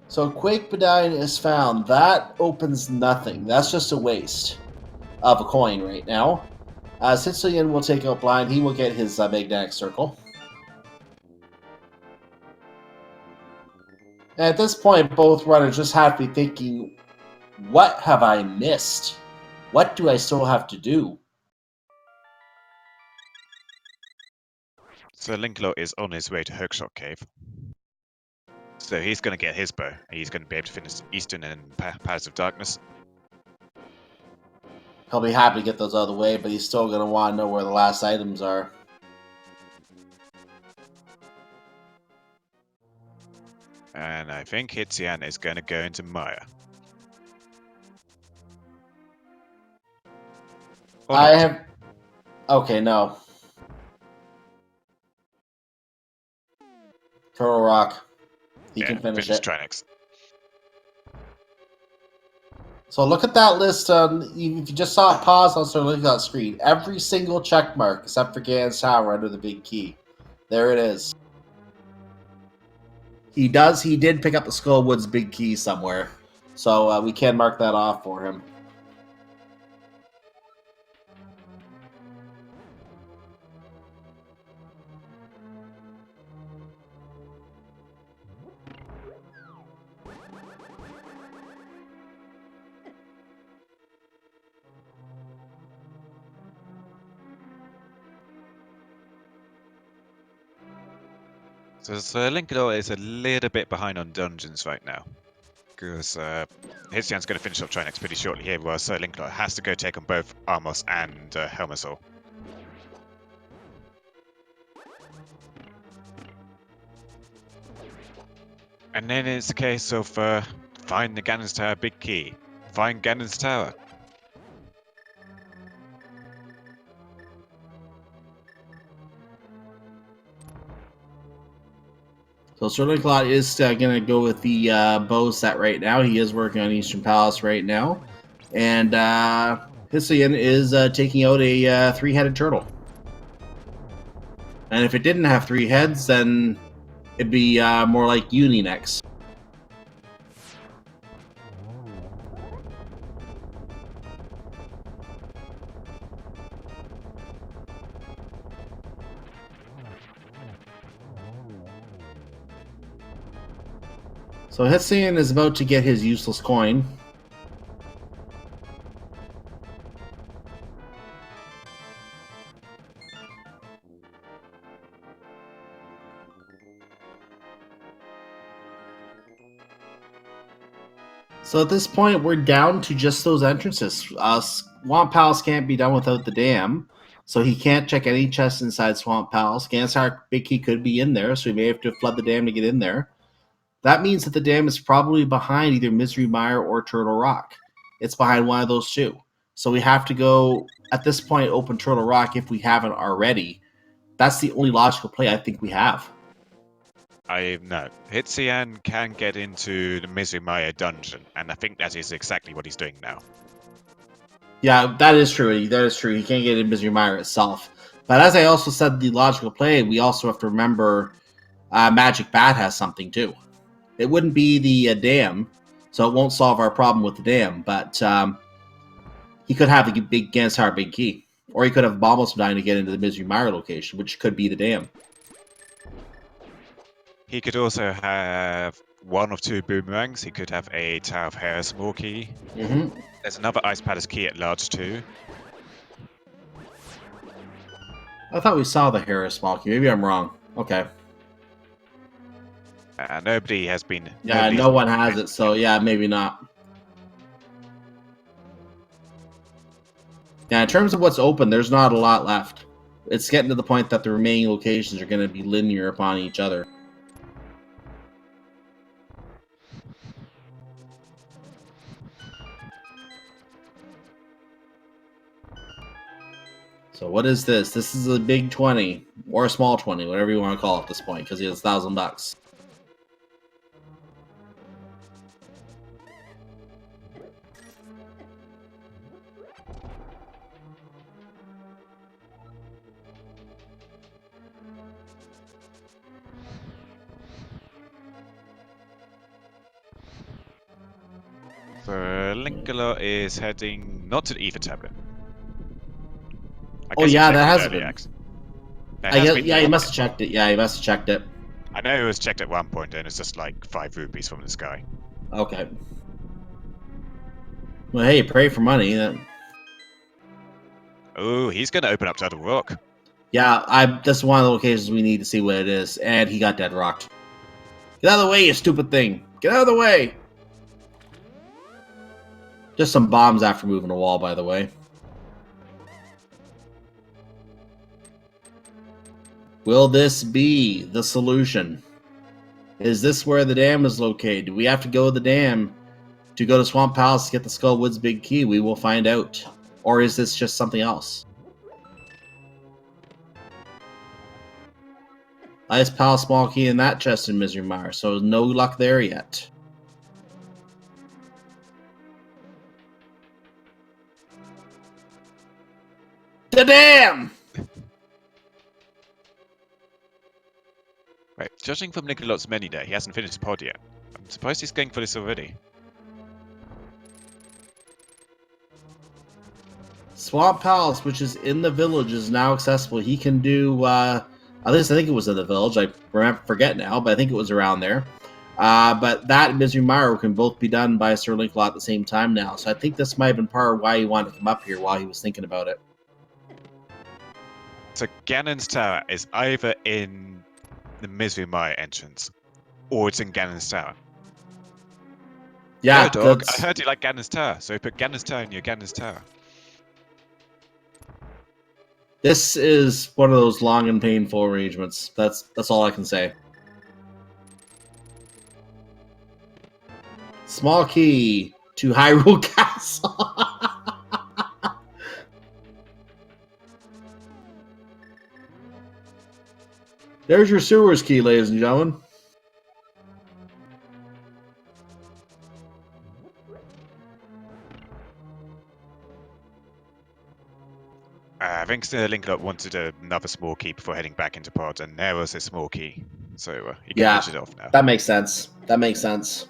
So Quake Medallion is found. That opens nothing. That's just a waste of a coin right now. Hitsuyan will take out Blind. He will get his magnetic circle. At this point, both runners just have to be thinking, what have I missed? What do I still have to do? SirLinkalot is on his way to Hookshot Cave. So he's going to get his bow. He's going to be able to finish Eastern and Paths of Darkness. He'll be happy to get those out of the way, but he's still going to want to know where the last items are. And I think Hitsuyan is going to go into Maya. Or I not. have... Okay, no. Turtle Rock. He can finish it. Trinex. So look at that list. If you just saw it pause on SirLinkalot screen, every single check mark except for Gan's Tower under the big key. There it is. He did pick up the Skullwood's big key somewhere. So we can mark that off for him. So SirLinkalot is a little bit behind on dungeons right now. Because Hitsuyan's going to finish off Trinex pretty shortly here, while SirLinkalot has to go take on both Armos and Helmasaur. And then it's a case of find the Ganon's Tower big key. Find Ganon's Tower. So SirLinkalot is going to go with the bow set right now. He is working on Eastern Palace right now. And Hitsuyan is taking out a three-headed turtle. And if it didn't have three heads, then it'd be more like Uninex. So Hitsuyan is about to get his useless coin. So at this point, we're down to just those entrances. Swamp Palace can't be done without the dam, so he can't check any chests inside Swamp Palace. Gansar Big Key could be in there, so he may have to flood the dam to get in there. That means that the dam is probably behind either Misery Mire or Turtle Rock. It's behind one of those two. So we have to go, at this point, open Turtle Rock if we haven't already. That's the only logical play I think we have. No. Hitsuyan can get into the Misery Mire dungeon, and I think that is exactly what he's doing now. Yeah, that is true. That is true. He can't get in Misery Mire itself. But as I also said, the logical play, we also have to remember Magic Bat has something too. It wouldn't be the dam, so it won't solve our problem with the dam, but he could have the big Gansar Big Key. Or he could have Bombos dying to get into the Misery Mire location, which could be the dam. He could also have one of two boomerangs. He could have a Tower of Hair small key. Mm-hmm. There's another Ice Palace key at large too. I thought we saw the Harris small key. Maybe I'm wrong. Okay. Nobody has been... Yeah, no one has it, so yeah, maybe not. Yeah, in terms of what's open, there's not a lot left. It's getting to the point that the remaining locations are going to be linear upon each other. So what is this? This is a big 20, or a small 20, whatever you want to call it at this point, because he has $1,000. SirLinkalot is heading not to the Ether Tablet. Oh yeah, that has been. Yeah, he must have checked it. Yeah, he must have checked it. I know it was checked at one point, and it's just like 5 rupees from the sky. Okay. Well, hey, pray for money. Oh, he's going to open up to other rock. Yeah, that's one of the locations we need to see what it is. And he got dead rocked. Get out of the way, you stupid thing! Get out of the way! Just some bombs after moving a wall, by the way. Will this be the solution? Is this where the dam is located? Do we have to go to the dam to go to Swamp Palace to get the Skull Woods Big Key? We will find out. Or is this just something else? Ice Palace Small Key in that chest in Misery Mire, so no luck there yet. The dam! Right, judging from Linkalot's menu there, he hasn't finished the pod yet. I'm surprised he's going for this already. Swamp Palace, which is in the village, is now accessible. He can do, at least I think it was in the village. I forget now, but I think it was around there. But that and Misery Mire can both be done by SirLinkalot at the same time now. So I think this might have been part of why he wanted to come up here while he was thinking about it. So Ganon's Tower is either in the Misery Mire entrance, or it's in Ganon's Tower. Yeah, no, dog, I heard you like Ganon's Tower, so put Ganon's Tower in your Ganon's Tower. This is one of those long and painful arrangements. That's all I can say. Small key to Hyrule Castle. There's your sewers key, ladies and gentlemen. I think Linkalot wanted another small key before heading back into pod, and there was a small key. So you can finish it off now. That makes sense. That makes sense.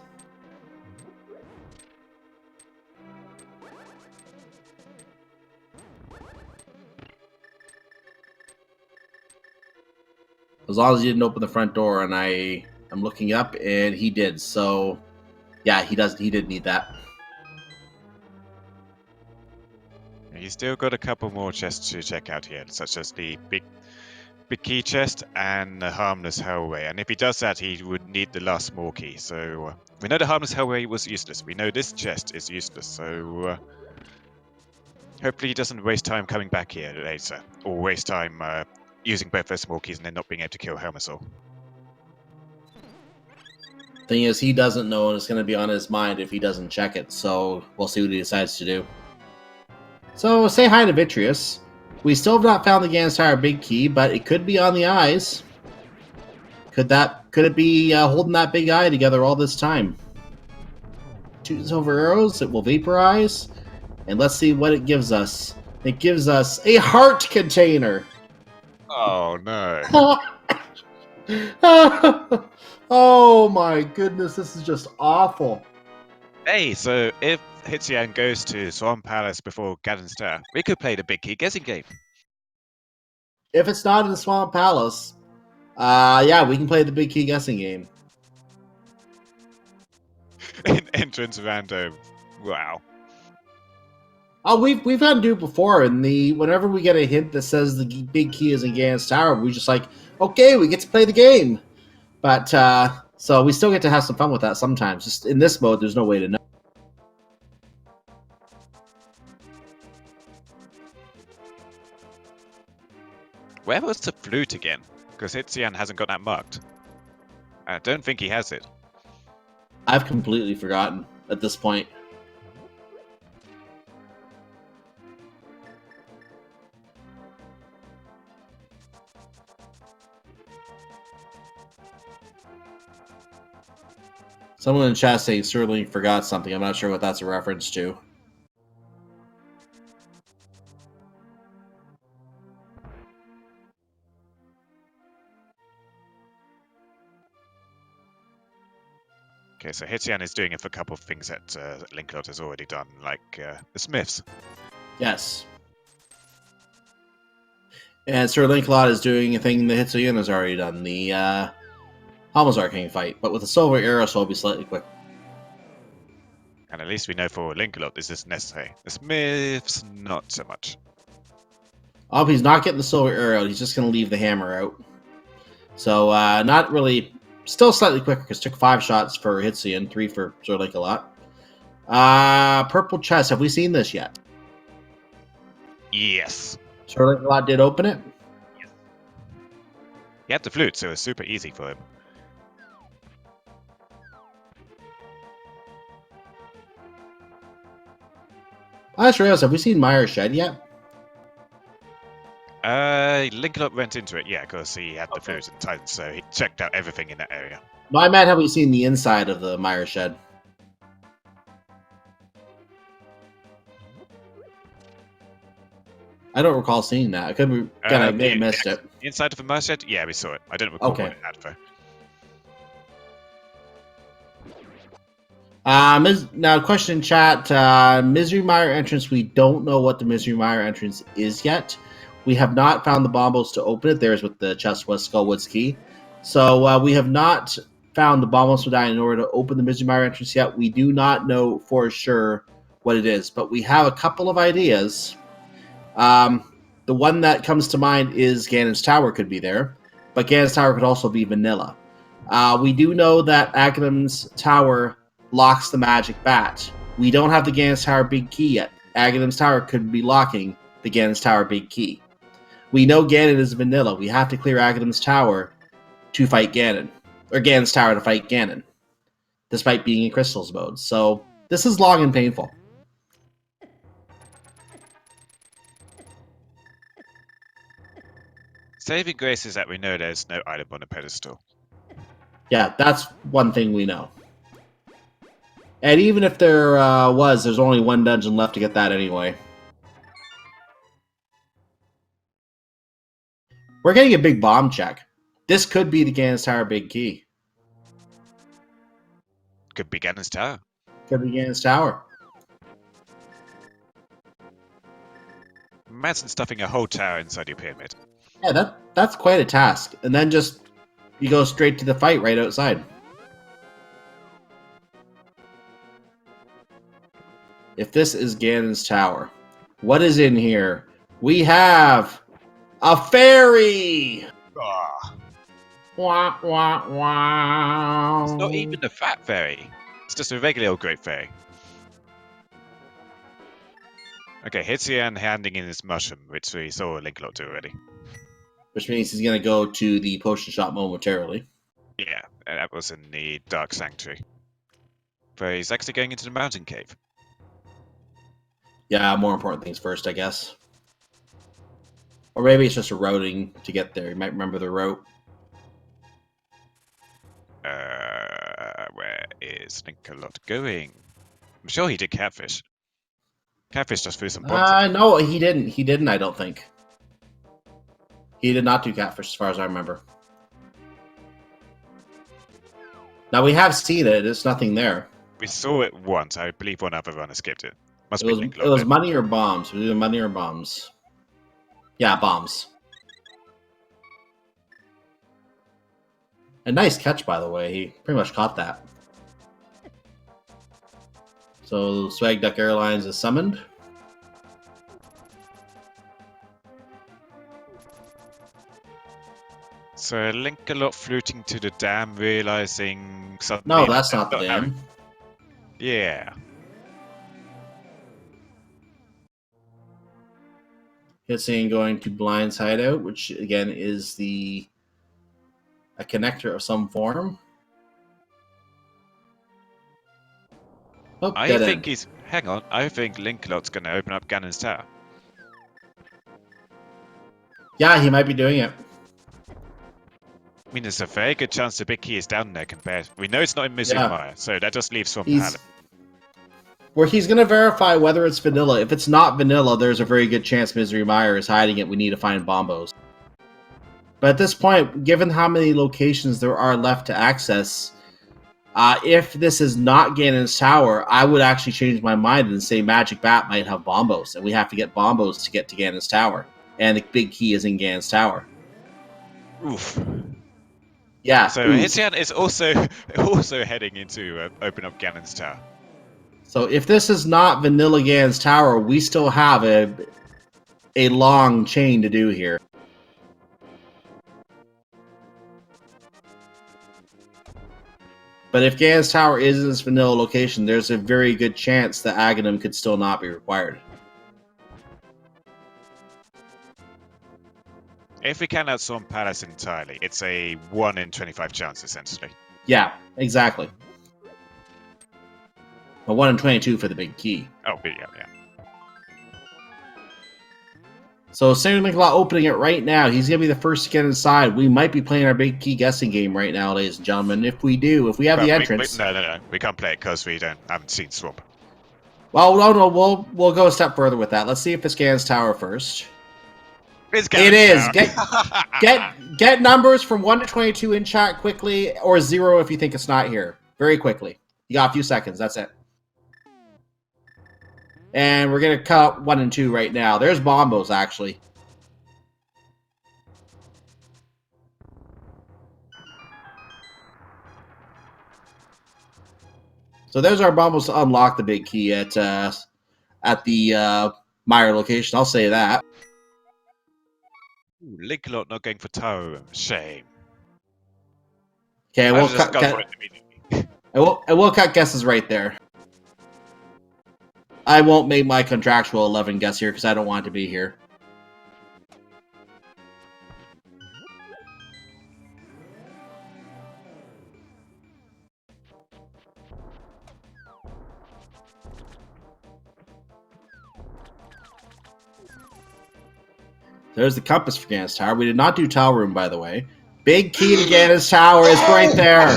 As long as he didn't open the front door, and I'm looking up, and he did. So, yeah, he did need that. He's still got a couple more chests to check out here, such as the big key chest and the harmless hellway. And if he does that, he would need the last small key. So we know the harmless hellway was useless. We know this chest is useless. So hopefully he doesn't waste time coming back here later, or waste time using both those small keys and then not being able to kill Helmasaur. Thing is, he doesn't know, and it's going to be on his mind if he doesn't check it. So we'll see what he decides to do. So say hi to Vitreous. We still have not found the Ganon's Tower Big Key, but it could be on the eyes. Could it be holding that big eye together all this time? 2 silver arrows. It will vaporize, and let's see what it gives us. It gives us a heart container. Oh no! Oh my goodness, this is just awful. Hey, so if Hitsuyan goes to Swamp Palace before Ganon's Tower, we could play the big key guessing game. If it's not in the Swamp Palace, yeah, we can play the big key guessing game. In entrance random. Wow. Oh, we've had to do it before. Whenever we get a hint that says the big key is in Ganon's Tower, we just like, okay, we get to play the game. But so we still get to have some fun with that sometimes. Just in this mode, there's no way to know. Where was the flute again? Because Hitsuyan hasn't got that marked. I don't think he has it. I've completely forgotten at this point. Someone in chat saying Sterling forgot something. I'm not sure what that's a reference to. Okay, so Hitsuyan is doing it for a couple of things that Linkalot has already done, like the Smiths. Yes. And SirLinkalot is doing a thing that Hitsuyan has already done. The Almost arcane fight, but with a silver arrow, so it'll be slightly quicker. And at least we know for Linkalot this is necessary. The Smiths, not so much. Oh, he's not getting the silver arrow. He's just going to leave the hammer out. So, not really... Still slightly quicker, because it took 5 shots for Hitsuyan, 3 for SirLinkalot. Purple chest. Have we seen this yet? Yes. SirLinkalot did open it? Yes. He had the flute, so it was super easy for him. I just realized, have we seen Myra's Shed yet? Linkalot went into it, yeah, because he had the flute and Titan, so he checked out everything in that area. No, I meant, have we seen the inside of the Myra's Shed? I don't recall seeing that. I could be, I may have missed it. Inside of the Myra's Shed? Yeah, we saw it. I didn't recall what it had for. Now, question in chat. Misery Mire entrance, we don't know what the Misery Mire entrance is yet. We have not found the bombos to open it. There's with the chest with Skullwood's key. So we have not found the bombos medallion in order to open the Misery Mire entrance yet. We do not know for sure what it is, but we have a couple of ideas. The one that comes to mind is Ganon's Tower could be there, but Ganon's Tower could also be vanilla. We do know that Aghanim's Tower locks the magic bat. We don't have the Ganon's Tower big key yet. Aghanim's Tower could be locking the Ganon's Tower big key. We know Ganon is vanilla. We have to clear Aghanim's Tower to fight Ganon. Or Ganon's Tower to fight Ganon. Despite being in Crystal's mode. So, this is long and painful. Saving grace is that we know there's no item on the pedestal. Yeah, that's one thing we know. And even if there was, there's only one dungeon left to get that anyway. We're getting a big bomb check. This could be the Ganon's Tower big key. Could be Ganon's Tower. Could be Ganon's Tower. Imagine stuffing a whole tower inside your pyramid. Yeah, that's quite a task. And then just, you go straight to the fight right outside. If this is Ganon's Tower, what is in here? We have a fairy! Wah, wah, wah. It's not even a fat fairy. It's just a regular old great fairy. Okay, Hitsuyan handing in his mushroom, which we saw Linkalot do already. Which means he's going to go to the potion shop momentarily. Yeah, that was in the Dark Sanctuary. But he's actually going into the mountain cave. Yeah, more important things first, I guess. Or maybe it's just a routing to get there. You might remember the route. Where is Linkalot going? I'm sure he did Catfish. Catfish just threw some bombs. No, he didn't. He didn't, I don't think. He did not do Catfish, as far as I remember. Now, we have seen it. There's nothing there. We saw it once. I believe one other runner skipped it. Must It be was, Linkalot. it was money or bombs. It was either money or bombs. Yeah, bombs. A nice catch, by the way. He pretty much caught that. So, Swag Duck Airlines is summoned. So Linkalot fluting to the dam, realizing suddenly... No, that's not the dam. Yeah. Hitsuyan going to Blind's hideout, which again is a connector of some form. Oh, I dead think end. he's... Hang on. I think Linkalot's going to open up Ganon's Tower. Yeah, he might be doing it. I mean, there's a very good chance the big key is down there compared... We know it's not in Misery Mire, so that just leaves Swamp Palette. Where he's going to verify whether it's vanilla. If it's not vanilla, there's a very good chance Misery Mire is hiding it. We need to find bombos. But at this point, given how many locations there are left to access, if this is not Ganon's Tower, I would actually change my mind and say Magic Bat might have bombos, and we have to get bombos to get to Ganon's Tower. And the big key is in Ganon's Tower. Oof. Yeah. So Ooh. Hitsuyan is also heading into open up Ganon's tower. So if this is not Vanilla Gan's tower, we still have a long chain to do here. But if Gan's tower is in this vanilla location, there's a very good chance that Aghanim could still not be required. If we can outstorm Palace entirely, it's a 1 in 25 chance, essentially. Yeah, exactly. A 1 in 22 for the big key. Oh, yeah. So SirLinkalot opening it right now. He's going to be the first to get inside. We might be playing our big key guessing game right now, ladies and gentlemen. If we do, if we have the entrance... No. We can't play it because we haven't seen Swamp. Well, no, we'll go a step further with that. Let's see if it's Gan's tower first. It is. Get numbers from 1 to 22 in chat quickly, or 0 if you think it's not here. Very quickly. You got a few seconds. That's it. And we're going to cut 1 and 2 right now. There's Bombos, actually. So there's our Bombos to unlock the big key at the Meyer location. I'll say that. Ooh, Linkalot not going for tower room. Shame. Okay, we'll cut guesses right there. I won't make my contractual 11 guess here because I don't want to be here. There's the compass for Ganon's tower. We did not do tower room, by the way. Big key to Ganon's tower is right there.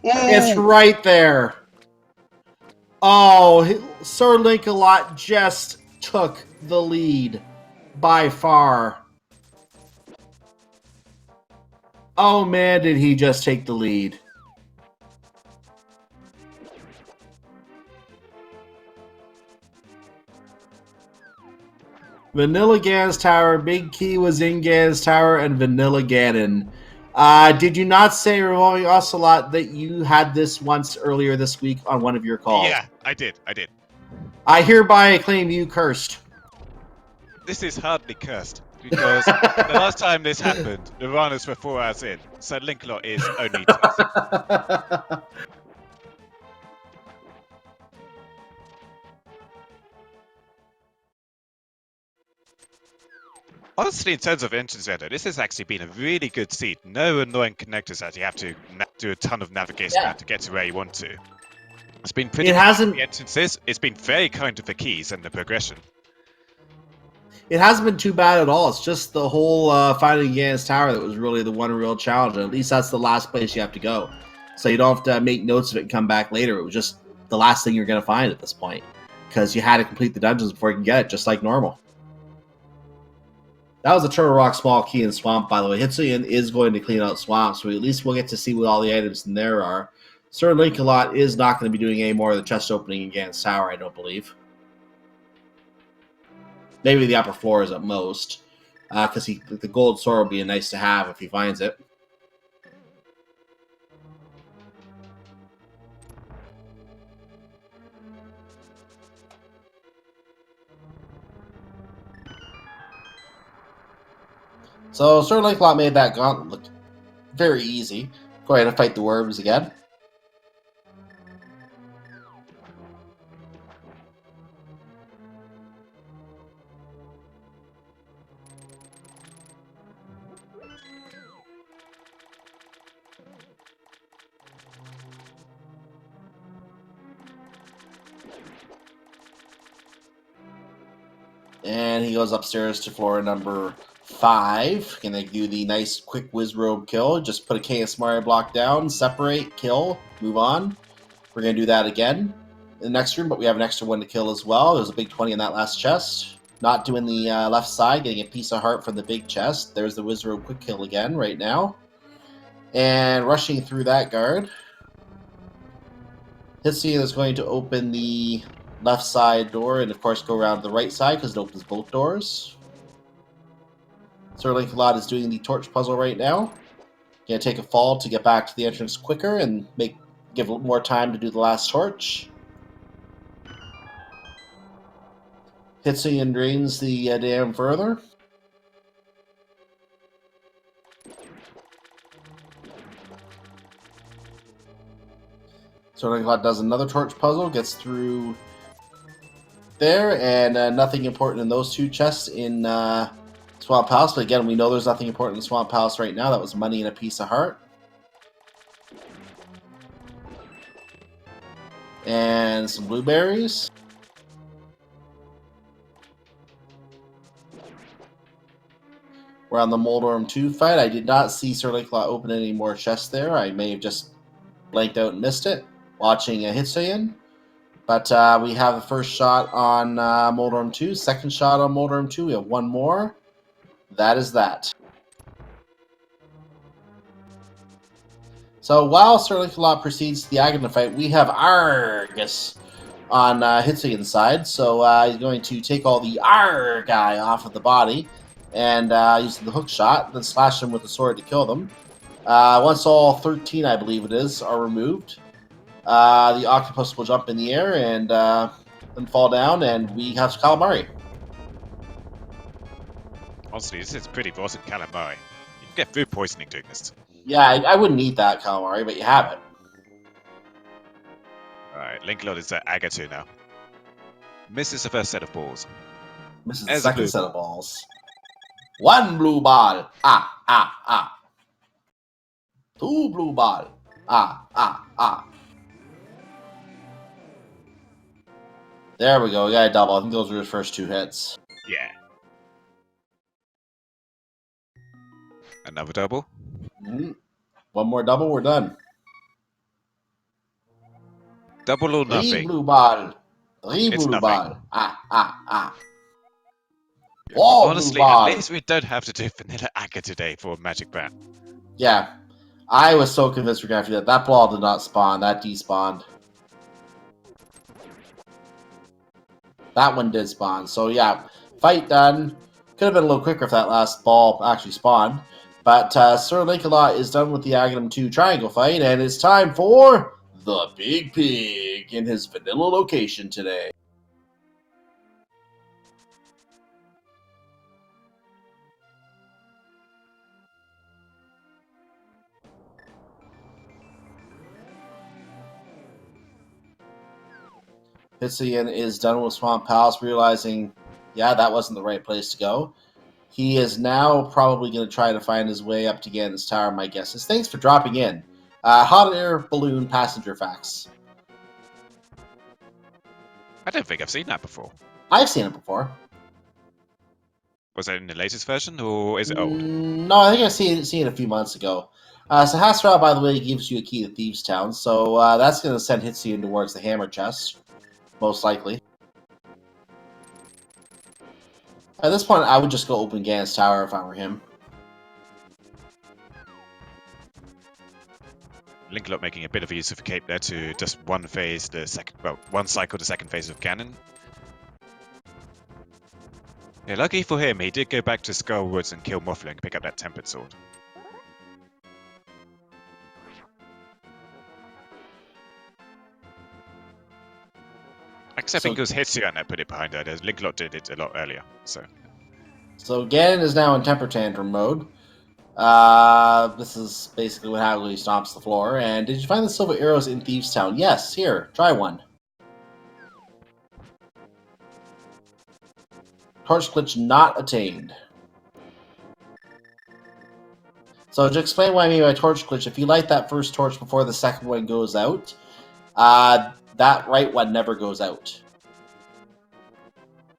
It's right there. Oh, SirLinkalot just took the lead by far. Oh man, did he just take the lead. Vanilla Gan's tower, Big Key was in Gan's tower, and Vanilla Ganon. Did you not say, Revolving Ocelot, that you had this once earlier this week on one of your calls? Yeah, I did. I hereby claim you cursed. This is hardly cursed, because the last time this happened, the runners were 4 hours in, so Linkalot is only 2. Honestly, in terms of entrance Zelda, this has actually been a really good seed. No annoying connectors that you have to do a ton of navigation to get to where you want to. It's been pretty good for the entrances. It's been very kind to the keys and the progression. It hasn't been too bad at all. It's just the whole finding Ganon's tower that was really the one real challenge. And at least that's the last place you have to go. So you don't have to make notes of it and come back later. It was just the last thing you're going to find at this point. Because you had to complete the dungeons before you can get it, just like normal. That was a Turtle Rock small key in Swamp, by the way. Hitsuyan is going to clean out Swamp, so at least we'll get to see what all the items in there are. SirLinkalot is not going to be doing any more of the chest opening in Ganon's tower, I don't believe. Maybe the upper floors at most, because the gold sword would be nice to have if he finds it. So SirLinkalot made that gauntlet look very easy. Go ahead and fight the worms again. And he goes upstairs to floor number 5. Gonna do the nice quick Wizrobe kill. Just put a KS Mario block down, separate, kill, move on. We're gonna do that again in the next room, but we have an extra one to kill as well. There's a big 20 in that last chest. Not doing the left side, getting a piece of heart from the big chest. There's the Wizrobe quick kill again right now. And rushing through that guard. Hitsuyan is going to open the left side door and of course go around the right side because it opens both doors. SirLinkalot is doing the torch puzzle right now. Gonna take a fall to get back to the entrance quicker and give more time to do the last torch. Hitsuyan drains the dam further. SirLinkalot does another torch puzzle, gets through there, and nothing important in those two chests in Swamp Palace. But again, we know there's nothing important in Swamp Palace right now. That was money and a piece of heart. And some blueberries. We're on the Moldorm 2 fight. I did not see SirLinkalot open any more chests there. I may have just blanked out and missed it watching Hitsuyan. But we have the first shot on Moldorm 2, second shot on Moldorm 2. We have one more. That is that. So while SirLinkalot proceeds to the Aghanim fight, we have Argus on Hitsuyan's side. So he's going to take all the guy off of the body and using the hook shot, then slash him with the sword to kill them. Once all 13, I believe it is, are removed, the octopus will jump in the air and then fall down, and we have calamari. Honestly, this is pretty awesome calamari. You can get food poisoning doing this. Yeah, I wouldn't eat that calamari, but you have it. Alright, Linkalot is at Agatu now. Misses the first set of balls. Misses the second set of balls. One blue ball. Two blue ball. There we go. We got a double. I think those were his first two hits. Yeah. Another double. Mm-hmm. One more double, we're done. Double or nothing. Three blue ball. Three It's blue nothing. ball. Oh, honestly, blue ball. at least we don't have to do vanilla Aga today for a magic bat. Yeah. I was so convinced we're going to have to do that. That ball did not spawn. That despawned. That one did spawn. So, yeah. Fight done. Could have been a little quicker if that last ball actually spawned. But SirLinkalot is done with the Aghanim 2 triangle fight, and it's time for the Big Pig in his vanilla location today. Hitsuyan is done with Swamp Palace, realizing, yeah, that wasn't the right place to go. He is now probably going to try to find his way up to Ganon's Tower, my guess is. Thanks for dropping in. Hot air balloon passenger facts. I don't think I've seen that before. I've seen it before. Was it in the latest version, or is it old? No, I think I've seen it a few months ago. So Hasra, by the way, gives you a key to Thieves' Town, so that's going to send Hitsuyan towards the hammer chest, most likely. At this point, I would just go open Ganon's Tower if I were him. Linkalot making a bit of a use of a cape there to just one cycle the second phase of Ganon. Yeah, lucky for him, he did go back to Skull Woods and kill Mothling and pick up that Tempered Sword. Except it was Hitsuyan that put it behind her. Linkalot did it a lot earlier. So Ganon is now in Temper Tantrum mode. This is basically what happens when he stomps the floor. And did you find the silver arrows in Thieves' Town? Yes, here, try one. Torch glitch not attained. So to explain what I mean by torch glitch, if you light that first torch before the second one goes out, that right one never goes out.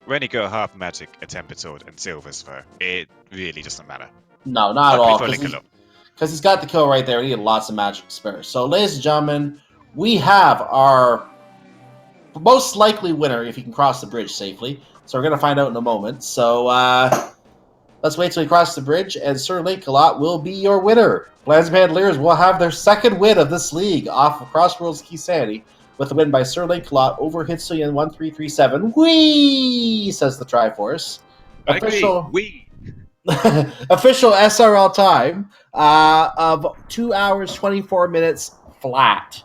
when you go half magic, a Tempered Sword, and Silver's Foe, it really doesn't matter. No, not at all. Because he's got the kill right there. He had lots of magic spares. So, ladies and gentlemen, we have our most likely winner if he can cross the bridge safely. So we're going to find out in a moment. So let's wait till he crosses the bridge, and SirLinkalot will be your winner. Blazing Bandoliers will have their second win of this league off of Crossworlds Key Sanity with a win by SirLinkalot over Hitsuyan1337. Whee! Says the Triforce. Official. Wee! official SRL time of 2 hours 24 minutes flat.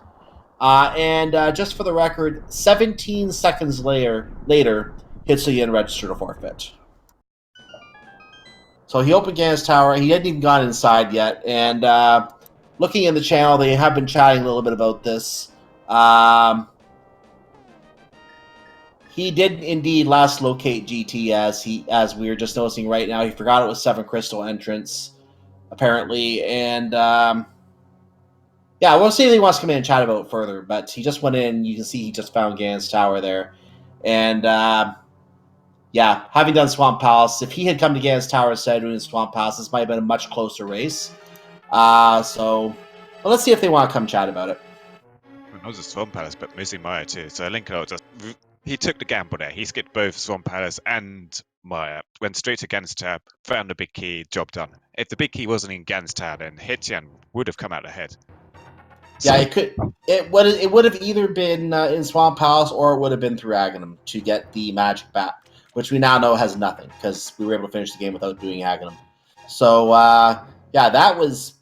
And just for the record, 17 seconds later, Hitsuyan registered a forfeit. So he opened Gan's tower. He hadn't even gone inside yet. And looking in the channel, they have been chatting a little bit about this. He did indeed last locate GT as we were just noticing right now. He forgot it was 7 crystal entrance, apparently. And yeah, we'll see if he wants to come in and chat about it further. But he just went in. You can see he just found Gan's tower there. And yeah, having done Swamp Palace, if he had come to Gan's tower instead of doing Swamp Palace, this might have been a much closer race. So let's see if they want to come chat about it. Not just Swamp Palace, but missing Maya too. So Linkalot just he took the gamble there. He skipped both Swamp Palace and Maya, went straight to Gan's Tower, found the big key, job done. If the big key wasn't in Gan's Tower, then Hitsuyan would have come out ahead. Yeah, it could. It would have either been in Swamp Palace or it would have been through Aghanim to get the magic bat, which we now know has nothing because we were able to finish the game without doing Aghanim. So yeah, that was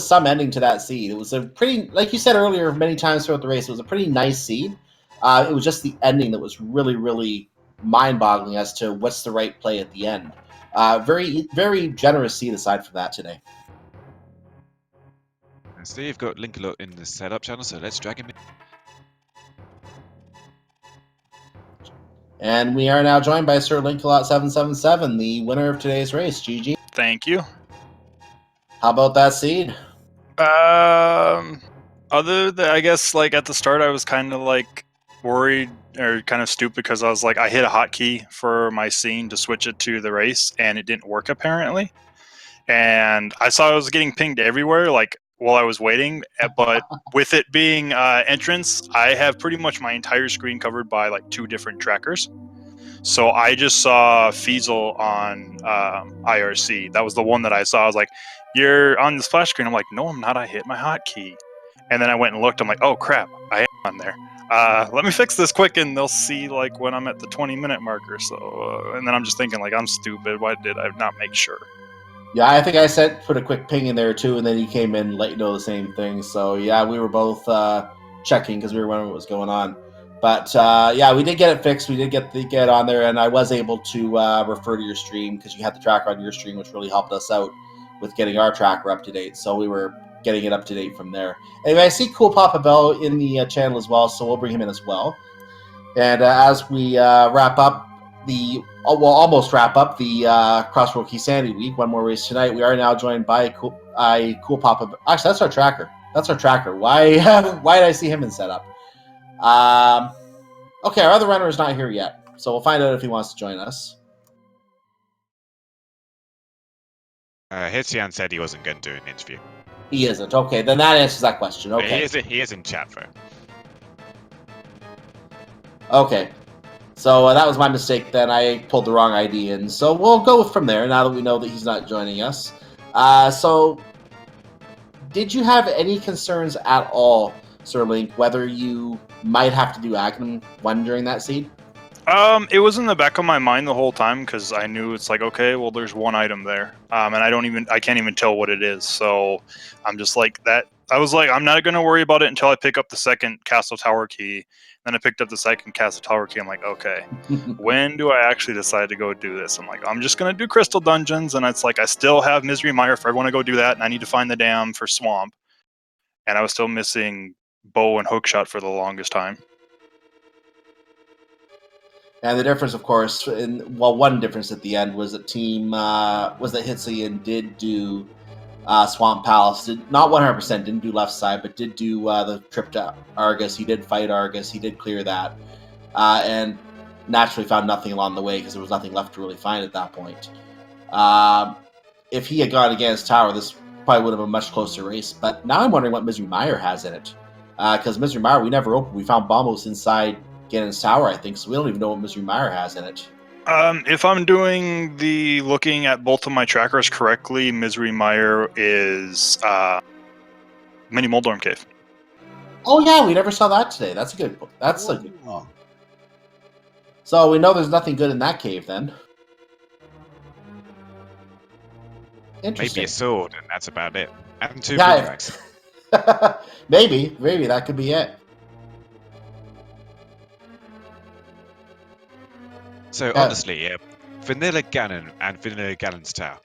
some ending to that seed. It was a pretty, like you said earlier, many times throughout the race, it was a pretty nice seed. It was just the ending that was really, really mind-boggling as to what's the right play at the end. Very, very generous seed aside from that today. So you've got Linkalot in the setup channel, so let's drag him in. And we are now joined by SirLinkalot777, the winner of today's race. GG. Thank you. How about that seed? Other than, I guess, like at the start, I was kind of like worried or kind of stupid because I was like, I hit a hotkey for my scene to switch it to the race, and it didn't work apparently. And I saw I was getting pinged everywhere, like while I was waiting. But with it being entrance, I have pretty much my entire screen covered by like 2 different trackers. So I just saw Feasel on IRC. That was the one that I saw. I was like, "You're on the splash screen." I'm like, "No, I'm not. I hit my hotkey." And then I went and looked. I'm like, "Oh crap, I am on there. Let me fix this quick, and they'll see like when I'm at the 20-minute marker." So, and then I'm just thinking like, I'm stupid. Why did I not make sure? Yeah, I think I put a quick ping in there too, and then he came in and let you know the same thing. So yeah, we were both checking because we were wondering what was going on. But yeah, we did get it fixed. We did get on there, and I was able to refer to your stream because you had the tracker on your stream, which really helped us out with getting our tracker up to date. So we were getting it up to date from there. Anyway, I see Cool Papa Bell in the channel as well, so we'll bring him in as well. And as we wrap up we'll almost wrap up the Crossroad Key Sandy week. One more race tonight. We are now joined by Cool Papa. Actually, that's our tracker. Why did I see him in setup? Okay, our other runner is not here yet, so we'll find out if he wants to join us. Hitsuyan said he wasn't going to do an interview. He isn't. Okay, then that answers that question. Okay. He is in chat though. Okay. So that was my mistake then. I pulled the wrong ID in. So we'll go from there now that we know that he's not joining us. So did you have any concerns at all, Sir Link, whether you might have to do Aghanim 1 during that seed? It was in the back of my mind the whole time because I knew it's like, okay, well, there's one item there, and I can't even tell what it is. So I'm just like that. I was like, I'm not gonna worry about it until I pick up the second Castle Tower key. Then I picked up the second Castle Tower key. I'm like, okay, when do I actually decide to go do this? I'm like, I'm just gonna do Crystal Dungeons, and it's like I still have Misery Mire if I want to go do that, and I need to find the dam for Swamp, and I was still missing Bow and Hookshot for the longest time. And the difference, of course, one difference at the end was that Hitsuyan did do Swamp Palace. Not 100%, didn't do left side, but did do the trip to Argus. He did fight Argus. He did clear that. And naturally found nothing along the way because there was nothing left to really find at that point. If he had gone against Tower, this probably would have been a much closer race. But now I'm wondering what Misery Mire has in it. Because Misery Mire, we never opened. We found Bombos inside Ganon's Tower, I think, so we don't even know what Misery Mire has in it. If I'm doing the looking at both of my trackers correctly, Misery Mire is Mini Moldorm Cave. Oh yeah, we never saw that today. That's a good call. So we know there's nothing good in that cave then. maybe Interesting. a sword, and that's about it. And 2 Yeah, boomerangs. maybe that could be it. So Yeah. honestly, Vanilla Ganon and Vanilla Ganon's Tower.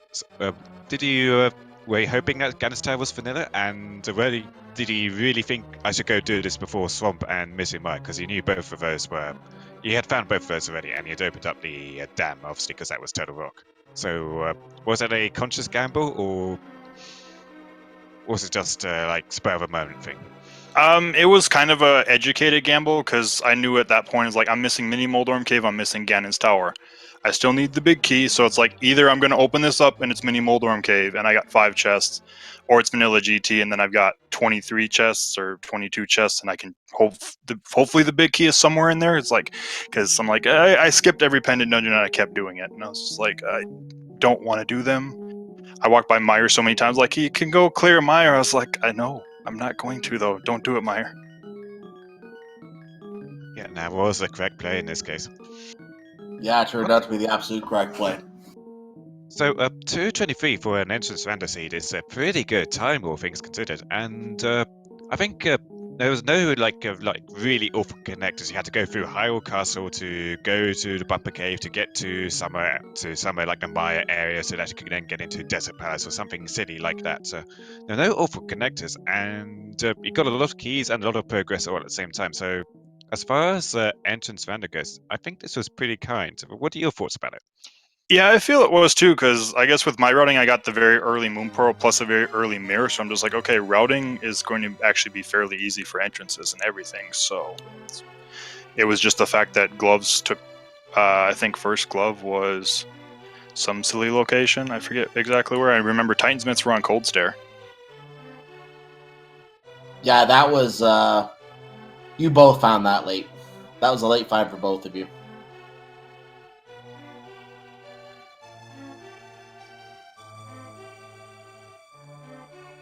Did you were you hoping that Ganon's Tower was vanilla? And did you really think I should go do this before Swamp and Missing Mike? Because you knew both of those were, you had found both of those already, and you'd opened up the dam, obviously, because that was Total Rock. So was it a conscious gamble, or was it just like spur of a moment thing? It was kind of a educated gamble because I knew at that point it's like I'm missing Mini Moldorm Cave, I'm missing Ganon's Tower. I still need the big key, so it's like either I'm going to open this up and it's Mini Moldorm Cave and I got 5 chests, or it's Vanilla GT and then I've got 23 chests or 22 chests and I can hopefully the big key is somewhere in there. It's like, because I'm like, I skipped every pendant dungeon and I kept doing it, and I was just like, I don't want to do them. I walked by Meyer so many times, like, you can go clear Meyer. I was like, I know, I'm not going to though. Don't do it, Meyer. Yeah, now what was the correct play in this case? Yeah, it turned out to be the absolute correct play. So 223 for an entrance random seed is a pretty good time, all things considered. And I think there was no like really awful connectors. You had to go through Hyrule Castle to go to the Bumper Cave to get to somewhere like the Maya area, so that you could then get into Desert Palace or something silly like that. So there are no awful connectors, and you got a lot of keys and a lot of progress all at the same time. So as far as entrance random goes, I think this was pretty kind. What are your thoughts about it? Yeah, I feel it was too, because I guess with my routing, I got the very early Moon Pearl plus a very early Mirror, so I'm just like, okay, routing is going to actually be fairly easy for entrances and everything. So it was just the fact that gloves took, I think first glove was some silly location. I forget exactly where. I remember Titansmiths were on Cold Stare. Yeah, that was, you both found that late. That was a late find for both of you.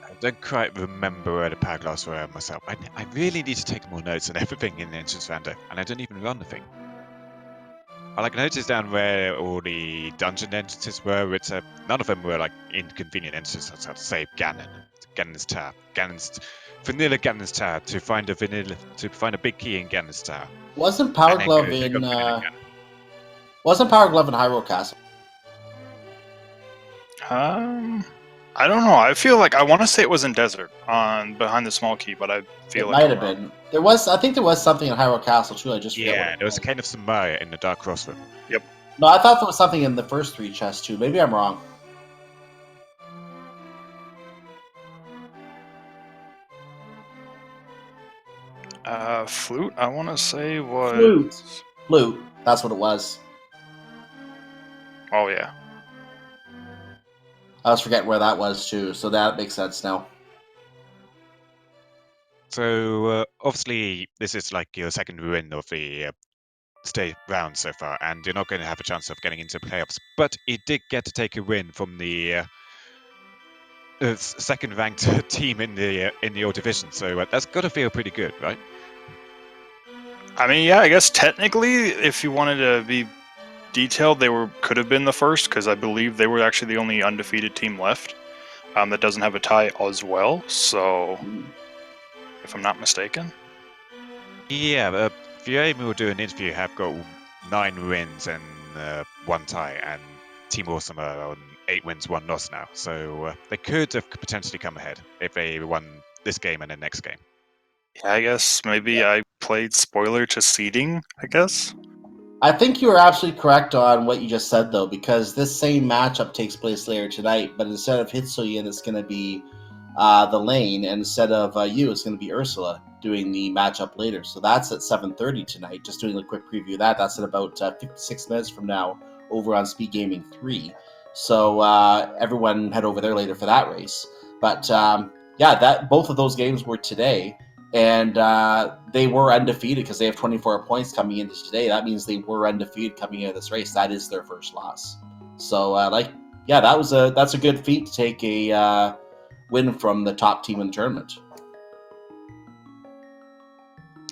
I don't quite remember where the power glass were myself. I really need to take more notes on everything in the entrance rando, and I don't even run the thing. I like noticed down where all the dungeon entrances were. It's none of them were like inconvenient entrances. I'd say Ganon's Tower, vanilla Ganon's Tower to find a big key in Ganon's Tower. Wasn't Power Glove in Hyrule Castle? I don't know. I feel like I want to say it was in Desert on behind the small key, but I feel it like might have been. There was, I think there was something in Hyrule Castle too. I just forget what it there was a kind of Samaya in the Dark Cross room. Yep. No, I thought there was something in the first 3 chests too. Maybe I'm wrong. Flute. I want to say was Flute. That's what it was. Oh yeah. I was forgetting where that was too, so that makes sense now. So obviously this is like your second win of the state round so far, and you're not going to have a chance of getting into playoffs. But you did get to take a win from the second ranked team in the old division, so that's got to feel pretty good, right? I mean, yeah. I guess technically, if you wanted to be detailed, they could have been the first, because I believe they were actually the only undefeated team left that doesn't have a tie as well. So, if I'm not mistaken. Yeah, if you're able to do an interview, you have got 9 wins and 1 tie, and Team Awesome are on 8 wins, 1 loss now. So they could have potentially come ahead if they won this game and the next game. Yeah, I guess maybe I played spoiler to seeding, I guess. I think you are absolutely correct on what you just said, though, because this same matchup takes place later tonight, but instead of Hitsuyan, it's going to be the lane, and instead of you, it's going to be Ursula doing the matchup later. So that's at 7:30 tonight. Just doing a quick preview of that. That's in about 56 minutes from now over on Speed Gaming 3. So everyone head over there later for that race. But yeah, both of those games were today. And they were undefeated because they have 24 points coming into today. That means they were undefeated coming into this race. That is their first loss. So, that's a good feat to take a win from the top team in the tournament.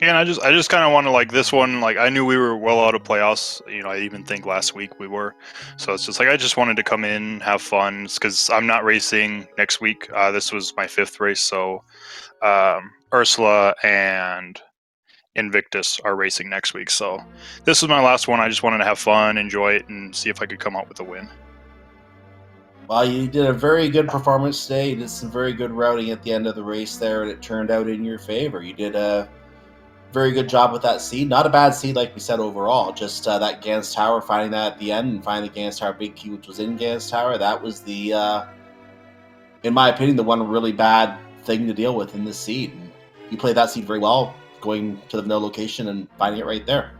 And I just kind of want to, like, this one, like, I knew we were well out of playoffs. I even think last week we were. So it's just like I just wanted to come in, have fun, because I'm not racing next week. This was my 5th race, so Ursula and Invictus are racing next week. So this was my last one. I just wanted to have fun, enjoy it, and see if I could come out with a win. Well, you did a very good performance today. You did some very good routing at the end of the race there, and it turned out in your favor. You did a very good job with that seed. Not a bad seed, like we said, overall. Just that Gans Tower, finding that at the end, and finding the Gans Tower big key, which was in Gans Tower. That was the, in my opinion, the one really bad thing to deal with in this seed. And you played that seed very well, going to the no location and finding it right there.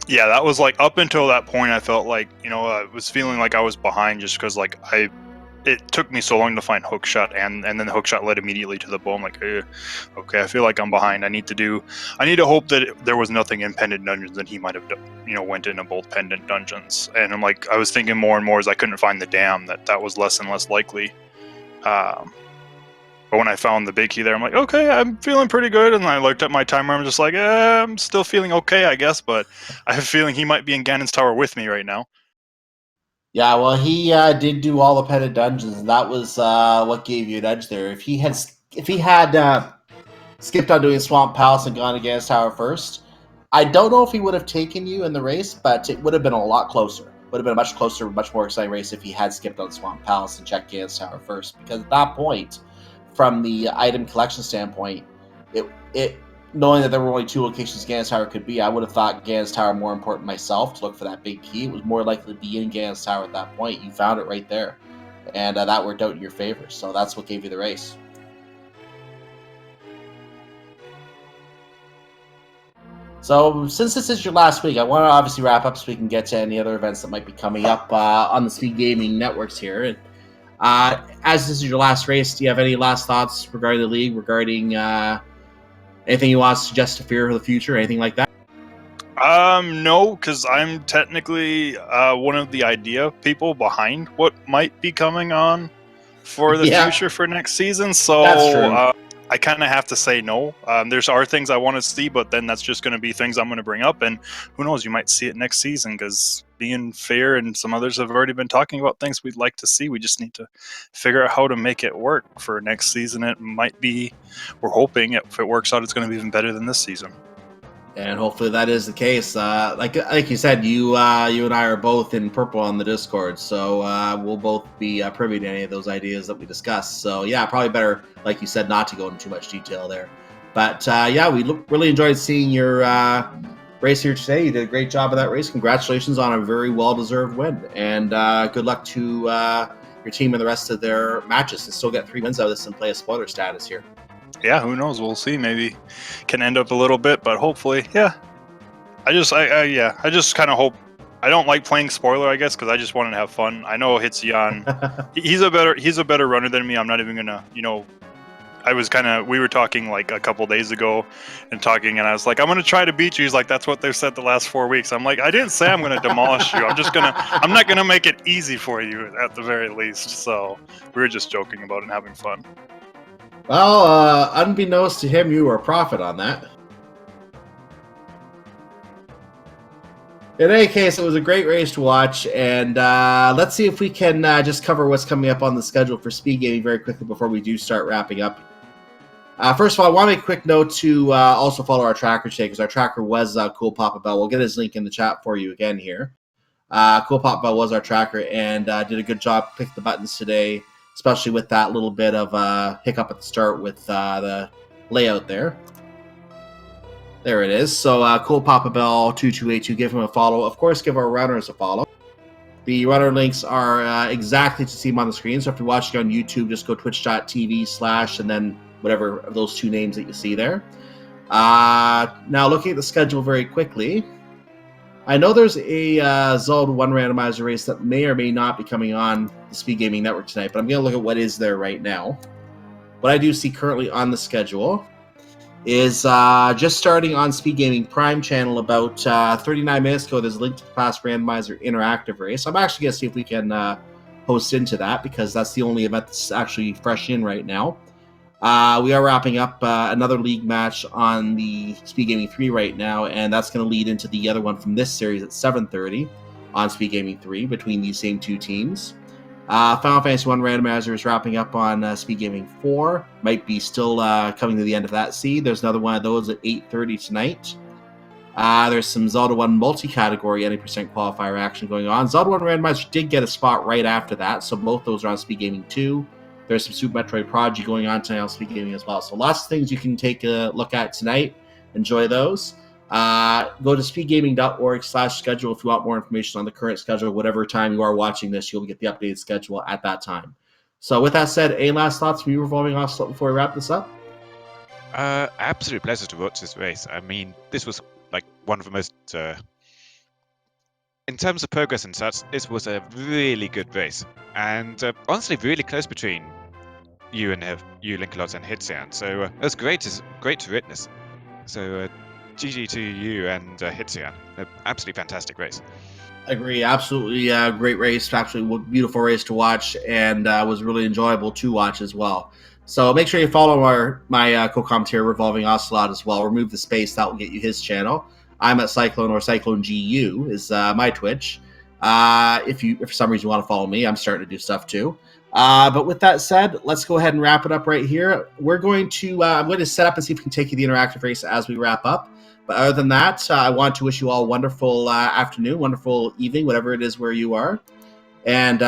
Yeah, that was like, up until that point, I felt like, I was feeling like I was behind just because, like, it took me so long to find hookshot, and then the hookshot led immediately to the bow. I'm like, okay, I feel like I'm behind. I need to hope that there was nothing in pendant dungeons, and he might have, went into both pendant dungeons. And I'm like, I was thinking more and more as I couldn't find the dam that was less and less likely. But when I found the big key there, I'm like, okay, I'm feeling pretty good. And I looked at my timer. I'm just like, I'm still feeling okay, I guess. But I have a feeling he might be in Ganon's Tower with me right now. Yeah, well, he did do all the pendant dungeons, and that was what gave you an edge there. If he had skipped on doing Swamp Palace and gone to Gans Tower first, I don't know if he would have taken you in the race, but it would have been a lot closer. Would have been a much closer, much more exciting race if he had skipped on Swamp Palace and checked Gans Tower first. Because at that point, from the item collection standpoint, it knowing that there were only 2 locations Gans Tower could be, I would have thought Gans Tower more important myself to look for that big key. It was more likely to be in Gans Tower at that point. You found it right there, and that worked out in your favor. So that's what gave you the race. So since this is your last week, I want to obviously wrap up so we can get to any other events that might be coming up on the Speed Gaming networks here. And as this is your last race, do you have any last thoughts regarding the league, regarding anything you want to suggest to fear for the future, anything like that? No, because I'm technically one of the idea people behind what might be coming on for the future for next season. So that's true. I kind of have to say no. There's things I want to see, but then that's just going to be things I'm going to bring up. And who knows, you might see it next season, because being fair and some others have already been talking about things we'd like to see. We just need to figure out how to make it work for next season. It might be, we're hoping if it works out, it's going to be even better than this season. And hopefully that is the case. Like you said, you and I are both in purple on the Discord, so we'll both be privy to any of those ideas that we discussed. So yeah, probably better, like you said, not to go into too much detail there. But yeah, we really enjoyed seeing your race here today. You did a great job of that race. Congratulations on a very well-deserved win, and good luck to your team and the rest of their matches to still get 3 wins out of this and play a spoiler status here. Yeah, who knows? We'll see. Maybe can end up a little bit, but hopefully, yeah. I just kind of hope. I don't like playing spoiler, I guess, because I just wanted to have fun. I know Hitsuyan, he's a better runner than me. I'm not even gonna, we were talking like a couple days ago, and I was like, I'm gonna try to beat you. He's like, that's what they've said the last 4 weeks. I'm like, I didn't say I'm gonna demolish you. I'm not gonna make it easy for you at the very least. So we were just joking about it and having fun. Well, unbeknownst to him, you were a prophet on that. In any case, it was a great race to watch, and let's see if we can just cover what's coming up on the schedule for Speed Gaming very quickly before we do start wrapping up. First of all, I want to make a quick note to also follow our tracker today, because our tracker was Cool Papa Bell. We'll get his link in the chat for you again here. Cool Papa Bell was our tracker, and did a good job picking the buttons today, especially with that little bit of hiccup at the start with the layout there. There it is. So Cool Papa Bell 2282, give him a follow. Of course, give our runners a follow. The runner links are exactly to see them on the screen. So if you're watching on YouTube, just go twitch.tv/ and then whatever of those 2 names that you see there. Now, looking at the schedule very quickly, I know there's a Zelda 1 randomizer race that may or may not be coming on the Speed Gaming Network tonight, but I'm going to look at what is there right now. What I do see currently on the schedule is just starting on Speed Gaming Prime channel about 39 minutes ago. There's a link to the Fast Randomizer interactive race. I'm actually going to see if we can host into that, because that's the only event that's actually fresh in right now. We are wrapping up another league match on the Speed Gaming 3 right now, and that's going to lead into the other one from this series at 7:30 on Speed Gaming 3 between these same two teams. Final Fantasy 1 Randomizer is wrapping up on Speed Gaming 4. Might be still coming to the end of that seed. There's another one of those at 8:30 tonight. There's some Zelda 1 multi-category 80% qualifier action going on. Zelda 1 Randomizer did get a spot right after that, so both those are on Speed Gaming 2. There's some Super Metroid Prodigy going on tonight on Speed Gaming as well. So lots of things you can take a look at tonight. Enjoy those. Go to speedgaming.org/schedule if you want more information on the current schedule. Whatever time you are watching this, you'll get the updated schedule at that time. So with that said, any last thoughts from you Revolving Ocelot before we wrap this up? Absolute pleasure to watch this race. I mean, this was like one of the most... in terms of progress and such, this was a really good race. And honestly, really close between you, Linkalot, and Hitsuyan. So it was great to witness. So GG to you and Hitsuyan. Absolutely fantastic race. Agree. Absolutely great race. Absolutely beautiful race to watch, and was really enjoyable to watch as well. So make sure you follow my co-commentator Revolving Ocelot as well. Remove the space. That will get you his channel. I'm at Cyclone, or Cyclone GU is my Twitch. If for some reason you want to follow me, I'm starting to do stuff too. But with that said, let's go ahead and wrap it up right here. We're going to I'm going to set up and see if we can take you the interactive race as we wrap up. But other than that, I want to wish you all a wonderful afternoon, wonderful evening, whatever it is where you are. And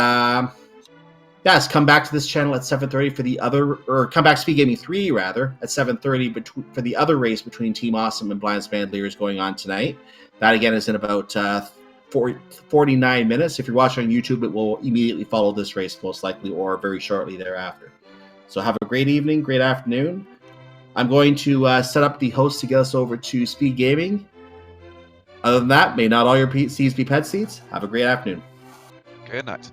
yes, come back to this channel at 7:30 for the other, or come back to Speed Gaming 3 rather at 7:30 for the other race between Team Awesome and Blind Spandleers going on tonight. That again is in about 49 minutes. If you're watching on YouTube, it will immediately follow this race most likely, or very shortly thereafter. So have a great evening, great afternoon. I'm going to set up the host to get us over to Speed Gaming. Other than that, may not all your seats be pet seats. Have a great afternoon. Good night.